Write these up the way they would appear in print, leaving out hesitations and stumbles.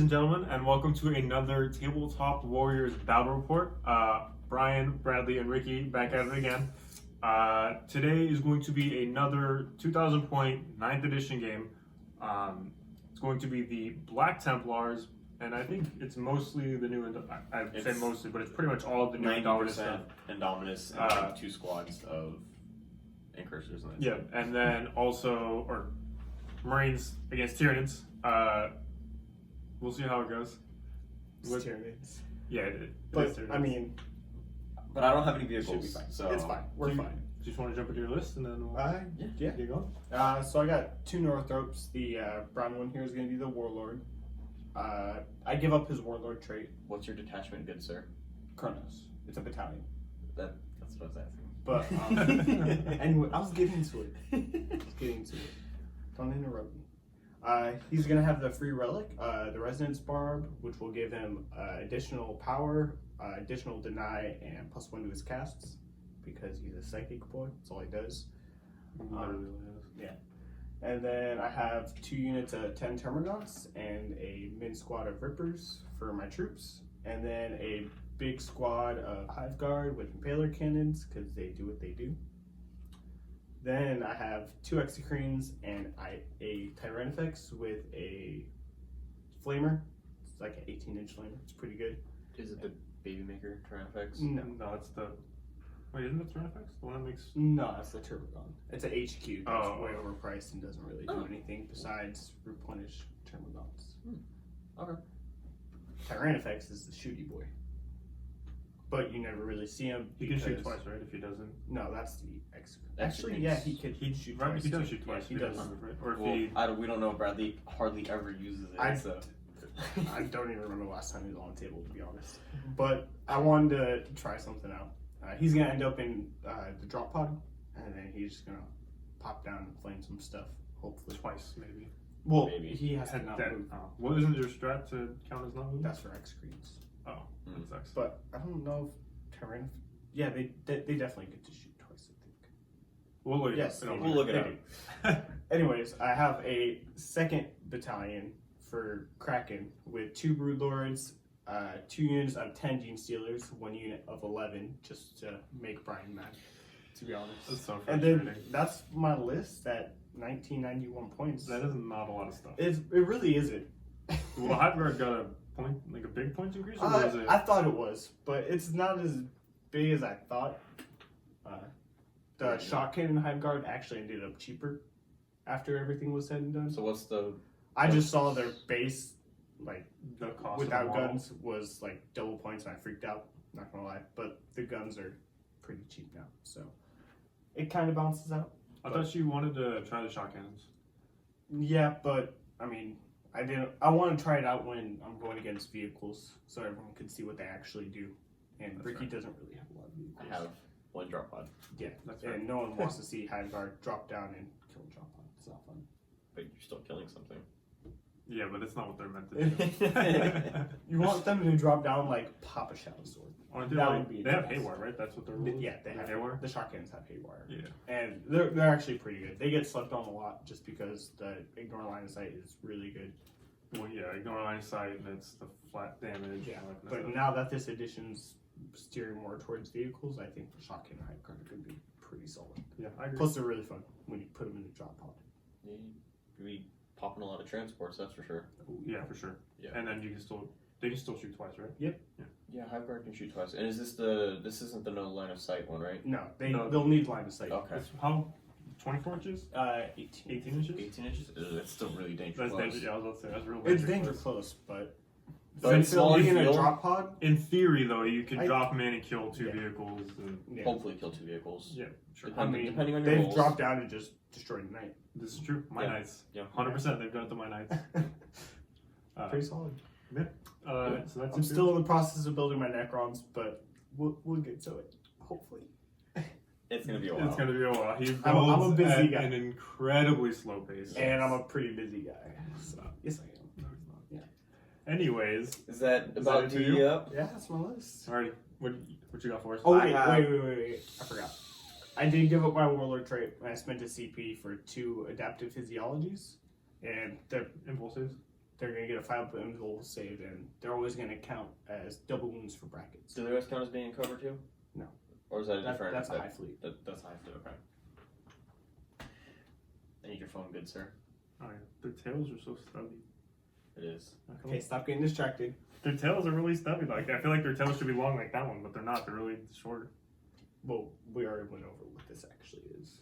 and gentlemen, and welcome to another Tabletop Warriors Battle Report. Brian, Bradley, and Ricky back at it again. Today is going to be another 2000 point 9th edition game. It's going to be the Black Templars, and I think it's mostly the new, I'd say mostly, but it's pretty much all of the new Indominus stuff. Indominus and two squads of Incursors. Yeah, and then also, Marines against Tyranids. We'll see how it goes. Tyranids. Yeah, but I mean, but I don't have any it should be vehicles, fine. so It's fine. We're fine. Just want to jump into your list and then we'll Yeah. get going. So I got two Northropes. The brown one here is going to be the Warlord. I give up his Warlord trait. What's your detachment, good sir? Kronos. It's a battalion. That's what I was asking. But anyway, I was getting to it. Don't interrupt me. He's going to have the free relic, the Resonance Barb, which will give him additional power, additional deny, and +1 to his casts, because he's a psychic boy. That's all he does. Yeah. And then I have 2 units of 10 Termagants and a min squad of Rippers for my troops, and then a big squad of Hive Guard with Impaler Cannons, because they do what they do. Then I have 2 Exocrines and a Tyranid with a Flamer. It's like an 18-inch Flamer. It's pretty good. Is it the Baby Maker Tyranid? No, it's the... Wait, isn't it Tyranid? The one that makes... No, it's the Turbogon. It's an HQ that's Oh. way overpriced and doesn't really do anything besides replenish Termagants. Okay. Tyranid is the shooty boy. But you never really see him. He can shoot because- twice, right? If he doesn't... No, that's the Exocrine. Exocrines. Actually, yeah, he could shoot Right, twice. he does too. shoot twice. Yeah, he does. Right? Or if Well, he... we don't know. Bradley hardly ever uses it. So. I don't even remember the last time he was on the table, to be honest. But I wanted to try something out. He's going to end up in the drop pod, and then he's just going to pop down and flame some stuff, hopefully. Twice, maybe. Well, Maybe. he has to not move. What isn't your strat to count as not moving? That's for X-Screens. Oh, that sucks. But I don't know if Tyranid... Yeah, they definitely get to shoot twice, I think. We'll look Yes, it up. We'll look it up. Anyways, I have a 2nd battalion for Kraken with 2 Broodlords, 2 units of 10 Gene Stealers, 1 unit of 11, just to make Brian mad, to be honest. That's so And frustrating. then that's my list at 1991 points. That is not a lot of stuff. It really isn't. Well, the Hive Guard got a point, like a big point increase, or was it? I thought it was, but it's not as big as I thought. The Shock Cannon Hive Guard actually ended up cheaper after everything was said and done. So what's the? I just saw their base, like, The cost without of the model. guns was like double points, and I freaked out. Not gonna lie, but the guns are pretty cheap now, so it kind of balances out. I thought you wanted to try the shot cannons. Yeah, but I mean, I didn't. I want to try it out when I'm going against vehicles, so everyone can see what they actually do. And That's Ricky right. doesn't really have a lot of vehicles. I have 1 drop pod, Yeah, That's and right. no one wants to see Hive Guard drop down and kill a drop on. It's not fun. but you're still killing something. Yeah, but it's not what they're meant to do. You want them to drop down like pop a shadow sword. Aren't they That like, would be they have nice. haywire, right? That's what they're rules. Yeah, they have haywire. The shotguns have haywire. Yeah. And they're actually pretty good. They get slept on a lot just because the ignore line of sight is really good. Well, yeah, ignore line of sight, and it's the flat damage. Yeah, and all that kind of but stuff. now that this edition's steering more towards vehicles, I think the shotgun Hive Guard are going to be pretty solid. Yeah, I agree. Plus, they're really fun when you put them in the drop pod. You be popping a lot of transports, that's for sure. Yeah, for sure. Yeah. And then they can still shoot twice, right? Yeah, Hive Guard can shoot twice. And is this isn't the no line of sight one, right? No, No. they'll need line of sight. Okay. It's how 24 inches? 18. 18 inches? 18 inches? Ugh, that's still really dangerous. That's close. dangerous. Yeah, I was about to say that's real It's dangerous. danger close, but But it's small being in a field. drop pod. In theory, though, you could I- drop them in and kill 2 Yeah. vehicles. And, Yeah. Hopefully kill 2 vehicles. yeah, sure. Depending on your they've rolls. dropped down and just destroyed the night. This is true. My Yeah. Knights. Yeah. 100%. They've done it to my Knights. Pretty solid. So that's I'm still in the process of building my Necrons, but we'll get to it. Hopefully. It's gonna be a while. It's going to be a while. He builds I'm a busy at guy. an incredibly slow pace. And I'm a pretty busy guy. So yes, I am. No, he's not. Yeah. Anyways, Is that Is about that to it for you? you up? Yeah, that's my list. alrighty. What you got for us? Oh I wait, have- wait! I forgot. I did give up my Warlord trait when I spent a CP for 2 adaptive physiologies, and they're Impulses. they're going to get a 5-point save, and they're always going to count as double wounds for brackets. Do the rest count as being in cover too? No. Or is that a different? That's a high fleet. That's high fleet. Okay. I need your phone, good sir. Oh yeah, their tails are so stubby. It is. Okay, stop getting distracted. Their tails are really stubby. Like I feel like their tails should be long like that one, but they're not. They're really short. Well, we already went over what this actually is.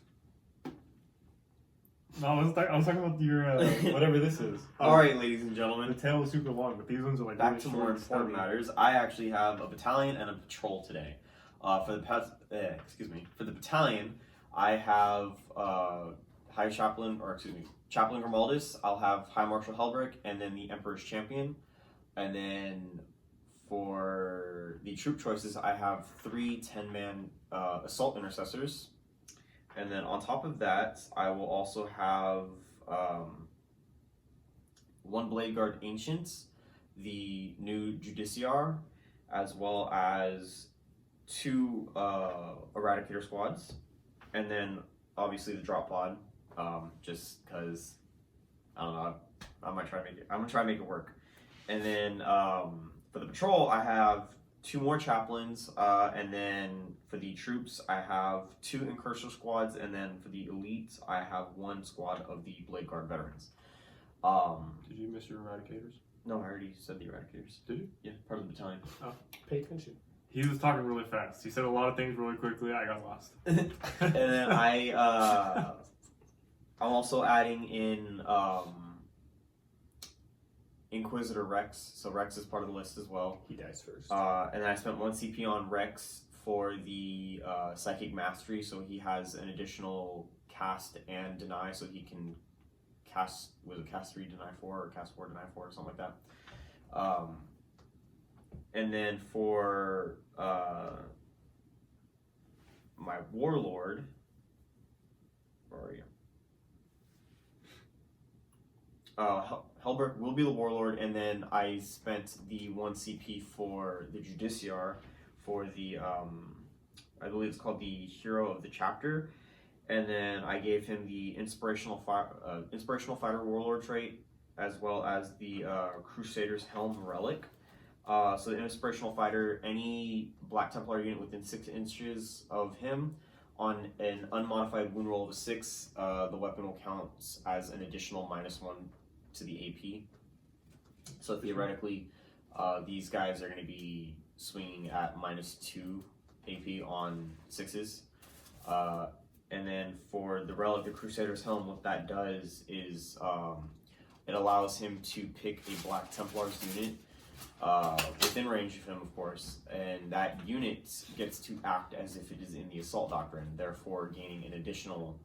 No, I was talking about your whatever this is. All right, ladies and The gentlemen. tail is super long, but these ones are like Back really to short more and important stubby. matters. I actually have a battalion and a patrol today. For the battalion, I have High Chaplain, Chaplain Grimaldus. I'll have High Marshal Helbrick, and then the Emperor's Champion. And then for the troop choices, I have 3 10-man assault intercessors. And then on top of that, I will also have 1 Blade Guard Ancient, the new Judiciar, as well as 2 Eradicator squads, and then obviously the drop pod, just because I don't know, I'm gonna try to make it work. And then for the patrol, I have 2 more chaplains, and then for the troops, I have 2 incursor squads, and then for the elite, I have 1 squad of the Blade Guard veterans. Did you miss your eradicators? No, I already said the Eradicators. Did you? Yeah, part of the battalion. Pay attention. He was talking really fast. He said a lot of things really quickly. I got lost. And then I'm also adding in Inquisitor Rex. So Rex is part of the list as well. He dies first. And then I spent 1 CP on Rex for the Psychic Mastery, so he has an additional cast and deny, so he can cast 3, deny 4, or cast 4, deny 4, or something like that. And then for my Warlord, where are you? Helbrick will be the Warlord, and then I spent the 1 CP for the Judiciar for the, I believe it's called the Hero of the Chapter, and then I gave him the Inspirational Fighter Warlord trait, as well as the Crusader's Helm Relic. So the Inspirational Fighter, any Black Templar unit within 6 inches of him, on an unmodified wound roll of a 6, the weapon will count as an additional -1 to the AP. So theoretically, these guys are going to be swinging at -2 AP on 6s. And then for the Relic, the Crusader's Helm, what that does is it allows him to pick a Black Templars unit within range of him, of course, and that unit gets to act as if it is in the Assault Doctrine, therefore gaining an additional,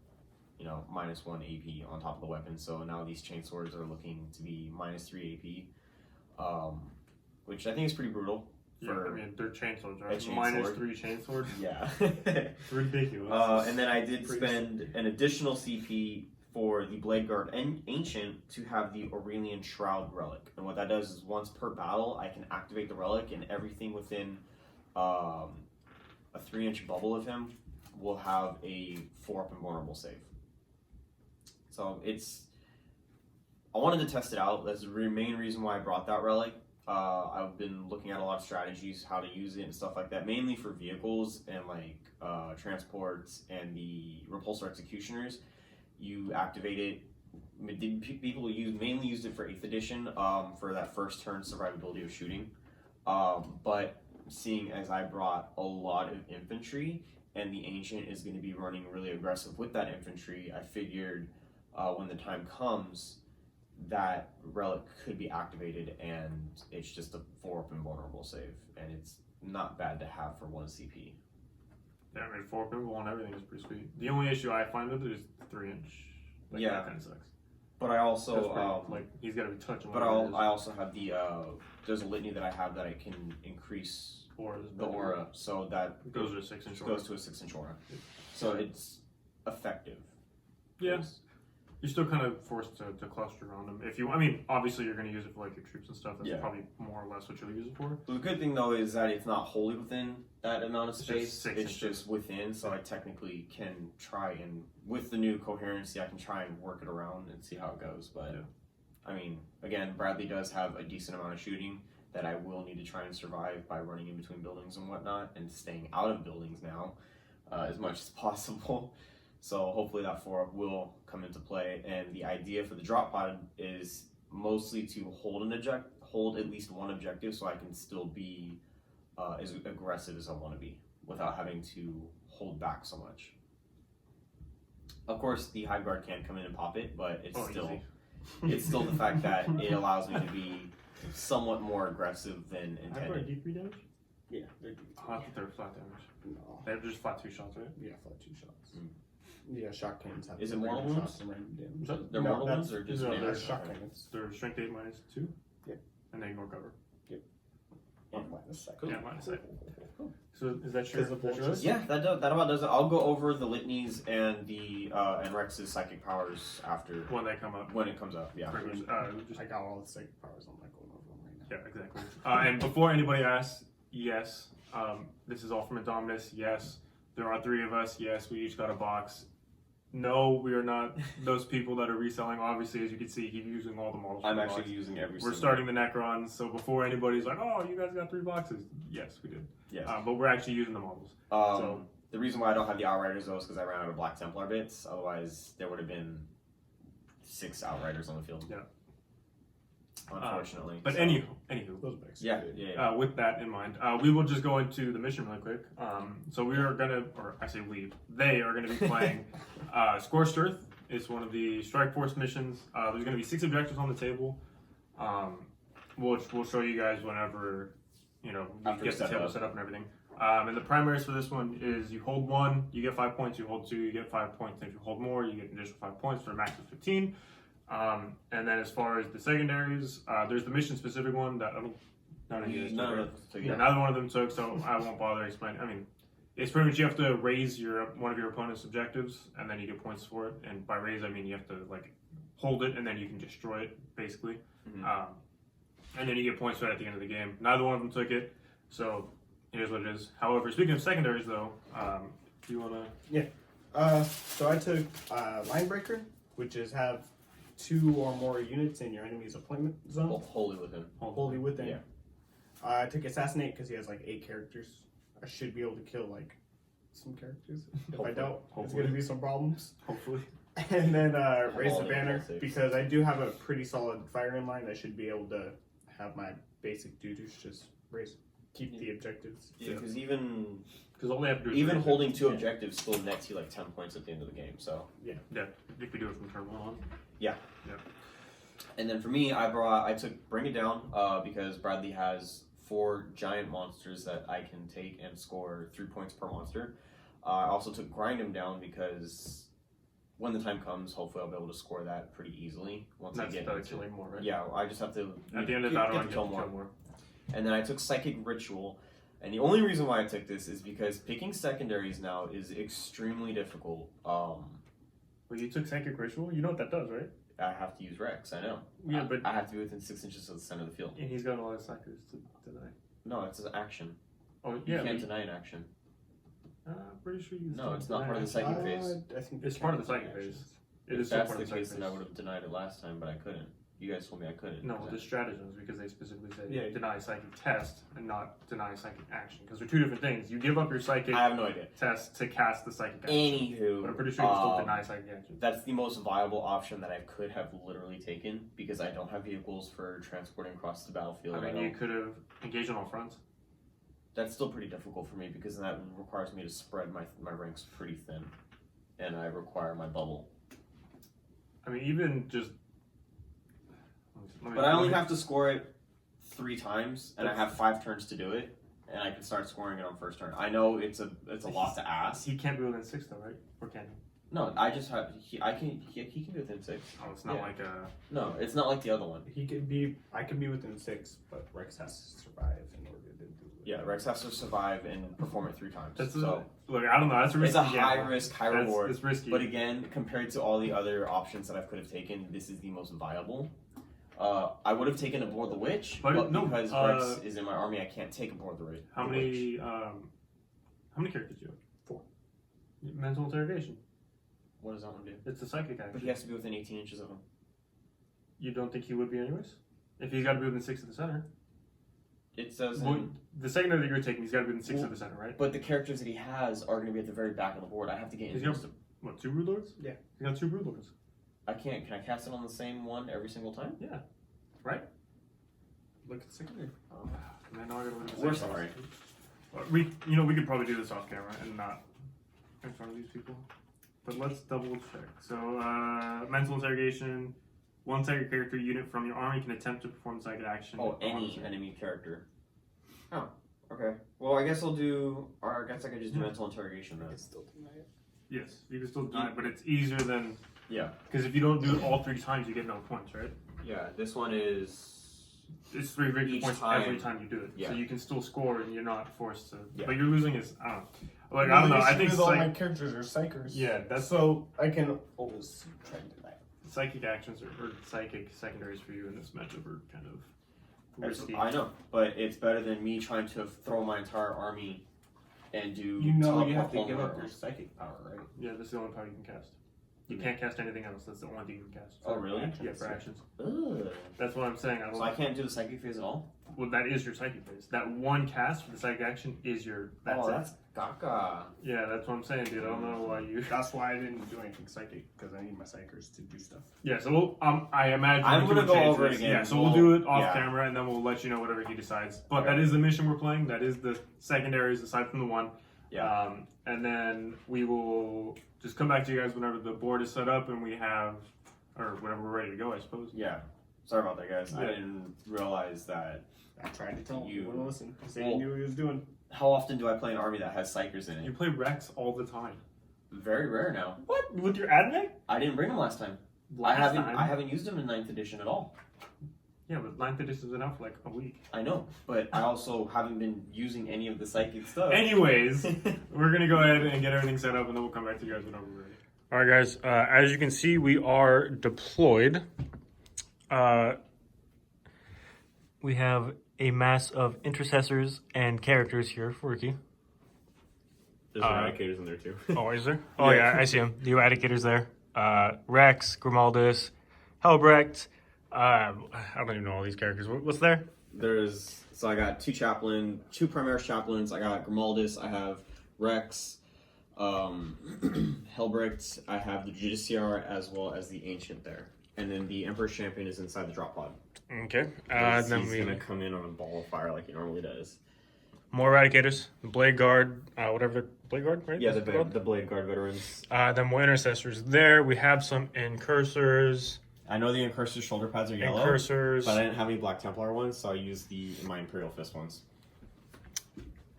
-1 AP on top of the weapon. So now these chainswords are looking to be -3 AP, which I think is pretty brutal. Yeah, I mean, they're chainswords, right? Chainsword. -3 chainsword. Yeah. It's ridiculous. And then I did spend an additional CP for the Blade Guard Ancient to have the Aurelian Shroud Relic. And what that does is once per battle, I can activate the relic, and everything within a 3-inch bubble of him will have a 4-up invulnerable save. So I wanted to test it out. That's the main reason why I brought that relic. I've been looking at a lot of strategies, how to use it and stuff like that, mainly for vehicles and transports and the repulsor executioners. You activate it. People mainly used it for 8th edition for that first turn survivability of shooting. But seeing as I brought a lot of infantry and the Ancient is going to be running really aggressive with that infantry, I figured when the time comes, that relic could be activated, and it's just a 4-up invulnerable save, and it's not bad to have for 1 CP. Yeah, I mean, 4-up invul and everything is pretty sweet. The only issue I find with it is 3-inch. Yeah. That kind of sucks. But I also he's got to be touching. But I also have the there's a litany that I have that I can increase the aura, so that it goes to a 6-inch aura. Goes to a 6-inch aura. So it's effective. Yeah. You're still kind of forced to cluster around them. Obviously you're going to use it for your troops and stuff. That's probably more or less what you'll use it for. The good thing though is that it's not wholly within that amount of space. It's just within, so I technically can try and, with the new coherency, I can try and work it around and see how it goes. But I mean, again, Bradley does have a decent amount of shooting that I will need to try and survive by running in between buildings and whatnot and staying out of buildings now as much as possible. So hopefully that 4 will come into play. And the idea for the drop pod is mostly to hold at least one objective so I can still be as aggressive as I want to be without having to hold back so much. Of course, the Hive Guard can come in and pop it, but it's still the fact that it allows me to be somewhat more aggressive than Hive Guard intended. D3 damage? Yeah, they're I thought they were flat damage. no. They have just flat 2 shots, right? Yeah, flat 2 shots. Mm. Yeah, shot cannons have Is it random mortal wounds? shots and random damage. Is that- They're No, mortal that's- ones or just no, They're damage? shot Okay. cannons. They're strength 8 minus 2. Yeah. And they ignore cover. And minus second. Cool. Yeah, minus second. So is that your, Because of that's yours? vultures? Yeah, that about does it. I'll go over the litanies and the and Rex's psychic powers after When they come up. when it comes up. Yeah. Pretty much, just, I got all the psychic powers. I'm not going over them right now. yeah, exactly. And before anybody asks, yes, this is all from Indominus. Yes, there are 3 of us. Yes, we each got a box. No, we are not those people that are reselling. Obviously, as you can see, he's using all the models. I'm from the actually box. using every. We're single starting the Necrons, so before anybody's like, "Oh, you guys got 3 boxes," yes, we did. Yes. But we're actually using the models. So- The reason why I don't have the Outriders though is because I ran out of Black Templar bits. Otherwise, there would have been 6 Outriders on the field. Yeah. Unfortunately. But So- anywho, Those books. Yeah. with that in mind, we will just go into the mission really quick. So we are gonna, or I say they are gonna be playing Scorched Earth. It's one of the Strike Force missions. There's gonna be 6 objectives on the table. We'll show you guys whenever we After get the set table up. set up and everything. And the primaries for this one is you hold 1, you get 5 points. You hold 2, you get 5 points. And if you hold more, you get an additional 5 points for a max of 15. And then as far as the secondaries, there's the mission specific one that none of you guys took, right? Yeah. Neither one of them took, so I won't bother explaining. I mean, it's pretty much you have to raise one of your opponent's objectives, and then you get points for it. And by raise, I mean you have to hold it, and then you can destroy it, basically. Mhm. And then you get points for it at the end of the game. Neither one of them took it, so it is what it is. However, speaking of secondaries, though, do you wanna? So I took Linebreaker, which is have 2 or more units in your enemy's appointment zone. Wholly within. Wholly within. Yeah. I took Assassinate because he has 8 characters. I should be able to kill some characters. If I don't, it's going to be some problems. Hopefully. And then Raise all the the Banner basics. because I do have a pretty solid firing line. I should be able to have my basic duties just keep the objectives. Yeah, because even Because all they have to do is even raise it. holding 2 objectives still nets you 10 points at the end of the game. So. Yeah, if you do it from turn 1 on. And then for me, I took Bring It Down because Bradley has 4 giant monsters that I can take and score 3 points per monster. I also took Grind Him Down because when the time comes, hopefully I'll be able to score that pretty easily once That's I get the into killing more, right? Yeah, I just have to At the end of get that, I the get kill to more. kill more. And then I took Psychic Ritual. And the only reason why I took this is because picking secondaries now is extremely difficult. Well, you took Psychic Ritual? You know what that does, right? I have to use Rex, I know. Yeah, but I have to be within 6 inches of the center of the field. and he's got a lot of psychers to deny. No, it's an action. Oh, You yeah. can't deny an action. Pretty sure you No, can it's not deny part of the it. psychic phase. I think It's part of the psychic phase. It If is still that's part the of the psychic case, then I phase. would have denied it last time, but I couldn't. You guys told me I couldn't. No, the stratagems, because they specifically say Yeah. deny psychic test and not deny psychic action. Because they're 2 different things. You give up your psychic I have no idea. test to cast the psychic action. Anywho, But I'm pretty sure you can still deny psychic action. that's the most viable option that I could have literally taken because I don't have vehicles for transporting across the battlefield. I mean, you could have engaged on all fronts. That's still pretty difficult for me because that requires me to spread my ranks pretty thin, and I require my bubble. I mean, even just. But I only have to score it 3 times, and I have 5 turns to do it, and I can start scoring it on first turn. I know it's a lot to ask. He can't be within 6, though, right? Or can he? No, I just have he can be within 6. Oh, it's not Yeah. like a. No, it's not like the other one. I could be within 6, but Rex has to survive in order to do it. Yeah, Rex has to survive and perform it 3 times. That's so look, I don't know. That's a risky it's a high gamble. risk, high That's- reward. It's risky. But again, compared to all the other options that I could have taken, this is the most viable. I would have taken Aboard the Witch, But but no, because Rex is in my army, I can't take Aboard the Witch. How many characters do you have? 4. Mental interrogation. What does that one do? It's a psychic But action. he has to be within 18 inches of him. You don't think he would be anyways? If he's got to be within 6 of the center. It says. Well, the secondary that you're taking, he's got to be within 6 of the center, right? But the characters that he has are going to be at the very back of the board. I have to get He's into got, what, 2 Brood Lords? Yeah. He's got 2 Brood Lords. I can't. Can I cast it on the same one every single time? Yeah. Right? Look at the secondary. Oh, man, now I gotta look at the We're secondaries. sorry. We could probably do this off camera and not in front of these people. But let's double check. So, mental interrogation. 1 psychic character unit from your army can attempt to perform psychic action. Oh, any enemy character. Oh, okay. Well, I guess I'll do. Or I guess I could just do mental interrogation then. I still deny it. Yes, you can still do it, but it's easier than. Yeah. Because if you don't do it all 3 times, you get no points, right? Yeah. This one is. It's 3 victory Each points time. every time you do it. Yeah. So you can still score and you're not forced to. Yeah. But you're losing is. I don't know. Like, I don't know. I think all my characters are psychers. Yeah, that's so I can always try and deny it. psychic actions or psychic secondaries for you in this matchup are kind of risky. I know, but it's better than me trying to throw my entire army and do. You know you teleport have to home give up around. your psychic power, right? Yeah, that's the only power you can cast. You can't cast anything else. That's the only thing you can cast. Oh, really? Yeah, for actions. Ugh. That's what I'm saying. So I can't do the psychic phase at all? Well, that is your psychic phase. That one cast for the psychic action is your. That's it. That's gaga. Yeah, that's what I'm saying, dude. I don't know why you. That's why I didn't do anything psychic, because I need my psychers to do stuff. Yeah, so I imagine I'm we gonna can go change over it this. again. Yeah, so we'll do it off Yeah. camera and then we'll let you know whatever he decides. But Okay. that is the mission we're playing. That is the secondaries aside from the one. Yeah. And then we will just come back to you guys whenever the board is set up and we have, or whenever we're ready to go, I suppose. Yeah. Sorry about that, guys. I Yeah. didn't realize that. I tried to tell You- him. He wouldn't listen. He said Well- he knew what he was doing. How often do I play an army that has psychers in You it? play Rex all the time. Very rare now. What? With your admech? I didn't bring them last time. I haven't used them in 9th edition at all. Yeah, but 9th edition's been out for like a week. I know, but I also haven't been using any of the psychic stuff. Anyways, we're gonna go ahead and get everything set up and then we'll come back to you guys whenever we're ready. All right, guys. As you can see, we are deployed. We have a mass of intercessors and characters here for Ricky. There's eradicators in there too. Oh, is there? Oh, yeah, I see him. The Eradicator's there. Rex, Grimaldus, Helbrecht. I don't even know all these characters. What's there? So I got 2 Primaris chaplains. I got Grimaldus. I have Rex, Helbrecht. I have the Judiciar as well as the Ancient there. And then the Emperor's Champion is inside the drop pod. Okay. He's Then we gonna come in on a ball of fire like he normally does. more Eradicators, the Blade Guard, whatever the Blade Guard, right? Yeah, That's called? the Blade Guard veterans. Then more Intercessors there. We have some Incursors. I know the Incursor's shoulder pads are yellow, Incursors. but I didn't have any Black Templar ones, so I used my Imperial Fist ones.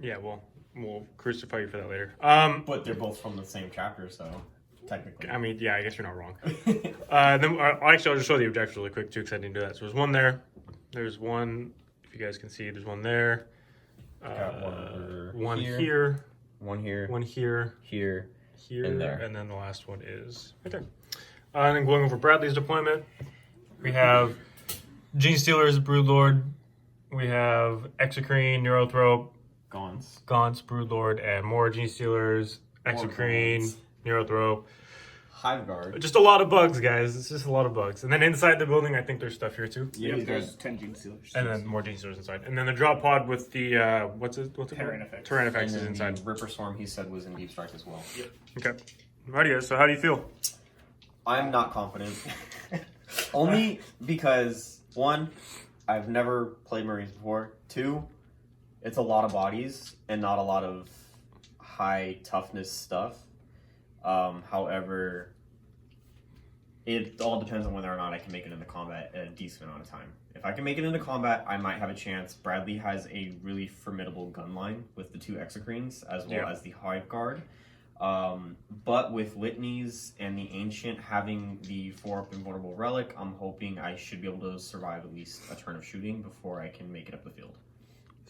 Yeah, well, we'll crucify you for that later. But they're both from the same chapter, so technically. I mean, yeah, I guess you're not wrong. Then actually, I'll just show the objectives really quick too, because I didn't do that. So there's one there. There's one. If you guys can see, there's one there. Got one over One here. here. One here, One here. here. Here. And there. And then the last one is right there. And then going over Bradley's deployment, we have Gene Stealers, Broodlord. We have Exocrine, Neurothrope, Gaunts. Gaunts, Broodlord, and more Gene Stealers, Exocrine, Gaunts. Neurothrope. Hive Guard. Just a lot of bugs, guys. It's just a lot of bugs. And then inside the building, I think there's stuff here too. Yeah, Yep, there's 10 Gene Stealers. And then more Gene Stealers inside. And then the drop pod with the, what's it called? Tyranids. Tyranids And is then inside. the Ripper Swarm he said was in Deep Strike as well. Okay. Alrighty, guys. So how do you feel? I'm not confident. Only because, 1, I've never played Marines before. 2, it's a lot of bodies and not a lot of high toughness stuff. However, it all depends on whether or not I can make it into combat a decent amount of time. If I can make it into combat, I might have a chance. Bradley has a really formidable gun line with the 2 Exocrines as well as the Hive Guard. But with Litanies and the Ancient having the 4-up Invulnerable Relic, I'm hoping I should be able to survive at least a turn of shooting before I can make it up the field.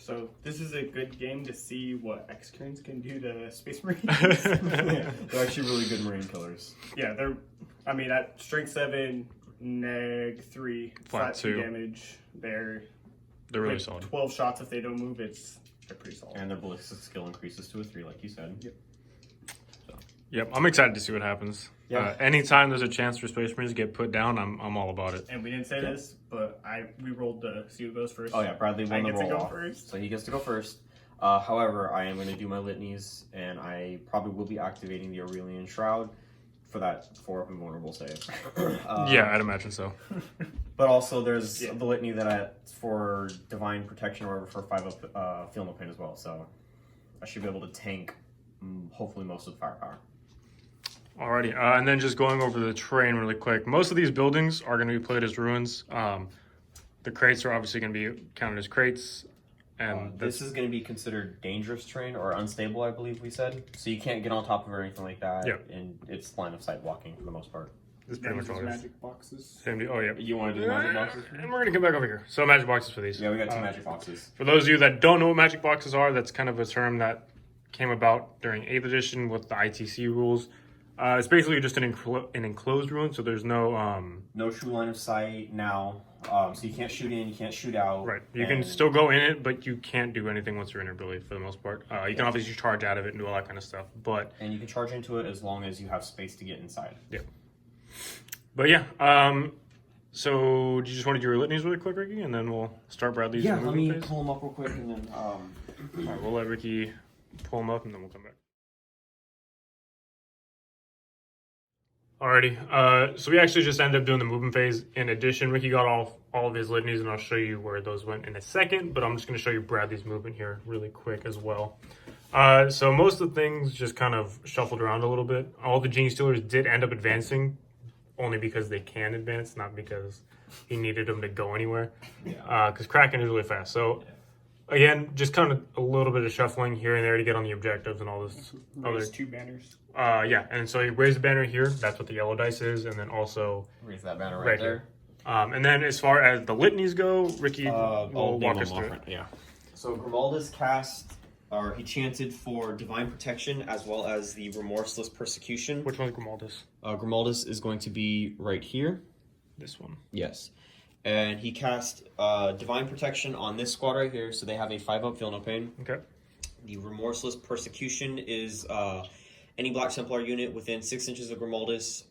So this is a good game to see what X-Cranes can do to Space Marines. They're actually really good Marine killers. Yeah, they're. I mean, at strength 7, neg 3, flat 2 damage, they're really with solid. 12 shots if they don't move. They're pretty solid. And their ballistic skill increases to a 3, like you said. Yep. Yep, I'm excited to see what happens. Yeah. Anytime there's a chance for Space Marines to get put down, I'm all about it. And we didn't say this, but we rolled to see who goes first. Oh yeah, Bradley I won the get to roll go off, first. so he gets to go first. However, I am going to do my litanies, and I probably will be activating the Aurelian Shroud for that 4-up invulnerable save. Yeah, I'd imagine so. But also, there's the litany for Divine Protection or whatever for 5-up Feel No Pain as well. So I should be able to tank hopefully most of the firepower. Alrighty, and then just going over the terrain really quick. Most of these buildings are going to be played as ruins. The crates are obviously going to be counted as crates. And this is going to be considered dangerous terrain or unstable, I believe we said. So you can't get on top of it or anything like that. Yep. And it's line of sight blocking for the most part. this is pretty much all it is. magic boxes. Same deal. Oh, yeah. You want to do the magic boxes? And we're going to come back over here. So magic boxes for these. Yeah, we got 2 magic boxes. For those of you that don't know what magic boxes are, that's kind of a term that came about during 8th edition with the ITC rules. It's basically just an enclosed ruin, so there's no... No true line of sight now. So you can't shoot in, you can't shoot out. Right. You can still go in it, but you can't do anything once you're in it, really, for the most part. You can obviously charge out of it and do all that kind of stuff, but... And you can charge into it as long as you have space to get inside. Yeah. But yeah, so do you just want to do your litanies really quick, Ricky? And then we'll start Bradley's Yeah, let moving me phase? pull them up real quick and then... All right, we'll let Ricky pull them up, and then we'll come back. Alrighty, so we actually just ended up doing the movement phase. In addition, Ricky got all of his litanies, and I'll show you where those went in a second, but I'm just going to show you Bradley's movement here really quick as well. So most of the things just kind of shuffled around a little bit. All the Genie Stealers did end up advancing, only because they can advance, not because he needed them to go anywhere. Because Kraken is really fast. So again, just kind of a little bit of shuffling here and there to get on the objectives and all this other... Raise 2 banners. Yeah, and so you raise the banner here. That's what the yellow dice is, and then also Raise that banner right there. And then as far as the litanies go, Ricky will walk us through it. Yeah. So Grimaldus cast, or he chanted for Divine Protection as well as the Remorseless Persecution. Which one's Grimaldus? Grimaldus is going to be right here. This one. Yes. And he cast Divine Protection on this squad right here, so they have a 5-up Feel No Pain. Okay. The Remorseless Persecution is any Black Templar unit within 6 inches of Grimaldus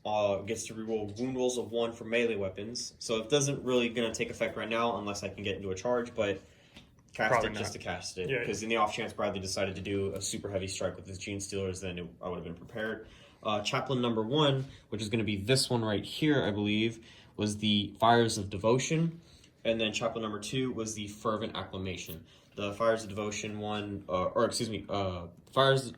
gets to reroll wound rolls of 1 for melee weapons. So it doesn't really going to take effect right now unless I can get into a charge, but cast Probably it not. just to cast it. Yeah, Because in the off chance Bradley decided to do a super heavy strike with his Gene Stealers, then I would have been prepared. Chaplain number 1, which is going to be this one right here, I believe, was the Fires of Devotion. And then chaplain number 2 was the Fervent Acclamation. The Fires of Devotion one, Fires...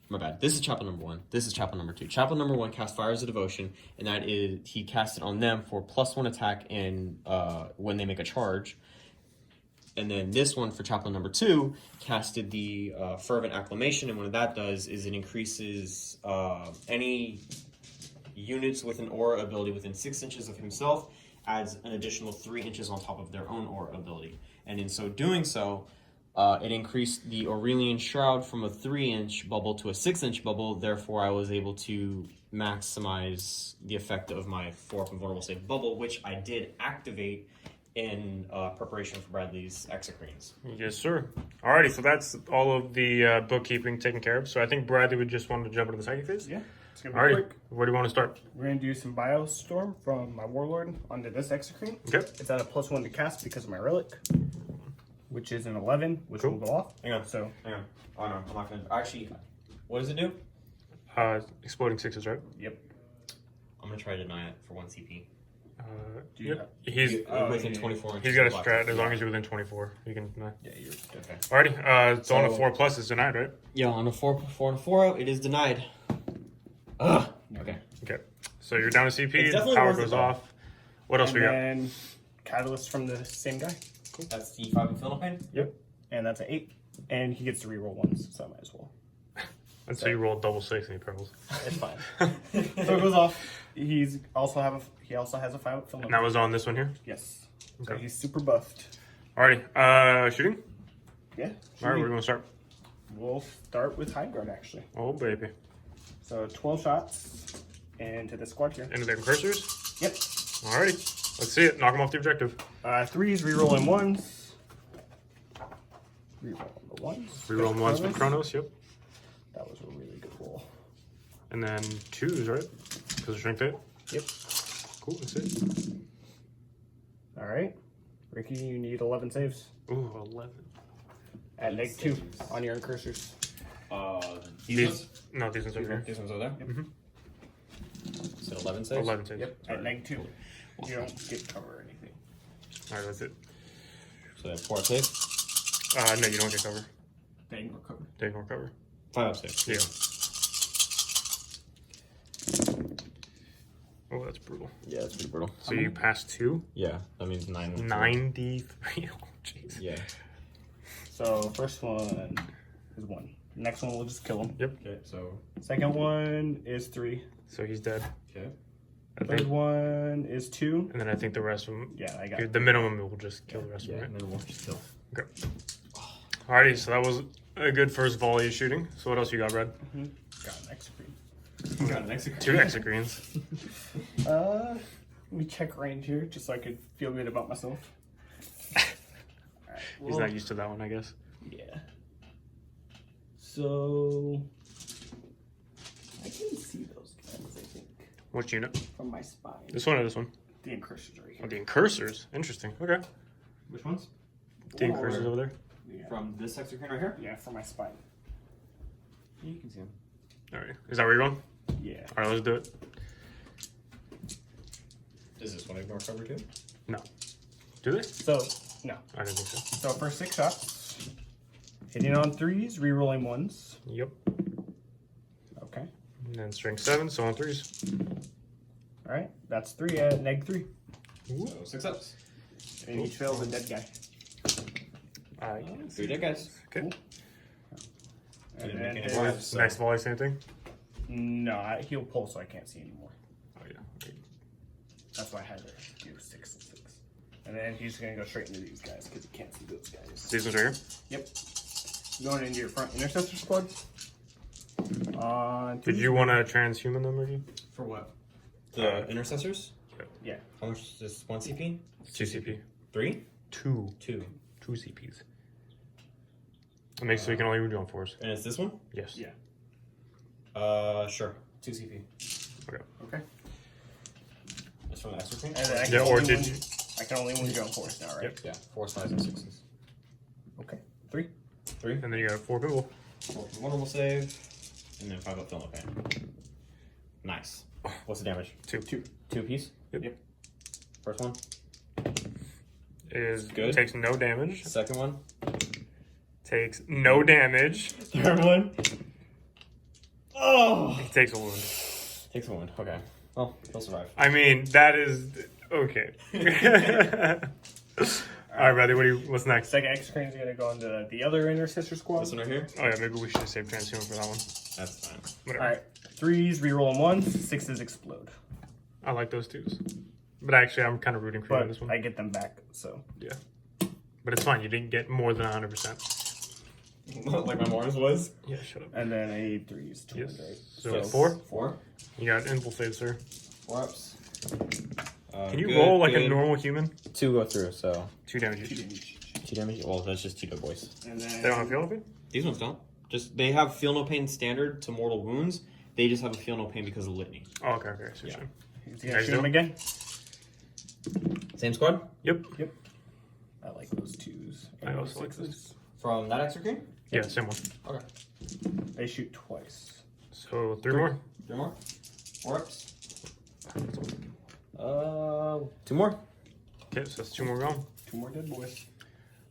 My bad. This is chaplain number 1. This is chaplain number 2. Chaplain number 1 cast Fires of Devotion, and that is he cast it on them for +1 attack and when they make a charge. And then this one for chaplain number 2 casted the Fervent Acclamation, and what that does is it increases any units with an aura ability within 6 inches of himself, adds an additional 3 inches on top of their own aura ability. And in so doing so, it increased the Aurelian Shroud from a 3-inch bubble to a 6-inch bubble. Therefore, I was able to maximize the effect of my 4-up invulnerable save bubble, which I did activate in preparation for Bradley's Exocrines. Yes, sir. Alrighty, so that's all of the bookkeeping taken care of. So I think Bradley would just want to jump into the second phase. Yeah, it's going to be Alrighty, quick. where do you want to start? We're going to do some Biostorm from my Warlord onto this Exocrine. Okay. It's at a +1 to cast because of my Relic, which is an 11, which Cool. will go off. Hang on. So, Hang on. Oh, no, I'm not going to... Actually, what does it do? Exploding 6s, right? yep. I'm going to try to deny it for 1 CP. Yep. He's Within 24 inches. he's got a of Black strat as Templars. long as you're within 24. You can deny. Yeah, you're... Okay. Alrighty, it's on a So- 4+ is denied, right? Yeah, on a 4 and a 4 it is denied. Ugh. Okay. Okay. So you're down to CP, It's the definitely power worth it, goes though. off. What else And we got? then Catalyst from the same guy. That's the 5 and Philippine. Yep. And that's an 8. And he gets to reroll ones, so I might as well. Let's say you rolled double 6 and he purples. It's fine. So it goes off. He also has a 5 film. And that was on this one here? Yes. So Okay. he's super buffed. Alrighty, shooting? Yeah. Alright, where do you want to start? We'll start with High Guard actually. Oh, baby. So 12 shots into the squad here. Into the cursors? Yep. Alrighty. Let's see it. Knock him off the objective. 3s, rerolling 1s. Rerolling the 1s. Rerolling ones with Chronos, yep. That was a really good roll. And then 2s, right? Because of strength 8? Yep. Cool, that's it. Alright. Ricky, you need 11 saves. Ooh, 11. At -2 on your incursors. These No, these ones over here. These ones over there? Yep. Mm-hmm. So 11 saves? 11 saves. Yep. At -2. You don't get cover or anything. Alright, that's it. So that's 4 saves? No, you don't get cover. They ignore cover. They ignore cover. 5 saves. Yeah. Oh, that's brutal. Yeah, that's pretty brutal. So you pass 2? Yeah, that means 9 with 93. Oh, jeez. Yeah. So first one is 1. Next one we'll just kill him. Yep. Okay, so. Second one is 3. So he's dead. Okay. I Third think. one is 2. And then I think the rest of them. Yeah, I got it. The minimum will just kill the rest Yeah, of and them, then we'll just kill. right? Okay. Alrighty, so that was a good first volley of shooting. So what else you got, Brad? Got an X screen. You got an execute. 2 hexagreens. Let me check range here just so I could feel good about myself. Alright, He's well, not used to that one, I guess. yeah. So I can see those guys, I think, Which unit? from my spine. This one or this one? The incursors right Oh, here. the incursors. Interesting. Okay. Which ones? The incursors over there. Yeah. From this hexagon right here? Yeah, from my spine. Yeah, you can see them. Alright. Is that where you're going? Yeah. Alright, let's do it. Does this one ignore cover too? No. Do they? So no. I didn't think so. So first 6 shots. Hitting on 3s, rerolling 1s. Yep. Okay. And then strength 7, so on 3s. Alright. That's 3 at -3. So 6 ups. And each fails a dead guy. I 3 dead guys. Okay. And Didn't then make any his- moves, so- Next volley, same thing? No, he'll pull so I can't see anymore. Oh, yeah. Okay. That's why I had to do 6 and 6. And then he's gonna go straight into these guys because he can't see those guys. These ones right here? Yep. Going into your front intercessor squad. On Did you want to transhuman them, Ricky? For what? The intercessors? Yeah. How much is this? 1 CP? 2 CP. 3? 2. 2. 2 CPs. That makes so you can only redo on 4s. And it's this one? Yes. Yeah. Sure. 2 CP. Okay. Okay. That's from the extra thing? And then I can Yeah, or only did win- you? I can only win go on 4s now, right? Yep. Yeah, 4s, 5s, and 6s. Okay. 3. 3. And then you got 4 people. 4 vulnerable save. And then 5 up fill no pain. Nice. What's the damage? 2. 2 apiece? Yep. First one. Is Good. Takes no damage. Second one. Takes no damage. Third one. Oh! He takes a wound. Takes a wound. Okay. Well, he'll survive. I mean, that is okay. All right, Bradley. What's next? Second X screen is gonna go into the other intercessor squad. This one right here? Oh yeah, maybe we should have saved transhuman for that one. That's fine. Whatever. Alright. 3s, rerolling 1s, 6s explode. I like those 2s. But actually, I'm kind of rooting for you on But this one. I get them back, so. Yeah. But it's fine. You didn't get more than 100%. Like my Mars was? Yeah, shut up. And then a 3s, 2 Yes. right? So 4. 4. You got impulse save, sir. 4 ups. Can you roll like a normal human? 2 go through, so 2 damage 2 each. damage. 2 damage. Well, that's just 2 dead boys. And then They don't have feel pain? These ones don't. Just they have feel no pain standard to mortal wounds. They just have a feel no pain because of litany. Oh, okay, okay. So Yeah. he's gonna Guys shoot him do? again. Same squad? Yep. I like those 2s. I and also like 6s. From that extra game? Yeah, same one. Okay. They shoot twice. So 3 more. 3 more? 4 ups. 2 more. Okay, so that's 2 more gone. 2 more dead boys.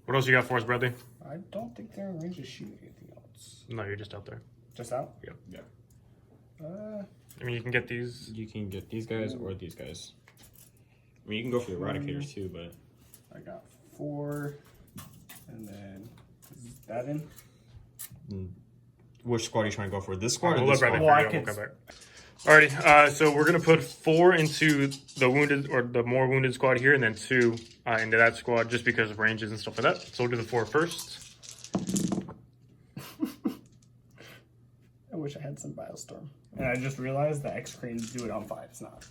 What else you got for us, Bradley? I don't think they're in range to shoot anything else. No, you're just out there. Just out? Yeah. I mean, you can get these. You can get these guys or these guys. I mean, you can go for the eradicators too, but I got 4. And then, is that in? which squad are you trying to go for? This squad We'll or let this Bradley squad? Well, I figure it out. can- We'll come back. Alrighty, so we're gonna put 4 into the wounded or the more wounded squad here, and then 2 into that squad, just because of ranges and stuff like that. So we'll do the 4 first. I wish I had some Biostorm. And I just realized the X cranes do it on 5. It's not.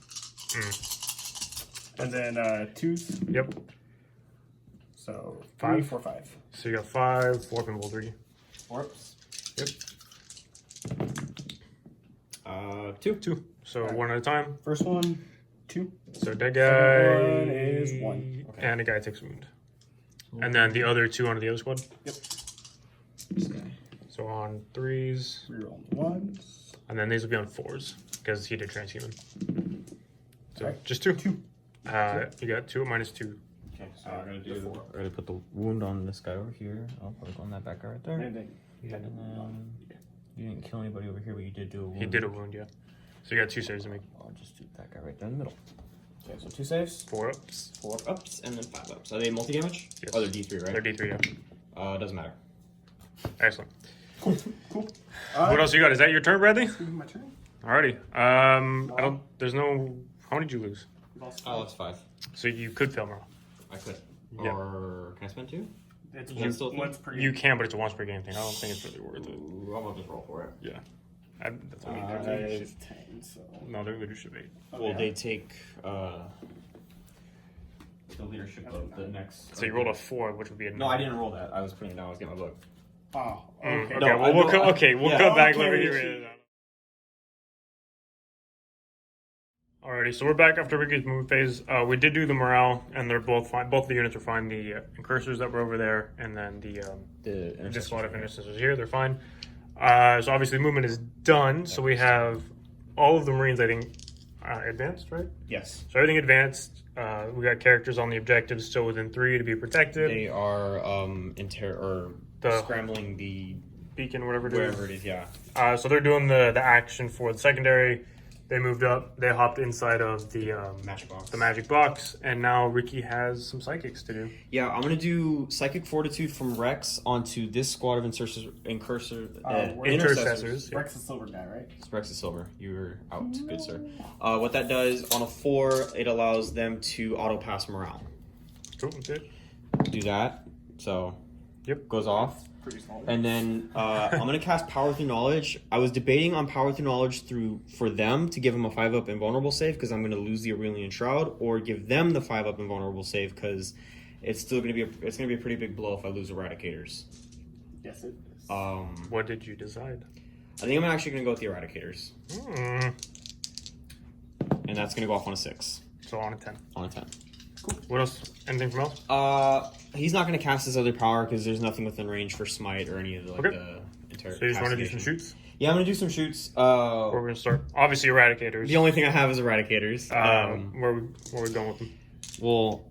And then 2s. Yep. So 5? 3, 4, 5. So you got 5, 4 pinball 3. 4 ups. Yep. 2. 2. So Alright. one at a time. First one, 2. So that Second guy one is 1. Okay. and a guy takes a wound. And then the other 2 onto the other squad. Yep. This guy. So on 3s. Reroll 1s. And then these will be on 4s because he did transhuman. So Alright. just 2. 2. You got 2 minus 2. Okay, so I'm gonna do. I'm gonna put the wound on this guy over here. I'll put it on that back guy right there. And then And then you didn't kill anybody over here, but you did do a wound. He did a wound, yeah. So you got 2 saves to make. I'll just do that guy right there in the middle. okay, so 2 saves. 4 ups. 4 ups and then 5 ups. Are they multi damage? Yes. Oh, they're D3, right? They're D3, yeah. Doesn't matter. Excellent. Cool. What else you got? Is that your turn, Bradley? My turn. Alrighty. I don't. There's no. How many did you lose? Oh, that's 5. So you could fail morale. I could. Yeah. Or can I spend 2? It's Is that still a thing? once per You game. can, but it's a once per game thing. I don't think it's really worth it. Ooh, I'm gonna just roll for it. Yeah. That's what I I think mean. it's 10, so. No, they're leadership 8. Will they take the leadership of the next? So you rolled a 4, which would be a No, I didn't roll that. I was putting it down. I was getting my book. Oh, Mm, okay. okay, No, well, we'll I- we'll yeah. come back Okay. later. Get rid of that. Alrighty, so we're back after Ricky's move phase. We did do the morale, and they're both fine. Both the units are fine. The incursors that were over there, and then the squad of intercessors here, they're fine. So obviously movement is done. So we have all of the Marines, I think, advanced, right? Yes. So everything advanced. We got characters on the objectives still within 3 to be protected. They are scrambling the Beacon, whatever it is. wherever it is. Yeah. So they're doing the action for the secondary. They moved up. They hopped inside of the Magic box. the magic box, and now Ricky has some psychics to do. Yeah, I'm gonna do psychic fortitude from Rex onto this squad of intercessors. Intercessors. Yeah. Rex is silver guy, right? Rex is silver. You're out, good sir. What that does on a 4, it allows them to auto pass morale. Cool. Good. Do that. So, Yep. goes off. Pretty small. And then I'm gonna cast Power Through Knowledge. I was debating on Power Through Knowledge for them to give them a 5-up invulnerable save because I'm gonna lose the Aurelian Shroud, or give them the 5-up invulnerable save because it's still gonna be a pretty big blow if I lose Eradicators. Yes, it is. What did you decide? I think I'm actually gonna go with the Eradicators, and that's gonna go off on a 6. So on a 10. On a 10. What else? Anything from else? He's not gonna cast his other power because there's nothing within range for Smite or any of the Okay. the So you just want to do some shoots? Yeah, I'm gonna do some shoots. Or we're gonna start. Obviously, Eradicators. The only thing I have is Eradicators. Where we going with them? Well,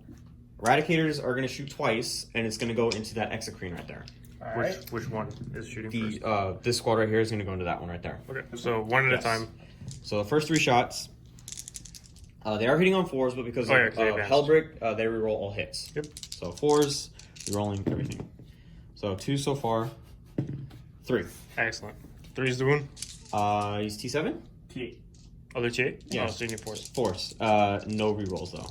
Eradicators are going to shoot twice, and it's going to go into that Exocrine right there. All right. Which one is shooting The first? this squad right here is going to go into that one right there. Okay, so one at Yes. a time. So the first 3 shots, they are hitting on 4s, but because Oh, yeah, of 'cause they advanced. Hellbrick, they reroll all hits. Yep. So 4s, rerolling everything. So 2 so far, 3. Excellent. 3 is the wound. He's T7? T8. Other T8? Yeah. Oh, so you need 4s. 4s. No rerolls though.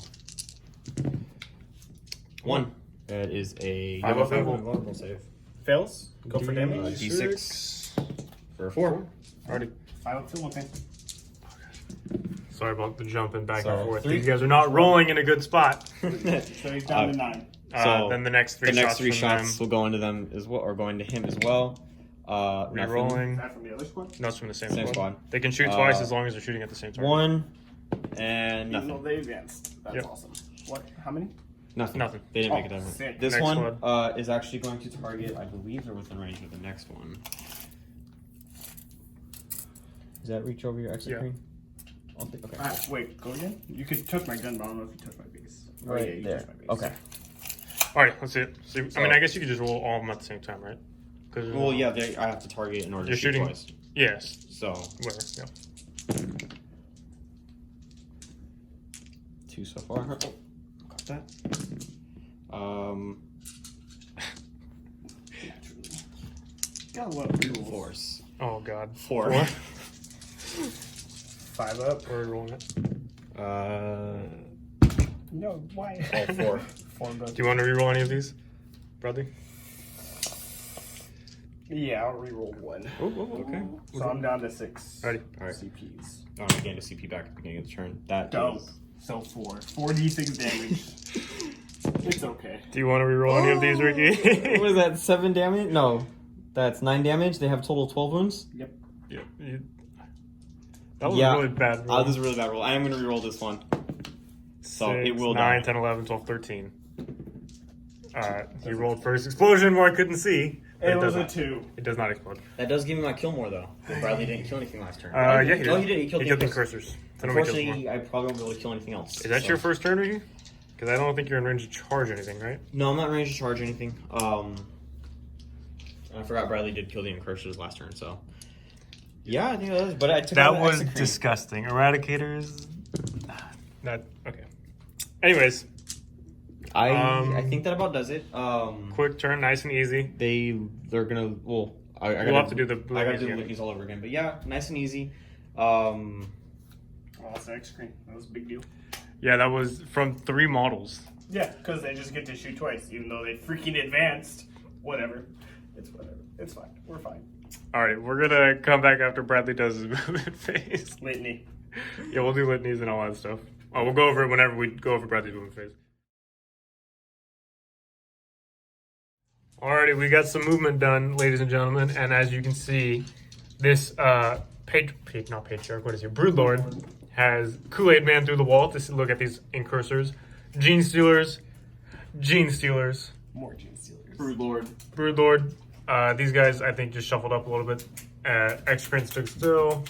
1. That is a 5-up invulnerable save. Fails. Go for damage. D6 for 4. Already. 5 up to 1. Sorry about the jumping back So, and forth. 3. You guys are not rolling in a good spot. So he's down to 9. So, then the next 3 The next shots 3 from shots them. will go into them as well, or go into him as well. Nothing. Rerolling. Is that from the other squad? No, it's from the same, Same squad. squad. They can shoot twice as long as they're shooting at the same target. 1 and Even though nothing. they advanced. That's Yep. awesome. What? How many? Nothing. Nothing. They didn't make Oh, it different. sick. This Next one is actually going to target, I believe they're within range of the next one. Does that reach over your exocrine? Okay. Wait, go again? You could touch my gun, but I don't know if you touched my base. Oh, Right yeah, you there. touched my base. Okay. Alright, let's see it. So, I So- mean, I guess you could just roll all of them at the same time, right? 'Cause, Well, yeah, I have to target in order You're to shoot shooting- twice. Yes. So, Whatever. Yeah. 2 so far. Oh, got that. Naturally. Gotta love rerules. Force. Oh, God. 4. 5 up. Where are we rolling it? No, why? Oh, 4. 4 Do you want to reroll any of these, Bradley? Yeah, I'll reroll 1. Okay. So I'm down to 6. Alright. Alright. CPs. Oh, I gained a CP back at the beginning of the turn. That Dope. is- So 4. 4d6 damage. It's okay. Do you want to reroll any of these, Ricky? What is that, 7 damage? No. That's 9 damage. They have total 12 wounds. Yep. Yeah. That was Yeah. a really bad roll. This is a really bad roll. I am going to reroll this one. So 6, it will 9, die. 10, 11, 12, 13. He rolled first explosion where I couldn't see. but It was does a not. 2. It does not explode. That does give me my kill more, though. But Bradley didn't kill anything last turn. Yeah, he did. Oh, he did. He killed the the incursors. So nobody kills more. Unfortunately, I probably won't be able to kill anything else. Is that so. your first turn, Ricky? Because I don't think you're in range to charge anything, right? No, I'm not in range to charge anything. And I forgot Bradley did kill the incursors last turn, so. Yeah, I think that was. But I took out That the was execrate. disgusting. Eradicators. Not okay. Anyways, I think that about does it. quick turn, nice and easy. They're gonna I We'll gotta have to do the I gotta litanies do the again. litanies all over again. But yeah, nice and easy. Oh, that's the X screen. That was a big deal. Yeah, that was from 3 models. Yeah, because they just get to shoot twice, even though they freaking advanced. Whatever. It's whatever. It's fine. We're fine. All right, we're gonna come back after Bradley does his movement phase. Litany. Yeah, we'll do litanies and all that stuff. We'll go over it whenever we go over Bradley's movement phase. Alrighty, we got some movement done, ladies and gentlemen, and as you can see, this not patriarch, what is he? Broodlord has Kool-Aid Man through the wall to look at these incursors, Gene Stealers, More Gene Stealers. Broodlord. These guys I think just shuffled up a little bit. Execrant stood still.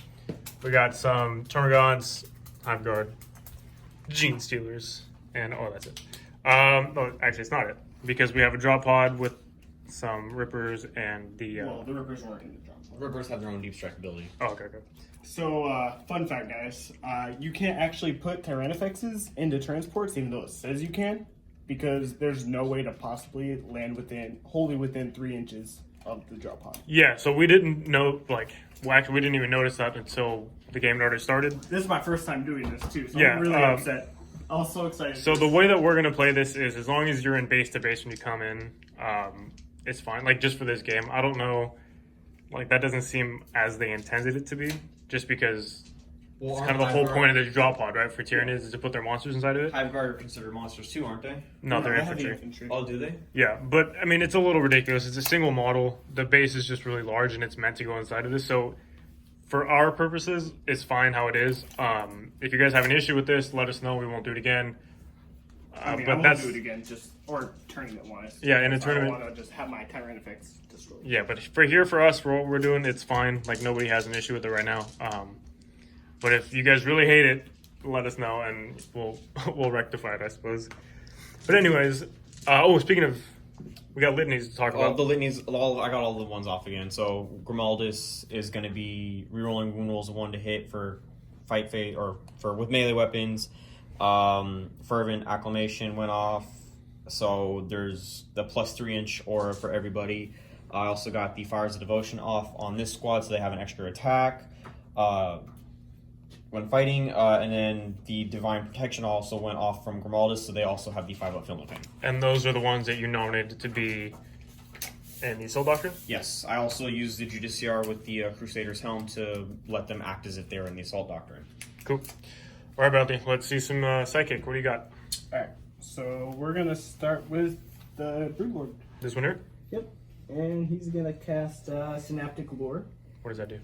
We got some Termagants, Hive Guard, Gene Stealers, and that's it. No, actually it's not it because we have a drop pod with some Rippers and the. Well, the Rippers weren't in the drop. Rippers have their own deep strike ability. Oh, okay. So, fun fact, guys. You can't actually put Tyranifexes into transports, even though it says you can, because there's no way to possibly land wholly within 3 inches of the drop pod. Yeah, so we didn't know, we didn't even notice that until the game had already started. This is my first time doing this, too, so Yeah, I'm really upset. I was so excited. So the way that we're going to play this is as long as you're in base to base when you come in, it's fine. Just for this game. I don't know, that doesn't seem as they intended it to be, just because it's kind of the whole point of the drop pod, right? For Tyranids is to put their monsters inside of it. Hive Guard are considered monsters too, aren't they? No, they're I have the infantry. Oh, do they? Yeah, but I mean, it's a little ridiculous. It's a single model. The base is just really large, and it's meant to go inside of this. So, for our purposes, it's fine how it is. If you guys have an issue with this, let us know. We won't do it again. I But won't that's do it again, or tournament-wise. Yeah, in a I tournament- don't want to just have my Tyranifex destroyed. yeah. But for us, for what we're doing, it's fine. Nobody has an issue with it right now. But if you guys really hate it, let us know, and we'll rectify it, I suppose. But anyways, speaking of, we got litanies to talk about. The litanies, I got all the ones off again. So Grimaldus is going to be rerolling wound rolls of 1 to hit for fight phase with melee weapons. Fervent Acclamation went off, so there's the plus 3-inch aura for everybody. I also got the Fires of Devotion off on this squad, so they have an extra attack when fighting, and then the Divine Protection also went off from Grimaldus, so they also have the 5-up Film of Pain. And those are the ones that you nominated to be in the Soul Doctrine? Yes, I also used the Judiciar with the Crusader's Helm to let them act as if they were in the Assault Doctrine. Cool. All right, Bradley, let's see some Psychic. What do you got? Alright, so we're going to start with the Broodlord. This one here? Yep. And he's going to cast Synaptic Lore. What does that do?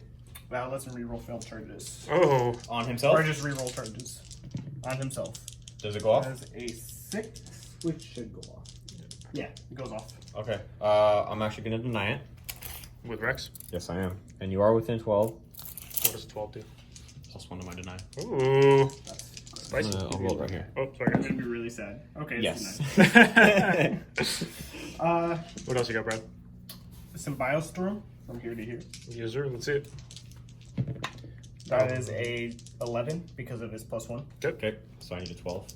Well, let's reroll failed charges. Oh, On himself? Or just reroll charges on himself. Does it go off? As a 6, which should go off. Yeah, it goes off. Okay. I'm actually going to deny it. with Rex. Yes, I am. And you are within 12. What does 12 do? +1 to my deny. Ooh. That's Spicy. I'll roll it right here. Oh, sorry, I'm guys. gonna be really sad. Okay. Yes. Nice. What else you got, Brad? Some Biostorm from here to here. Yes, sir. Let's see it. That is a 11 because of his +1. Okay, so I need a 12.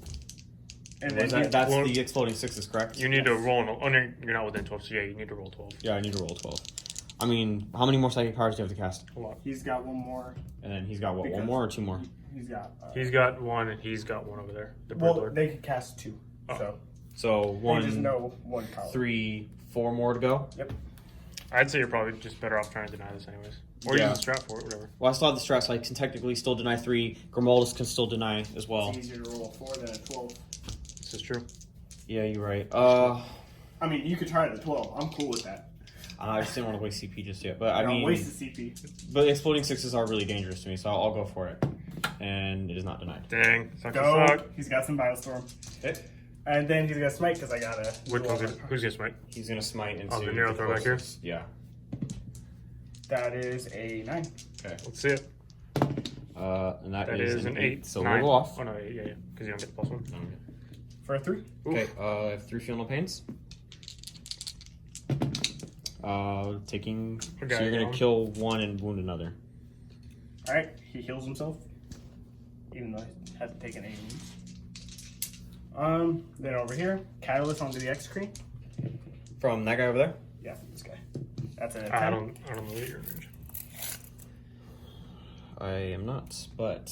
And That's then Well- the exploding sixes, correct? You need to roll. Oh, no, you're not within 12, so yeah, you need to roll 12. Yeah, I need to roll 12. I mean, how many more psychic powers do you have to cast? A lot. he's got one more. And then he's got what? Because- One more or 2 more? He's got. He's got one, and he's got one over there. The Well, Broodlord. they could cast 2. Oh. So So they just know 1 power. 3, 4 more to go. Yep. I'd say you're probably just better off trying to deny this, anyways, or Yeah. use a strat for it, whatever. Well, I still have the stress. I can technically still deny 3. Grimaldus can still deny as well. It's easier to roll a 4 than a 12. This is true. Yeah, you're right. I mean, you could try the 12. I'm cool with that. I just didn't want to waste CP just yet. But I mean, waste the CP. but exploding sixes are really dangerous to me, so I'll go for it. And it is not denied. Dang. Suck to Go. suck. He's got some Biostorm. Okay. And then he's gonna smite because I gotta. Which one's it? Who's gonna smite? He's gonna smite into. Oh, the Nero throw back here? closest. Yeah. That is a 9 Okay. Let's see it. And that That is an 8. So 9. we'll go off. Oh, no, yeah. Because you don't get the plus 1. for a 3. Okay. I have 3 Feel No Pains. Taking. Okay, So you're gonna go on. kill one and wound another. All right, he heals himself, even though he hasn't taken any wounds. Then over here, Catalyst onto the X-Crane. From that guy over there. Yeah, this guy. That's an I attack. don't know what you're range. I am not, but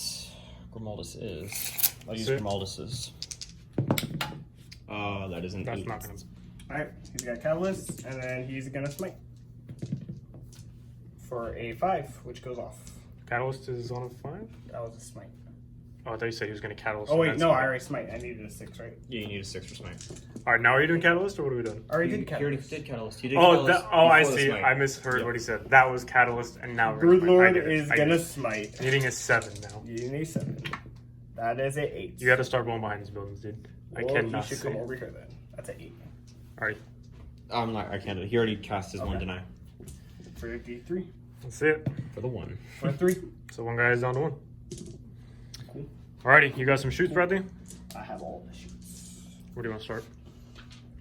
Grimaldus is. I'll use Sick. Grimaldus's. That is an That's 8. not gonna. All right, he's got Catalyst, and then he's gonna smite for a 5, which goes off. Catalyst is on a 5? That was a smite. Oh, I thought you said he was gonna catalyst. Oh and wait, then no, I smite. already smite. I needed a 6, right? Yeah, you need a 6 for smite. Alright, now are you doing catalyst or what are we doing? I already did He already Catalyst. did Catalyst. He did Oh, Catalyst I before the see. smite. I misheard Yep. what he said. That was catalyst, and now we're gonna Broodlord smite. I get it. is I get gonna it. smite. Needing a 7 now. You need a 7. That is a 8. You gotta start going behind these buildings, dude. I cannot He should see. come over here then. That's an 8. Alright, I'm not. I can't. He already cast his one Okay. deny For a D3. that's it. for the 1. For a 3. So one guy is down to 1. Cool. Alrighty, you got some shoots, Bradley? I have all the shoots. Where do you want to start?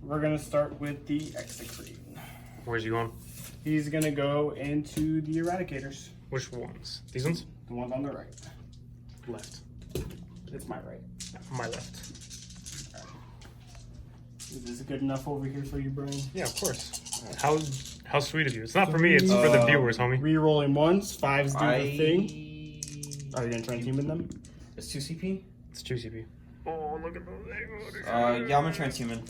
We're gonna start with the Execrate. Where's he going? He's gonna go into the Eradicators. Which ones? These ones? The ones on the right. Left. It's my right. My left. Is this good enough over here for you, Brian? Yeah, of course. How sweet of you. It's not for me, it's for the viewers, homie. Re-rolling 1s, 5s do the thing. I. Are you gonna try and human them? It's 2 CP. It's 2 CP. Oh, look at those. Yeah, I'm a transhuman.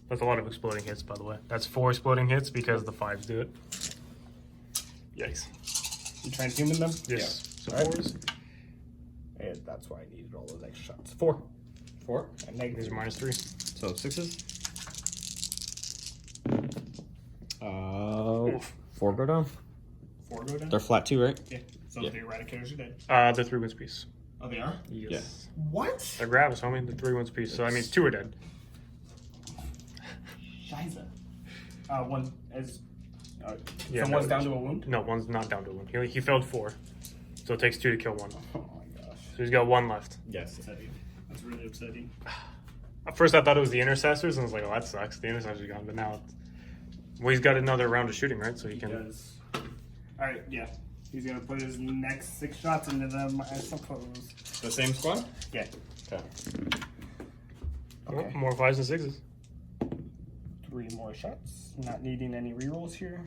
That's a lot of exploding hits, by the way. That's 4 exploding hits because the 5s do it. Yikes. You try and human them? Yes. So Alright. 4s. And that's why I needed all those extra shots. 4. 4. And These negative. are -3. So 6s. Oof. 4 go down. 4 go down? They're flat too, right? Yeah. So Yeah. the Eradicators are dead. The 3 wins piece. Oh, they are? Yes. What? They're grabs, homie. The 3 wins piece. So that means 2 are dead. Shiza. One is. Yeah, so no, one's down to a wound? No, one's not down to 1. He failed 4. So it takes 2 to kill 1. Oh my gosh. So he's got 1 left. Yes. Upsetting. That's really upsetting. At first I thought it was the intercessors, and I was like, oh, that sucks. The intercessors are gone. But now, well, he's got another round of shooting, right? So he can. Does. Alright, yeah. He's gonna put his next 6 shots into them, I suppose. The same squad? Yeah. Okay. Oh, Okay. more 5s and 6s. 3 more shots. Not needing any rerolls here.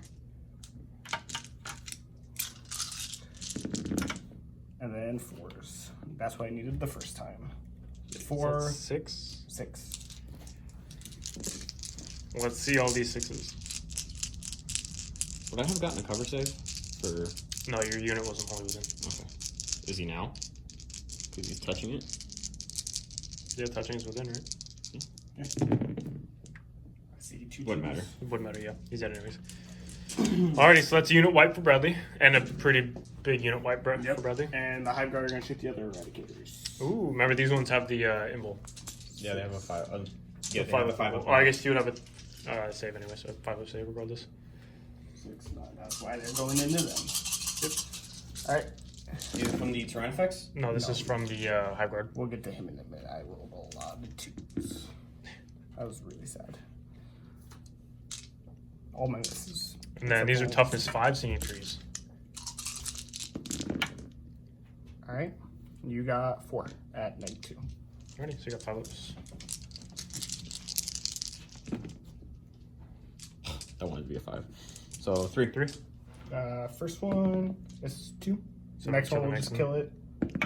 And then 4s. That's what I needed the first time. 4, 6. 6. Let's see all these 6s. Would I have gotten a cover save for? No, your unit wasn't wholly within. Okay. Is he now? Because he's touching it. Yeah, touching is within, right? I see 2 Wouldn't twos. matter. It wouldn't matter, yeah. He's dead anyways. Alrighty, so that's a unit wipe for Bradley. And a pretty big unit wipe for Bradley. And the Hive Guard are gonna shoot the other Eradicators. Ooh, remember these ones have the invul. Yeah, they have a 5. So Yeah, they have a 5 up. Oh, I guess you would have a save anyway, so 5 up save regardless. 6, 9. That's why they're going into them. Yep. Alright. Is it from the Tyranids? No, this is from the Hive Guard. We'll get to him in a minute. I rolled a lot of 2s. That was really sad. All my misses. And then these are toughness 5 singing trees. Alright. You got 4 at -2. Alrighty, so you got 5 ups. That wanted to be a 5. So 3. 3. First one is 2. So Next kill one the will next just one. kill it.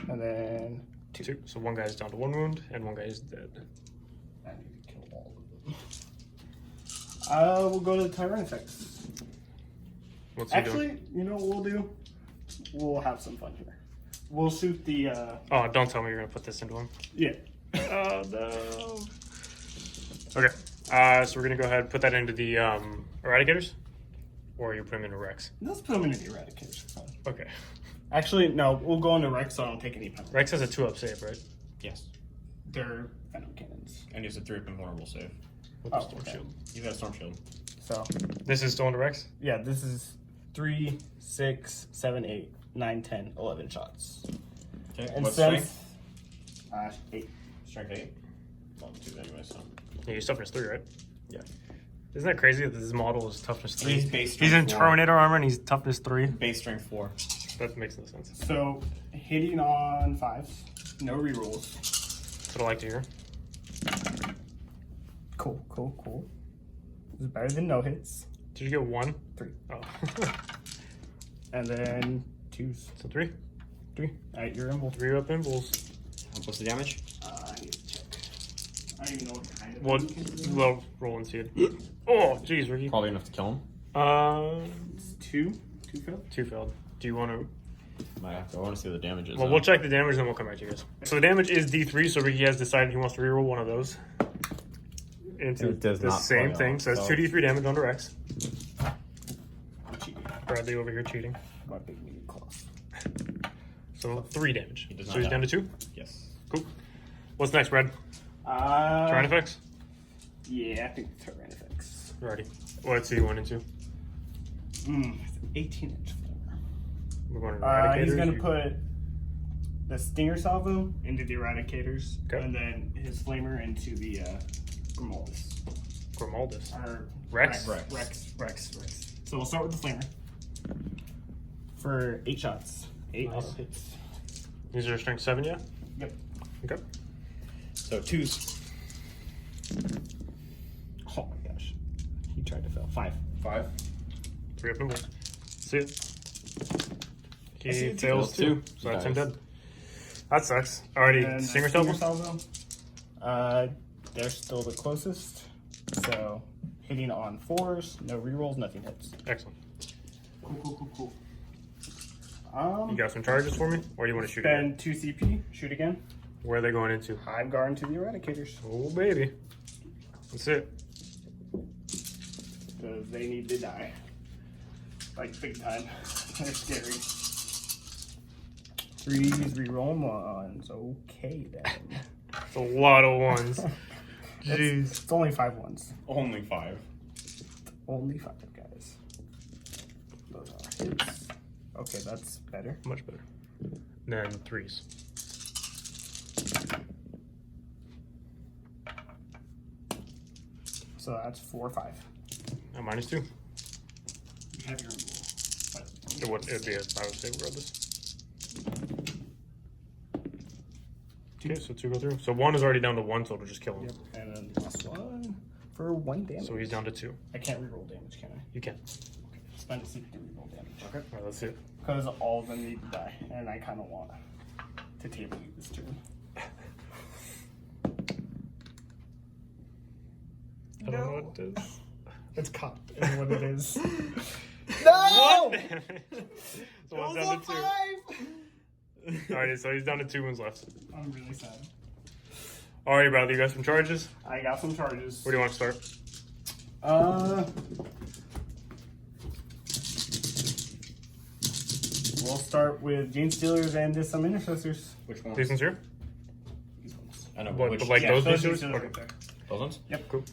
And then 2. So one guy's down to 1 wound, and one guy is dead. I need to kill all of them. We'll go to the Tyranids. What's he doing? Actually, you know what we'll do? We'll have some fun here. We'll shoot the, Oh, don't tell me you're gonna put this into him. yeah. Oh no. Okay. So we're gonna go ahead and put that into the eradicators, or you put them into Rex. Let's put them into the eradicators. Okay. Actually, no, we'll go into Rex, so I don't take any penalty. Rex has a 2-up save, right? Yes. They're venom cannons. And he has a 3-up invulnerable save. With Oh, the storm okay. shield. He's got a storm shield. So, This is still into Rex. yeah, this is 3, 6, 7, 8, 9, 10, 11 shots. Okay. And What's since strength? 8. Strength 8. Well, 2 anyway, so. Yeah, he's toughness 3, right? Yeah. Isn't that crazy that this model is toughness 3? He's base He's in strength 4. Terminator armor and he's toughness 3. Base strength 4. That makes no sense. So, hitting on 5s, no rerolls. That's what I like to hear. Cool. This is better than no hits. Did you get 1? 3. Oh. And then 2s. So 3. 3. Alright, you're invul. 3-up impulse. What's the damage? I need to check. I don't even know what kind of Well, venom cannon it is. low roll and see it. Oh, jeez, Ricky. Probably enough to kill him. It's 2. 2 failed. 2 failed. Do you want to? I want to see what the damage is. Well, we'll check the damage and then we'll come back to you guys. So the damage is D3, so Ricky has decided he wants to reroll one of those. Into It does the not same play thing. on, So it's so- 2D3 damage on Rex. Cheating. Bradley over here cheating. My big meaty claws. So 3 damage. He does So not he's die. down to 2. Yes. Cool. What's next, Brad? Tyranifex? Yeah, I think Tyranifex. Alrighty. What's he going into? 18-inch flamer. We're going to Eradicators. He's going to You- put the Stinger Salvo into the Eradicators, Okay. and then his flamer into the Grimaldus. Grimaldus. Or Rex? Rex. So we'll start with the flamer. For 8 shots. 8 Nice. auto hits. These are strength 7, yeah? Yep. Okay. So 2s. Oh my gosh. He tried to fail. 5. 5. 3-up impulse. See it. I see He it too. fails Fails 2. two. So He that's him dies. dead. That sucks. Alrighty. And Stinger Stinger Salvo? Salvo. They're still the closest. So hitting on 4s, no rerolls, nothing hits. Excellent. Cool. You got some charges for me? Or do you want to shoot again? Spend 2 CP, shoot again. Where are they going into? Hive guard into the Eradicators. Oh, baby. That's it. Because they need to die. Like, big time. They're scary. 3s, reroll 1s. Okay, then. It's a lot of ones. Jeez. It's only 5 ones. Only 5. Only 5, guys. Those are hits. Okay, that's better. Much better. Than 3s. So that's 4 or 5. And -2. You have your own rule. But It'd be a 5 save regardless. Okay, so 2 go through. So 1 is already down to 1, so it'll just kill him. Yep. And then last one for 1 damage. So he's down to 2. I can't reroll damage, can I? You can. Spend a CP to reroll damage. Okay. Alright, let's see it. Because all of them need to die, and I kind of want to table you this turn. I don't know what it is. It's cop is what it is. What? So one's down to 2. Alrighty, so he's down to 2 ones left. I'm really sad. Alrighty, Bradley, you got some charges? I got some charges. Where do you want to start? We'll start with Gene Stealers and some Intercessors. Which one? These ones here? These ones. I know, What, which, but like Yeah, those Gene Stealers? Stealers Okay. right there. those ones? Cool.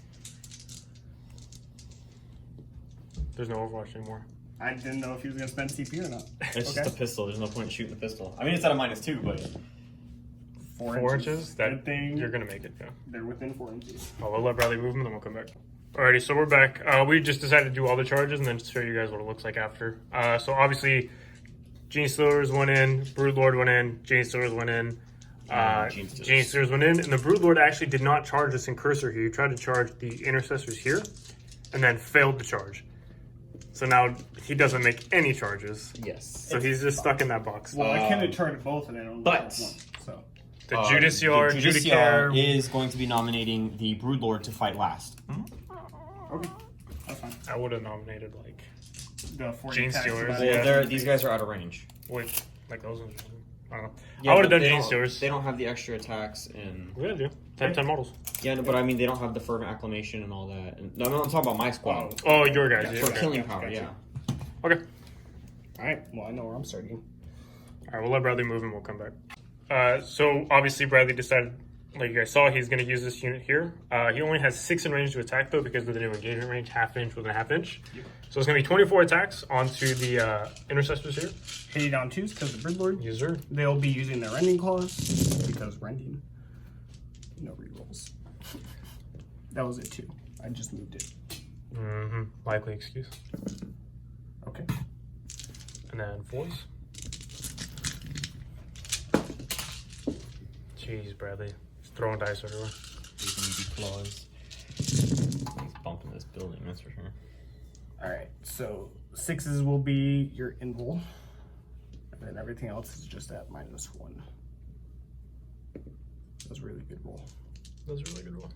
There's no Overwatch anymore. I didn't know if he was going to spend CP or not. It's Okay. just a pistol. There's no point in shooting the pistol. I mean, it's at a -2, but 4 inches? That Good thing you're gonna make it, yeah. they're within 4 inches. I'll let Bradley move them, then we'll come back. Alrighty, so we're back. We just decided to do all the charges and then show you guys what it looks like after. So obviously, Gene Stealers went in, Broodlord went in, Gene Stealers went in, Gene Stealers. Gene Stealers went in, and the Broodlord actually did not charge this Incursor here. He tried to charge the Intercessors here, and then failed to charge. So now he doesn't make any charges. yes. So he's just stuck in that box. Well, I could have charged both and then only but- charged one. So The Judiciar, the Judiciar Judicare. is going to be nominating the Broodlord to fight last. okay, that's fine. I would have nominated like The 40 Gene attacks Stealers, about Well, it. yeah. these guys are out of range. with like those ones. I don't know. Yeah, I would have but done they Gene don't- Stealers. They don't have the extra attacks and Yeah, do. 10 models. yeah, no, but I mean they don't have the fervent acclamation and all that. And, no, I'm talking about my squad. Oh, your guys. Yeah, Yeah, For okay. killing yeah, power, gotcha. yeah. Okay. All right. Well, I know where I'm starting. All right, we'll let Bradley move and we'll come back. So obviously Bradley decided, like you guys saw, he's going to use this unit here. He only has 6 in range to attack though because of the new engagement range, half inch with a half inch. Yep. So it's going to be 24 attacks onto the intercessors here. Hitting on 2s because of Bridlord. Yes, sir. They'll be using their rending clause because rending. No rerolls. That was it too. I just moved it. Mm-hmm. Likely excuse. Okay. And then 4s. Jeez, Bradley. He's throwing dice everywhere. These need claws. He's bumping this building, that's for sure. All right. So 6s will be your invul, and then everything else is just at -1. That was a really good roll. That was a really good one.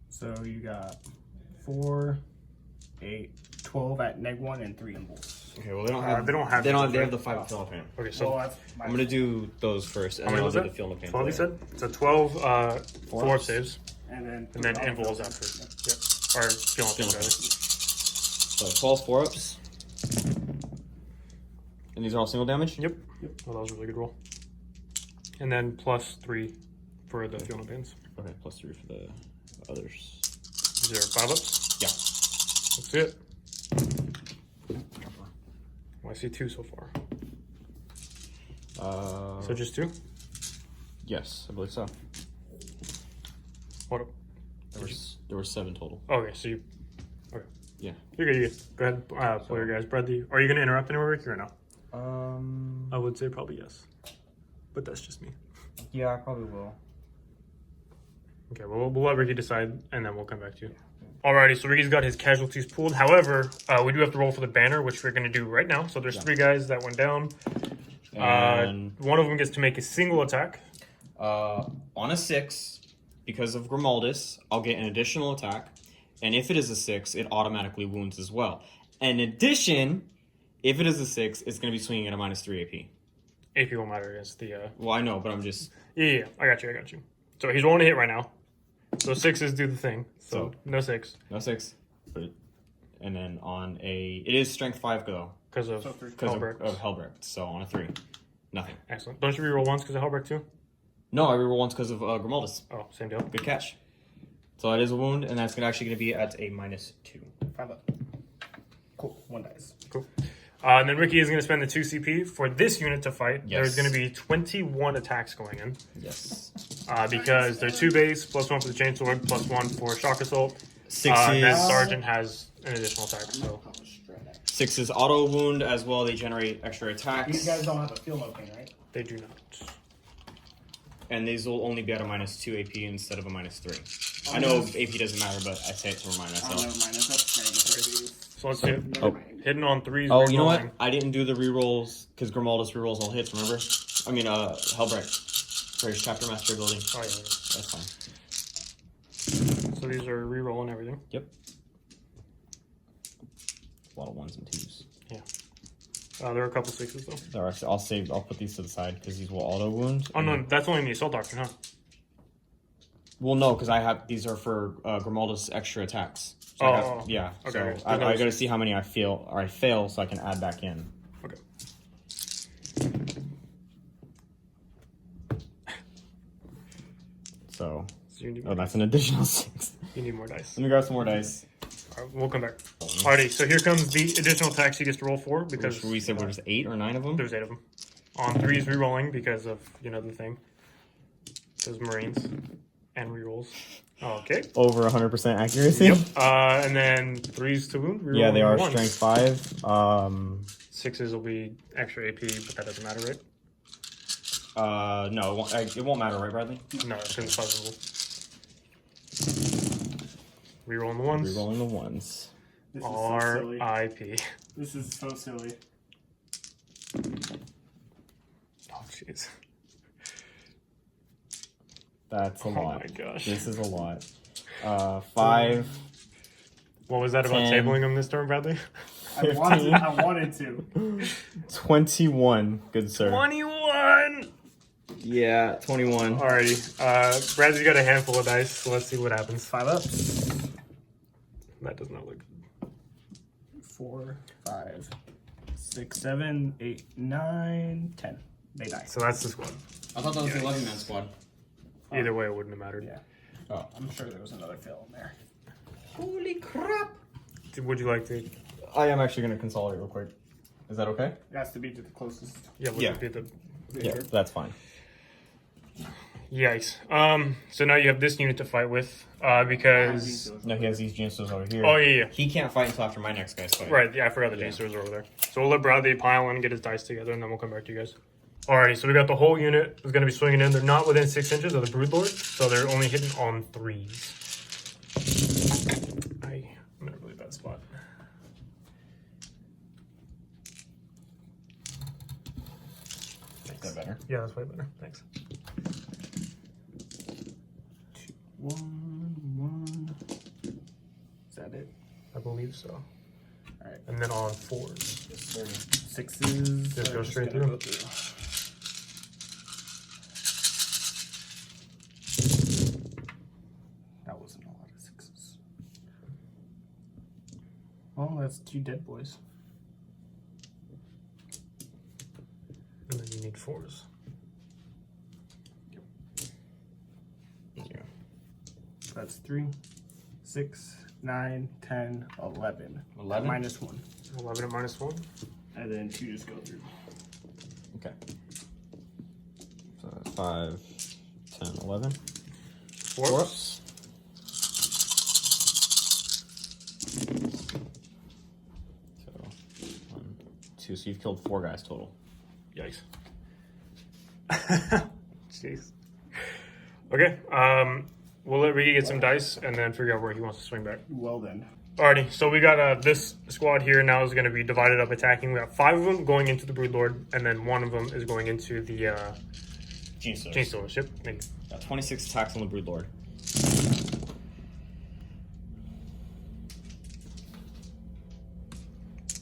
So you got 4, 8, 12 at -1 and 3 invuls. Okay, well they don't have they don't have they those, have the 5 fill pan. Okay, so Well, that's I'm gonna do those first and how then many I'll was do that? the field of pain. 12 you said? So 12 4 ups. saves. and then Invuls after. Yep. Or skill Skill rather. So 12 4-ups. And these are all single damage? Yep. Well, that was a really good roll. And then +3 for the field of pins. Okay, +3 for the others. Is there 5 ups? Yeah. That's it. Well, I see 2 so far. So just 2? Yes, I believe so. What? There were 7 total. Okay, so you. Okay. Yeah. You're good. You're good. Go ahead. Play your guys. Bradley, are you going to interrupt anywhere, Ricky, or no? I would say probably yes. But that's just me. Yeah, I probably will. Okay, well, we'll let Ricky decide, and then we'll come back to you. Alrighty, so Ricky's got his casualties pooled. However, we do have to roll for the banner, which we're going to do right now. So there's 3 guys that went down. And One of them gets to make a single attack. on a 6, because of Grimaldus, I'll get an additional attack. And if it is a 6, it automatically wounds as well. In addition, if it is a 6, it's going to be swinging at a -3 AP. AP won't matter against the... Well, I know, but I'm just... Yeah, I got you. So he's rolling a hit right now. So 6s do the thing. So no 6. No 6. But, and then on a... It is strength 5, though. Because of Because of Hellbrecht. Hellbrecht. So on a 3. Nothing. Excellent. Don't you reroll once because of Hellbrecht too? No, I reroll once because of Grimaldus. Oh, same deal. Good catch. So that is a wound, and that's actually going to be at a -2. 5 up. Cool. 1 dice. Cool. And then Ricky is going to spend the 2 CP for this unit to fight. Yes. There's going to be 21 attacks going in. Yes. Because they're 2 base, +1 for the chainsword, +1 for shock assault. 6 That is... sergeant has an additional attack. So 6 is auto wound as well. They generate extra You attacks. guys don't have a field opening, right? they do not. And these will only be at a -2 AP instead of a -3. I know AP doesn't matter, but I say it to remind Oh, myself. never mind. That's So let's do it. Never mind. Hitting on 3s. Oh, you know rerolling. what? I didn't do the rerolls because Grimaldus rerolls all hits, remember? I mean, Hellbrecht for his chapter master ability. Oh, yeah. That's fine. So these are reroll and everything. Yep. A lot of 1s and 2s. There are a couple 6s though. All right, so I'll put these to the side because these will auto wound. Oh no, that's only in the assault doctrine, huh? Well, no, because these are for Grimaldus extra attacks. So yeah. Okay, So okay. I got to see how many I fail so I can add back in. Okay. So, So you need that's an additional 6. You need more dice. Let me grab some more dice. All right, we'll come back. Alrighty, so here comes the additional attacks he gets to roll for because We said there's 8 or 9 of them. there's 8 of them. On 3s rerolling because of, the thing. Those Marines. And rerolls. Okay. Over 100% accuracy. Yep. And then 3s to wound. Yeah, they are rerolling strength 5. 6s will be extra AP, but that doesn't matter, right? No, it won't matter, right, Bradley? No, it's in the possible. Rerolling the 1s. Rerolling the 1s. This is so silly. R.I.P. This is so silly. Oh, jeez. That's a lot. Oh my gosh. This is a lot. 5. What was that about 10. tabling him this turn, Bradley? I wanted to. 21, good sir. 21! Yeah, 21. Alrighty. Bradley's got a handful of dice, so let's see what happens. 5 ups. That does not look good. 4, 5, 6, 7, 8, 9, 10. They die. So that's the squad. I thought that was the 11-man squad. Either way, it wouldn't have mattered. Yeah. Oh. I'm sure there was another fail in there. Holy crap! Would you like to? I am actually going to consolidate real quick. Is that okay? It has to be to the closest. Yeah, would Yeah. it be the? Yeah, that's fine. Yikes. So now you have this unit to fight with, because. No, he has these Genesters over here. Oh yeah. He can't fight until after my next guy's fight. Right. Yeah, I forgot the Yeah. J-Stars are over there. So we'll let Bradley pile in, get his dice together, and then we'll come back to you guys. Alrighty, so we got the whole unit is going to be swinging in. They're not within 6 inches of the Broodlord, so they're only hitting on 3s. I'm in a really bad spot. Is that better? Yeah, that's way better. Thanks. 2, 1, 1. Is that it? I believe so. Alright. And then on 4s. 6s. Just are go straight gonna through. go through. That wasn't a lot of 6s. Well, that's 2 dead boys. And then you need 4s. Yeah. That's 3, 6, 9, 10, 11. 11? Minus 1. 11 and minus 1. And then 2 just go through. Okay. So that's 5, 10, 11. 4s. So 1, 2. So you've killed 4 guys total. Yikes. Jeez. Okay, we'll let Ricky get some dice and then figure out where he wants to swing back. Well then. Alrighty, so we got this squad here now is going to be divided up attacking. We got 5 of them going into the Broodlord, and then 1 of them is going into the Genesters. Genestars. Yep. Thank you. Got 26 attacks on the Broodlord.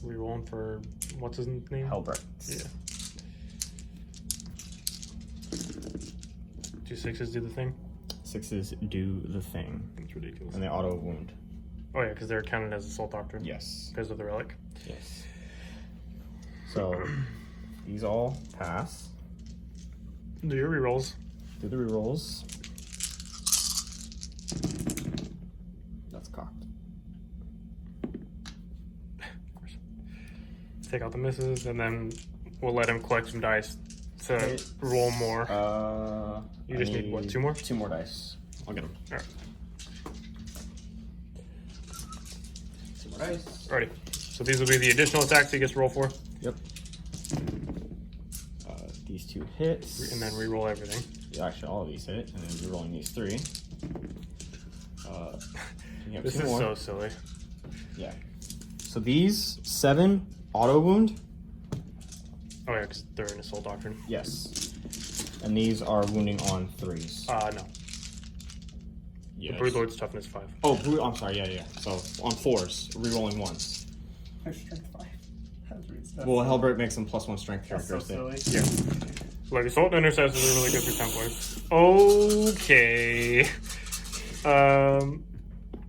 We rolling for what's his name? Helbert. Yeah. 2 6s do the thing. 6s do the thing. It's ridiculous. And they auto wound. Oh yeah, because they're counted as Assault Doctrine. Yes. Because of the relic. Yes. So these all pass. Do your rerolls. Do the rerolls. That's cocked. Take out the misses, and then we'll let him collect some dice to Hits. roll more. You I just need, what, 2 more? 2 more dice. I'll get them. Alright. 2 more dice. Alrighty. So these will be the additional attacks he gets to roll for, Yep. These 2 hits. and then re-roll everything. Yeah, actually, all of these hit, and then re-rolling these 3. You have This 2 is more. so silly. Yeah. So these 7 auto wound. Oh yeah, because they're in Assault Doctrine. Yes. And these are wounding on 3s. No. Yes. The Broodlord's toughness 5. Oh, I'm sorry. Yeah. So on 4s, re-rolling 1s. There's strength 5. That's Well, Helbert makes them +1 strength so characteristic. silly. Yeah. Like, Assault Intercessors are really good for Templars. Okay.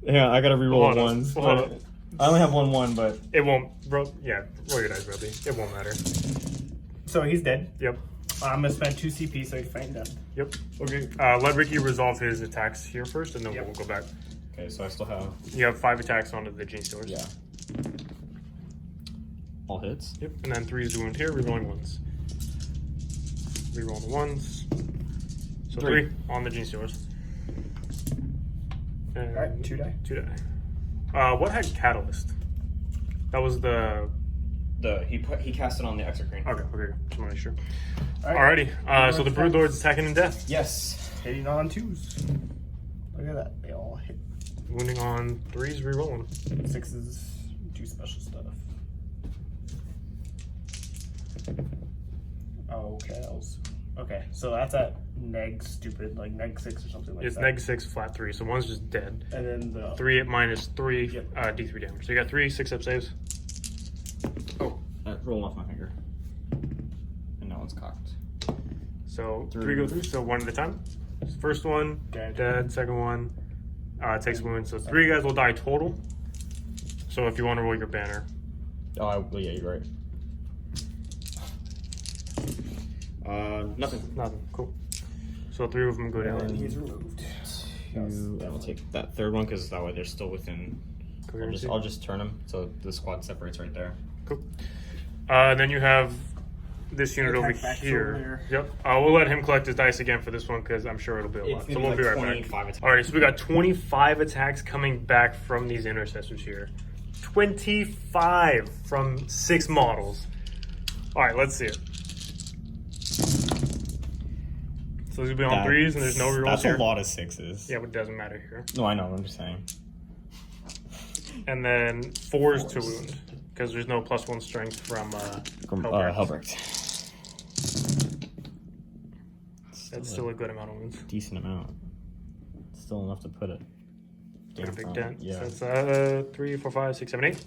Yeah, I gotta re-roll Hold on, ones. hold but on. I only have 1/1, but It won't, bro. Yeah, roll your dice, Bradley. It won't matter. So he's dead. Yep. I'm gonna spend 2 CP so he's fighting death. Yep. Okay. Let Ricky resolve his attacks here first, and then Yep. we'll go back. okay. So I still have You have 5 attacks onto the Genestars. yeah. All hits. Yep. And then 3 is the wound here, rerolling 1s. Reroll the 1s. So 3 on the Genestars. Alright, 2 die. 2 die. What had Catalyst? That was the. He cast it on the Exocrine. Okay. Just want to make sure. Alright. Alrighty. So the Broodlord's attacking in death. Yes. Hitting on 2s. Look at that. They all hit. Wounding on 3s, rerolling. 6s do special stuff. Okay, so that's at neg stupid, like neg 6 or something like It's that. neg 6, flat 3. So 1's just dead. And then the 3 at -3, Yep. D3 damage. So you got 3 6-up saves. roll off my finger. And that one's cocked. So 3 go through, so 1 at a time. First one, dead. Second one, takes wounds. So 3 guys will die total. So if you want to roll your banner. Oh, yeah, you're right. Nothing. Nothing. Cool. So 3 of them go down. And he's removed. I'll take that third one because that way they're still within. I'll just turn them so the squad separates right there. Cool. Then you have this unit over here. Yep. We'll let him collect his dice again for this one because I'm sure it'll be a lot. So we'll be right back. Alright, so we got 25 attacks coming back from these intercessors here. 25 from 6 models. Alright, let's see it. So these will be on 3s and there's no rerolls That's here. a lot of 6s. Yeah, but it doesn't matter here. No, I know. I'm just saying. And then 4s to wound because there's no +1 strength from Helbrecht. That's still a good amount of wounds. Decent amount. Still enough to put it. Got a big dent. Yeah. So that's 3, 4, 5, 6, 7, 8.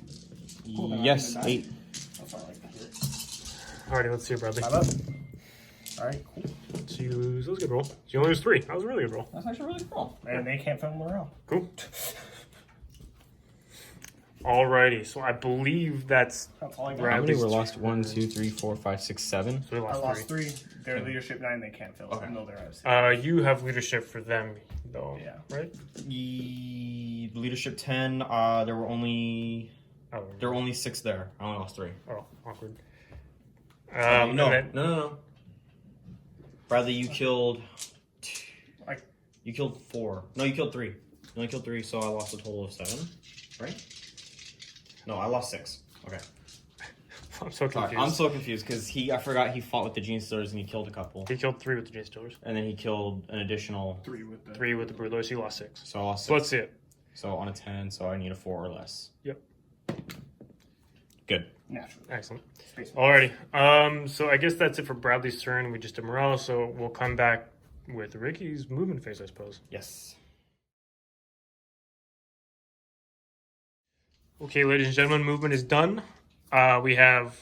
Yes, 8. That's all I like to hear. Alrighty, let's see it, Bradley. 5 up. Alright, cool. So you lose. That was a good roll. So you only lose 3. That was a really good roll. That's actually really cool. And they can't film around. Cool. Alrighty, so I believe that's That's all I got. How many Bradley's were lost? turn. 1, 2, 3, 4, 5, 6, 7. So we I lost lost 3. 3. They're leadership 9. They can't fill. Okay. No, they're out. You have leadership for them, though. Yeah. Right? Leadership 10. There were only 6 there. I only lost 3. Oh, awkward. No. Bradley, you killed. You killed 4. No, you killed 3. You only killed 3, so I lost a total of 7. Right? No, I lost 6. Okay. I'm so confused. Sorry, I'm so confused because I forgot he fought with the Gene Stealers and he killed a couple. He killed 3 with the Gene Stealers. And then he killed an additional 3 with the 3 with the Broodlords. He lost 6. So I lost 6. So let's see it. So on a 10, so I need a 4 or less. Yep. Good. naturally. Excellent. Space Alrighty. So I guess that's it for Bradley's turn. We just did morale, so we'll come back with Ricky's movement phase, I suppose. Yes. Okay, ladies and gentlemen, movement is done. We have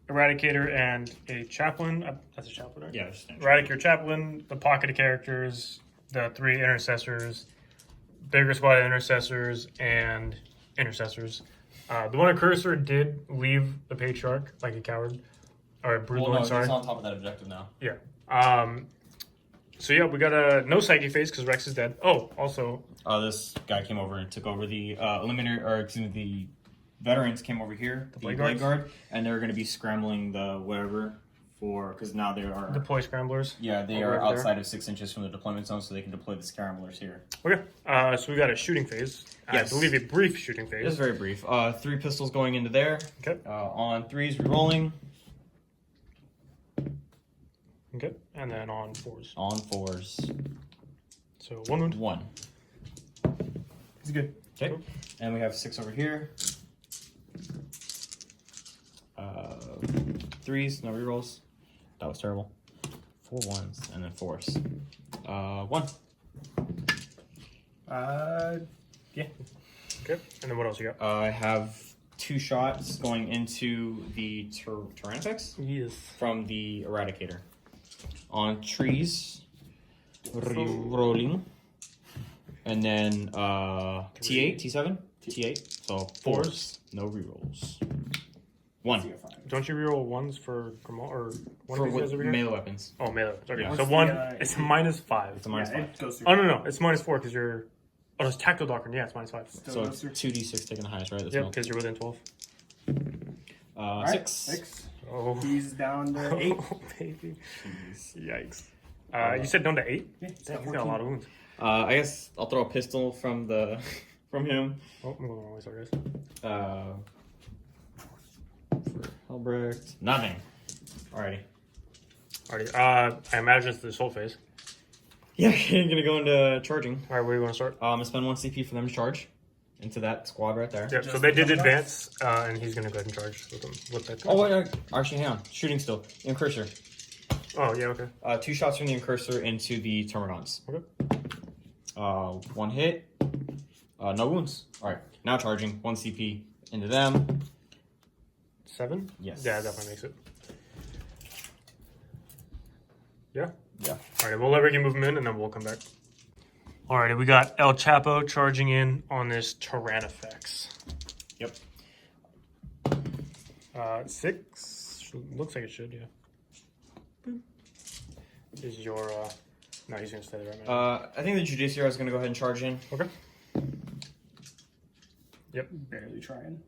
Eradicator and a Chaplain. That's a Chaplain, right? Yeah. Eradicator, Chaplain, the pocket of characters, the 3 Intercessors, bigger squad of Intercessors, and Intercessors. The one at Cursor did leave the Patriarch like a coward. Or Broodlord, sorry. he's on top of that objective now. Yeah. So yeah, we got a no psychic phase because Rex is dead. Oh, also, This guy came over and took over the the veterans came over here, the Blade Blade Guards? Guard, and they're going to be scrambling the whatever because now they are deploy scramblers. they over are there. outside of 6 inches from the deployment zone, so they can deploy the scramblers here. Okay. So we got a shooting phase. Yes. I believe a brief shooting phase. It's very brief. 3 pistols going into there. Okay. On 3s, re-rolling. Okay. And then on 4s. On 4s, So 1 wound. 1. It's good. Okay. Cool. And we have 6 over here. 3s, no rerolls. That was terrible. 4 1s and then 4s. 1. Yeah. Okay. And then what else you got? I have 2 shots going into the Tyranid Yes. from the Eradicator. On trees, rolling. And then T8, T7, T8. So 4s, no rerolls. 1. Don't you reroll 1s for Grimal or one For of these guys over here? melee weapons. Oh, melee. Okay. Yeah. So What's 1, the, it's a -5. It's a -5. It goes through. Oh, no. It's -4 because you're... Oh, it's Tactical Doctrine. Yeah, it's -5. Still So goes through. 2d6 taking the highest, right? That's Yep, not- because you're within 12. Alright, 6. 6. Oh. He's down to 8. Oh, baby. Yikes. You said down to 8? Yeah, Damn, he's got a lot of wounds. I guess I'll throw a pistol from the from him. Oh, I'm going the wrong way, sorry, guys. For Helbrecht. Nothing. Alrighty. Alrighty. I imagine it's the soul phase. Yeah, I'm gonna go into charging. Alright, where are you going to start? I'm gonna spend 1 CP for them to charge into that squad right there. Yeah, so they did advance, and he's going to go ahead and charge with them. With that. Oh wait, actually, hang on. Shooting still. Incursor. Oh, yeah, okay. 2 shots from the Incursor into the Termagants. Okay. 1 hit. No wounds. Alright, now charging. 1 CP into them. 7? Yes. Yeah, that definitely makes it. Yeah? Yeah. Alright, we'll let Ricky move him in and then we'll come back. Alright, we got El Chapo charging in on this Tyranifex. Yep. 6? Looks like it should, yeah. Boop. Is your, no, he's gonna stay there right now. I think the Judiciary is going to go ahead and charge in. Okay. Yep. Barely trying.